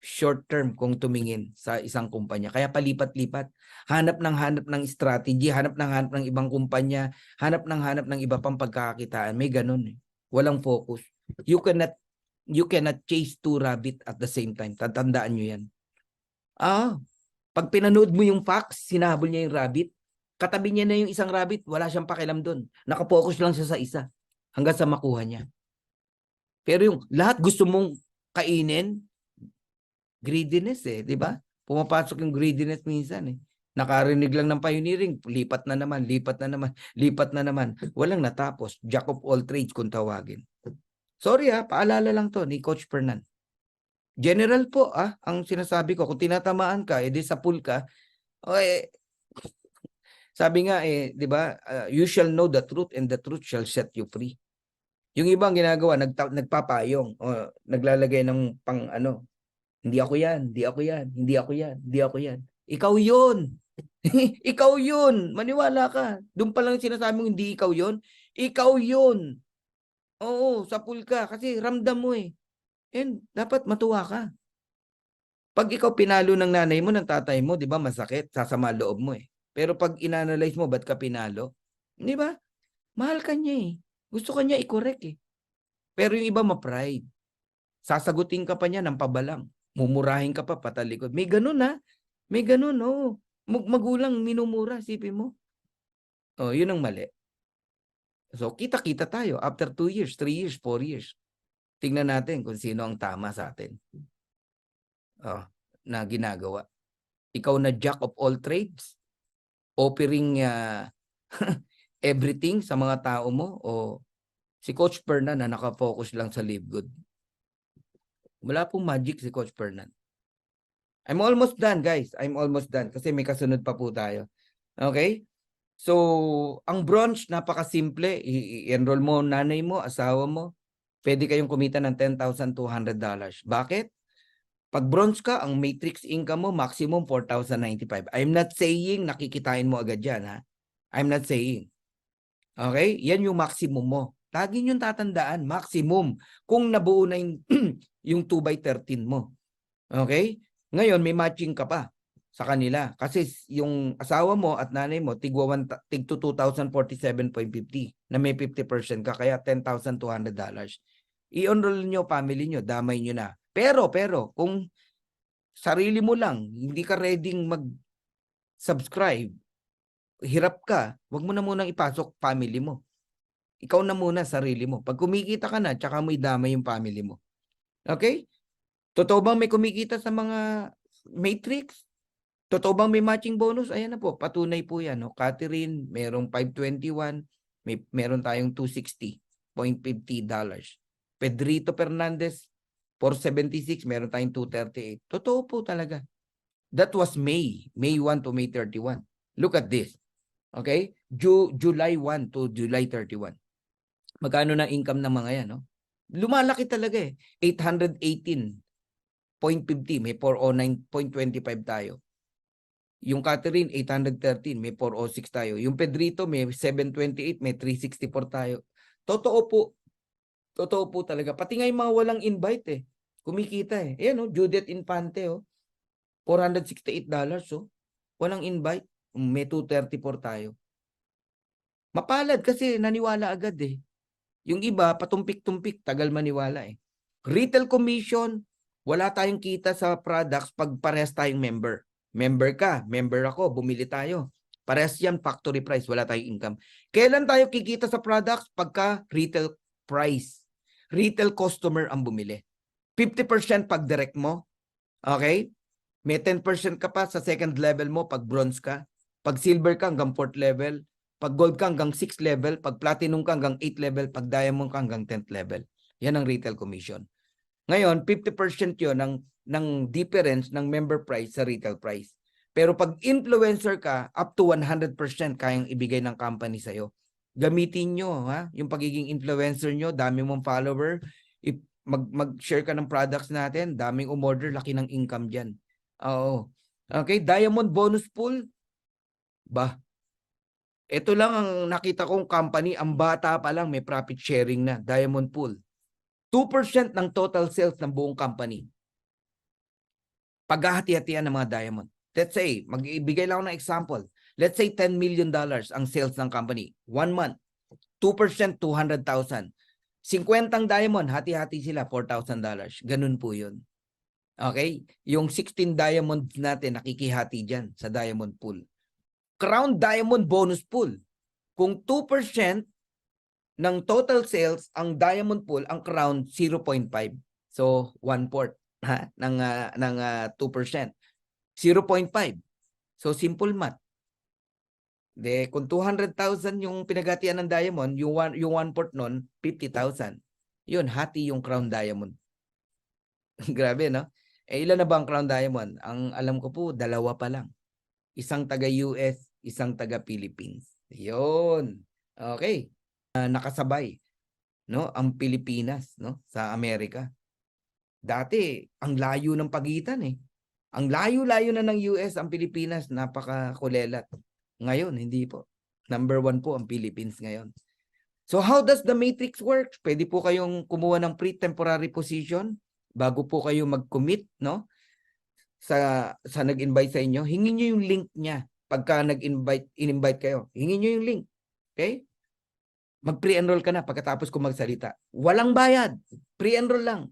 Short term kung tumingin sa isang kumpanya. Kaya palipat-lipat. Hanap ng strategy, hanap ng ibang kumpanya, hanap ng iba pang pagkakakitaan. May ganun eh. Walang focus. You cannot chase 2 rabbit at the same time. Tatandaan nyo yan. Pag pinanood mo yung fox, sinahabol niya yung rabbit. Katabi niya na yung isang rabbit, wala siyang pakialam doon. Nakapokus lang siya sa isa hanggang sa makuha niya. Pero yung lahat gusto mong kainin, greediness di ba? Pumapasok yung greediness minsan Nakarinig lang ng pioneering, lipat na naman, lipat na naman, lipat na naman. Walang natapos. Jack of all trades kung tawagin. Sorry paalala lang to ni Coach Fernan. General po ang sinasabi ko, kung tinatamaan ka, edi sa pool ka, sabi nga di ba, you shall know the truth and the truth shall set you free. Yung ibang ginagawa, nagpapayong o naglalagay ng pang hindi ako yan, hindi ako yan, hindi ako yan, hindi ako yan. Ikaw yun. Ikaw yun. Maniwala ka. Doon pa lang sinasabi mo hindi ikaw yun. Ikaw yun. Oo, sa pool ka. Kasi ramdam mo And dapat matuwa ka. Pag ikaw pinalo ng nanay mo, ng tatay mo, di ba masakit? Sasama loob mo Pero pag inanalyze mo, ba't ka pinalo? Di ba? Mahal ka niya Gusto ka niya i-correct Pero yung iba ma-pride. Sasagutin ka pa niya ng pabalang. Mumurahin ka pa patalikod. May ganun May ganun Magulang minumura, sipin mo. Yun ang mali. So, kita-kita tayo after 2 years, 3 years, 4 years. Tingnan natin kung sino ang tama sa atin. Na ginagawa. Ikaw na jack of all trades, offering everything sa mga tao mo, o si Coach Fernan na nakafocus lang sa Live Good. Wala pong magic si Coach Fernan. I'm almost done, guys. I'm almost done kasi may kasunod pa po tayo. Okay? So, ang bronze, napakasimple. I-enroll mo nanay mo, asawa mo. Pwede kayong kumita ng $10,200. Bakit? Pag bronze ka, ang matrix income mo, maximum $4,095. I'm not saying nakikitain mo agad yan, I'm not saying. Okay? Yan yung maximum mo. Lagi yung tatandaan, maximum. Kung nabuo na yung 2/13 mo. Okay? Ngayon, may matching ka pa sa kanila. Kasi yung asawa mo at nanay mo, tig 2,047.50 na may 50% ka, kaya $10,200. I-enroll nyo, family nyo, damay nyo na. Pero, kung sarili mo lang, hindi ka ready mag-subscribe, hirap ka, wag mo na munang ipasok family mo. Ikaw na muna, sarili mo. Pag kumikita ka na, tsaka mo idamay yung family mo. Okay? Totoo bang may kumikita sa mga matrix? Totoo bang may matching bonus? Ayan na po, patunay po yan. Catherine, merong 521, meron tayong $260.50. Pedrito Fernandez, 476, meron tayong 238. Totoo po talaga. That was May 1 to May 31. Look at this. Okay? July 1 to July 31. Magkano na income ng mga yan, Lumalaki talaga 818.50, may 409.25 tayo. Yung Catherine, 813, may 406 tayo. Yung Pedrito, may 728, may 364 tayo. Totoo po talaga. Pati nga yung mga walang invite kumikita Ayan Judith Infante $468 walang invite, may 234 tayo. Mapalad kasi naniwala agad Yung iba, patumpik-tumpik, tagal maniwala Retail commission, wala tayong kita sa products pag parehas tayong member. Member ka, member ako, bumili tayo. Parehas yan, factory price, wala tayong income. Kailan tayo kikita sa products? Pagka retail price. Retail customer ang bumili. 50% pag direct mo. Okay? May 10% ka pa sa second level mo pag bronze ka. Pag silver ka hanggang 4th level. Pag gold ka hanggang 6th level. Pag platinum ka hanggang 8th level. Pag diamond ka hanggang 10th level. Yan ang retail commission. Ngayon, 50% yun ng difference ng member price sa retail price. Pero pag influencer ka, up to 100% kayang ibigay ng company sa'yo. Gamitin nyo, yung pagiging influencer nyo, dami mong follower, mag-share ka ng products natin, daming umorder, laki ng income dyan. Oo. Okay, Diamond Bonus Pool, ito lang ang nakita kong company, ang bata pa lang may profit sharing na, Diamond Pool. 2% ng total sales ng buong company. Paghahati-hatian ng mga diamond. Let's say, mag-ibigay lang ako ng example. Let's say $10 million ang sales ng company. 1 month. 2%, 200,000. 50 diamond, hati-hati sila, $4,000. Ganun po yun. Okay? Yung 16 diamonds natin, nakikihati dyan sa diamond pool. Crown Diamond Bonus Pool. Kung 2% ng total sales ang diamond pool, ang crown 0.5. So 1/4 ha ng 2%. 0.5. So simple math. De kung 200,000 yung pinagatian ng diamond, yung 1/4 nun 50,000. Yun, hati yung crown diamond. Grabe, no? Eh ilan na ba ang crown diamond? Ang alam ko po, 2 pa lang. Isang taga US, isang taga Philippines. Yun. Okay. Nakasabay, no, ang Pilipinas, no, sa Amerika. Dati ang layo ng pagitan eh. Ang layo-layo na ng US ang Pilipinas, napakakulelat. Ngayon hindi po. Number 1 po ang Philippines ngayon. So how does the matrix work? Pwede po kayong kumuha ng pre-temporary position bago po kayo mag-commit, no? Sa nag-invite sa inyo, hingin niyo yung link niya. Pagka in-invite kayo, hingin niyo yung link. Okay? Mag-pre-enroll ka na pagkatapos ko magsalita. Walang bayad. Pre-enroll lang.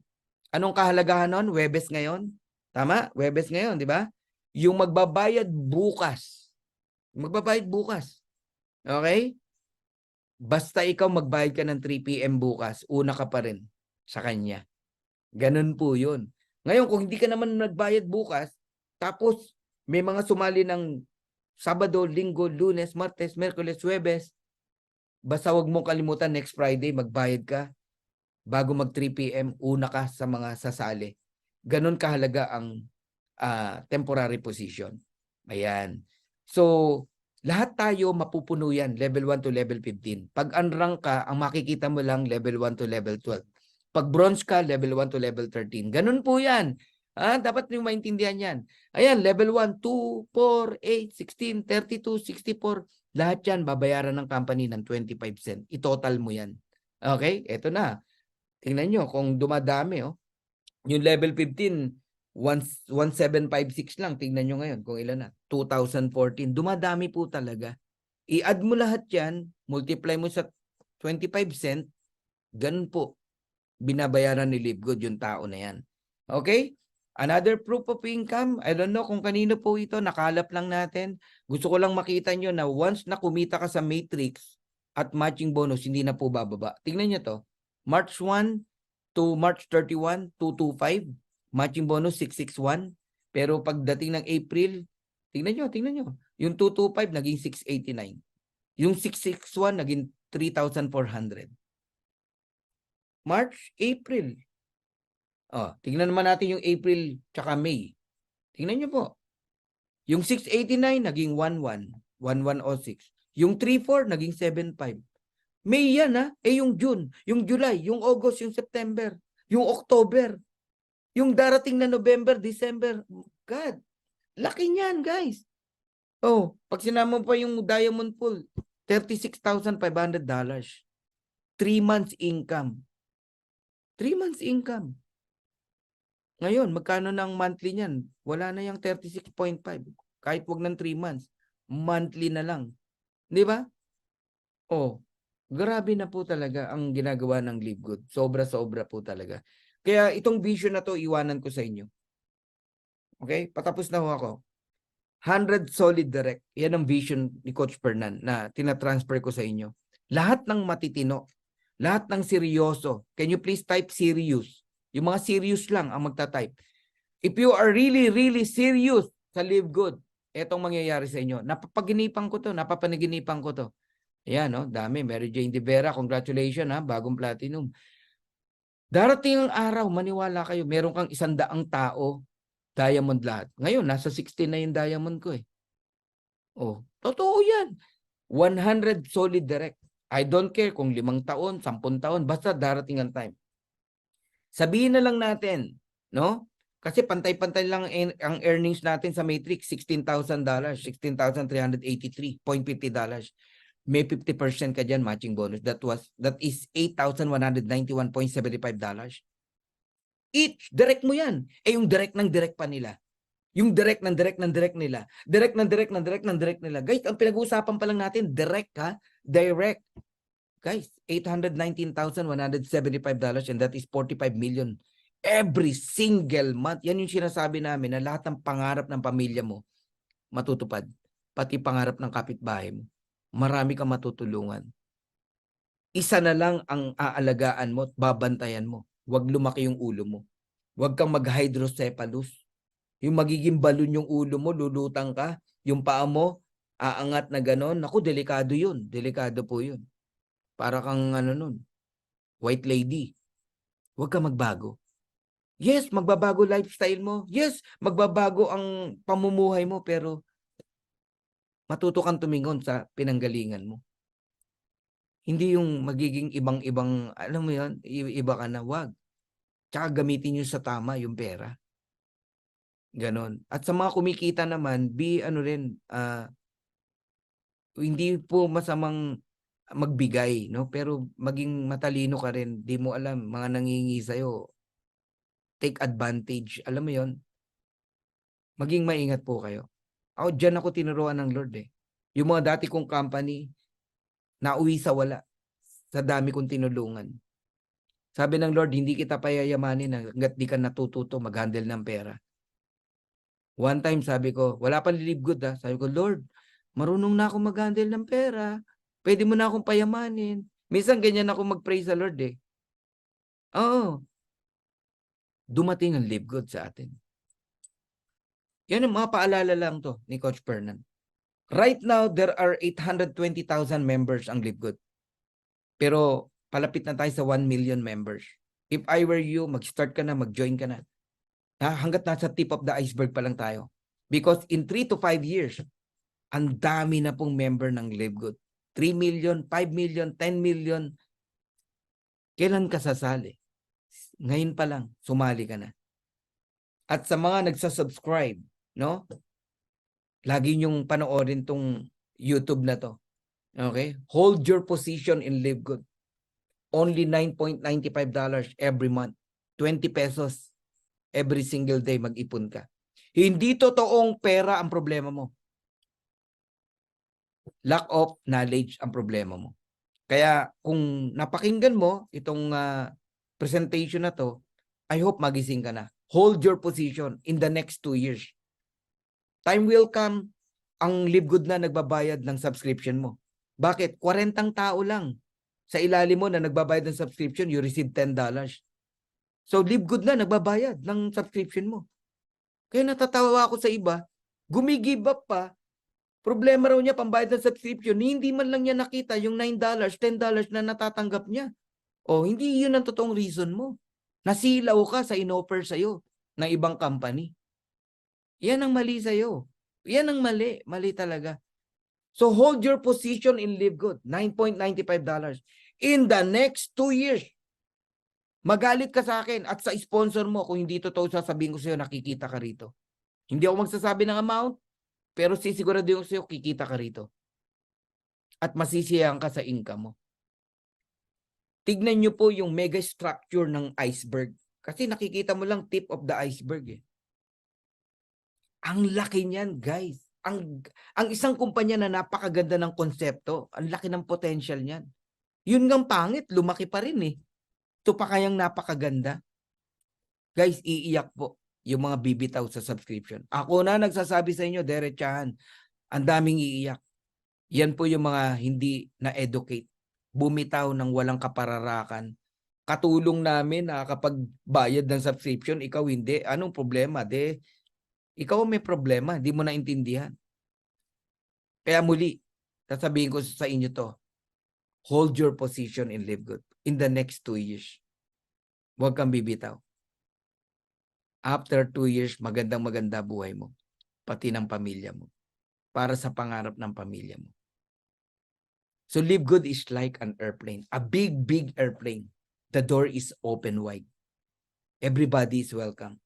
Anong kahalagahan nun? Webes ngayon. Tama? Webes ngayon, di ba? Yung magbabayad bukas. Magbabayad bukas. Okay? Basta ikaw magbayad ka ng 3 p.m. bukas, una ka pa rin sa kanya. Ganun po yun. Ngayon, kung hindi ka naman nagbayad bukas, tapos may mga sumali ng Sabado, Linggo, Lunes, Martes, Merkules, Huwebes, basta wag mong kalimutan next Friday magbayad ka bago mag 3 p.m. una ka sa mga sasali. Ganun kahalaga ang temporary position. Ayan. So, lahat tayo mapupuno yan, level 1 to level 15. Pag unrank ka, ang makikita mo lang level 1 to level 12. Pag bronze ka, level 1 to level 13. Ganun po yan. Dapat nyo maintindihan yan. Ayan, level 1, 2, 4, 8, 16, 32, 64. Lahat yan babayaran ng company ng 25 cents. I-total mo yan. Okay? Eto na. Tingnan nyo kung dumadami. Oh. Yung level 15, 1756 lang. Tingnan nyo ngayon kung ilan na. 2014. Dumadami po talaga. I-add mo lahat yan. Multiply mo sa 25 cents. Ganun po. Binabayaran ni Livegood yung tao na yan. Okay? Another proof of income, I don't know kung kanino po ito, nakalap lang natin. Gusto ko lang makita nyo na once na kumita ka sa matrix at matching bonus, hindi na po bababa. Tingnan nyo to. March 1 to March 31, 225. Matching bonus, 661. Pero pagdating ng April, tingnan nyo. Yung 225 naging 689. Yung 661 naging 3,400. March, April. Tingnan naman natin yung April tsaka May. Tingnan nyo po. Yung 689 naging 11, 1106. Yung 34 naging 75. May yan ha. Yung June, yung July, yung August, yung September, yung October, yung darating na November, December. God, laki niyan guys. Pag sinama pa yung diamond pool, $36,500. 3 months income. 3 months income. Ngayon, magkano ng monthly niyan? Wala na yung 36.5. Kahit wag ng 3 months. Monthly na lang. Di ba? Grabe na po talaga ang ginagawa ng Livegood. Sobra-sobra po talaga. Kaya itong vision na to, iwanan ko sa inyo. Okay? Patapos na ho ako. 100 solid direct. Yan ang vision ni Coach Fernan na tinatransfer ko sa inyo. Lahat ng matitino. Lahat ng seryoso. Can you please type serious? Yung mga serious lang ang magta-type. If you are really, really serious sa Livegood, etong mangyayari sa inyo. Napapaginipan ko to. Ayan, no? Dami. Mary Jane De Vera, congratulations ha, bagong platinum. Darating ang araw, maniwala kayo, meron kang 100 tao, diamond lahat. Ngayon, nasa 16 na yung diamond ko eh. Totoo yan. 100 solid direct. I don't care kung 5 taon, 10 taon, basta darating ang time. Sabihin na lang natin, no? Kasi pantay-pantay lang ang earnings natin sa Matrix, $16,000, $16,383.50. May 50% ka dyan matching bonus. That is $8,191.75. Each, direct mo yan. Yung direct ng direct pa nila. Yung direct ng direct ng direct nila. Direct ng direct ng direct ng direct nila. Guys, ang pinag-uusapan pa lang natin, direct ha? Direct. Guys, $819,175 and that is 45 million every single month. Yan yung sinasabi namin na lahat ng pangarap ng pamilya mo matutupad. pati pangarap ng kapitbahay mo. Marami kang matutulungan. Isa na lang ang aalagaan mo at babantayan mo. Huwag lumaki yung ulo mo. Huwag kang mag-hydrocephalus. Yung magiging balon yung ulo mo, lulutang ka. Yung paa mo, aangat na ganon. Naku, delikado yun. Delikado po yun. Para kang nun, white lady. Huwag kang magbago. Yes, magbabago lifestyle mo. Yes, magbabago ang pamumuhay mo. Pero matuto kang tumingon sa pinanggalingan mo. Hindi yung magiging ibang-ibang, alam mo yun, iba ka na, wag. Tsaka gamitin nyo sa tama yung pera. Ganon. At sa mga kumikita naman, hindi po masamang magbigay, no? Pero maging matalino ka rin. Di mo alam, mga nangingi sa'yo, take advantage. Alam mo yon, maging maingat po kayo. Diyan ako tinuruan ng Lord eh. Yung mga dati kong company, nauwi sa wala. Sa dami kong tinulungan. Sabi ng Lord, hindi kita payayamanin hanggat di ka natututo mag-handle ng pera. One time sabi ko, wala pang live good ha. Sabi ko, Lord, marunong na ako mag-handle ng pera. Pwede mo na akong payamanin. Minsan ganyan ako mag-pray sa Lord eh. Oo. Dumating ang live good sa atin. Yan ang mga paalala lang to ni Coach Fernan. Right now, there are 820,000 members ang live good. Pero palapit na tayo sa 1 million members. If I were you, mag-start ka na, mag-join ka na. Hanggat nasa tip of the iceberg pa lang tayo. Because in 3 to 5 years, ang dami na pong member ng Live Good. 3 million, 5 million, 10 million. Kailan ka sasali? Ngayon pa lang, sumali ka na. At sa mga nagsasubscribe, no? Lagi niyong panoorin tong YouTube na to. Okay? Hold your position in Live Good. Only $9.95 every month. 20 pesos every single day mag-ipon ka. Hindi totoong pera ang problema mo. Lack of knowledge ang problema mo. Kaya kung napakinggan mo itong presentation na to, I hope magising ka na. Hold your position in the next 2 years. Time will come, ang Live Good na nagbabayad ng subscription mo. Bakit? 40 tao lang sa ilalim mo na nagbabayad ng subscription, you receive $10. So, Live Good na nagbabayad ng subscription mo. Kaya natatawa ako sa iba, gumigive up pa, problema raw niya pambayad ng subscription, hindi man lang niya nakita yung $9, $10 na natatanggap niya. O, hindi yun ang totoong reason mo. Nasilaw ka sa inoffer sa'yo ng ibang company. Yan ang mali sa'yo. Yan ang mali. Mali talaga. So, hold your position in Live Good. $9.95. In the next 2 years, magalit ka sa akin at sa sponsor mo kung hindi totoo sasabihin ko sa'yo, nakikita ka rito. Hindi ako magsasabi ng amount, pero sisigurado ko sa'yo, kikita ka rito. At masisiyahan ka sa income mo. Tignan nyo po yung mega structure ng iceberg. Kasi nakikita mo lang tip of the iceberg eh. Ang laki niyan, guys. Ang isang kumpanya na napakaganda ng konsepto, ang laki ng potential niyan. Yun ngang pangit, lumaki pa rin eh. Ito pa kayang napakaganda. Guys, iiyak po yung mga bibitaw sa subscription. Ako na nagsasabi sa inyo, diretsahan, ang daming iiyak. Yan po yung mga hindi na-educate. Bumitaw ng walang kapararakan. Katulong namin na kapag bayad ng subscription, ikaw hindi. Anong problema? Ikaw may problema, di mo naintindihan. Kaya muli, sasabihin ko sa inyo to, hold your position in Live Good in the next 2 years. Huwag kang bibitaw. After 2 years, magandang-maganda buhay mo. Pati ng pamilya mo. Para sa pangarap ng pamilya mo. So Live Good is like an airplane. A big, big airplane. The door is open wide. Everybody is welcome.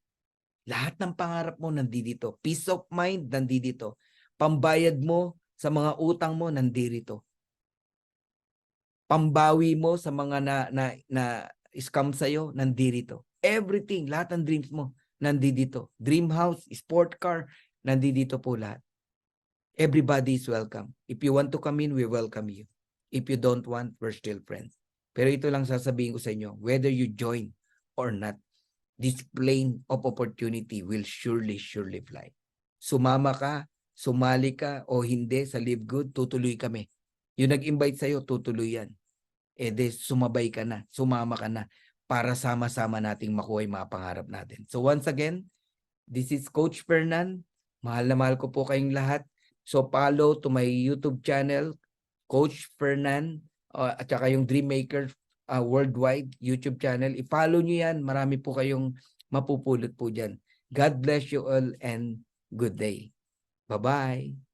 Lahat ng pangarap mo nandito. Peace of mind nandito. Pambayad mo sa mga utang mo nandito. Pambawi mo sa mga na scam sa'yo, nandito. Everything, lahat ng dreams mo, nandito. Dream house, sport car, nandito po lahat. Everybody is welcome. If you want to come in, we welcome you. If you don't want, we're still friends. Pero ito lang sasabihin ko sa inyo, whether you join or not, this plane of opportunity will surely fly. Sumama ka sumali ka o hindi sa Live Good, tutuloy kami. Yung nag-invite sa'yo, tutuloy yan. Sumabay ka na, sumama ka na para sama-sama nating makuha yung mga pangarap natin. So once again, this is Coach Fernan. Mahal na mahal ko po kayong lahat. So follow to my YouTube channel, Coach Fernan, at saka yung Dreammaker Worldwide YouTube channel. I-follow nyo yan. Marami po kayong mapupulot po dyan. God bless you all and good day. Bye-bye.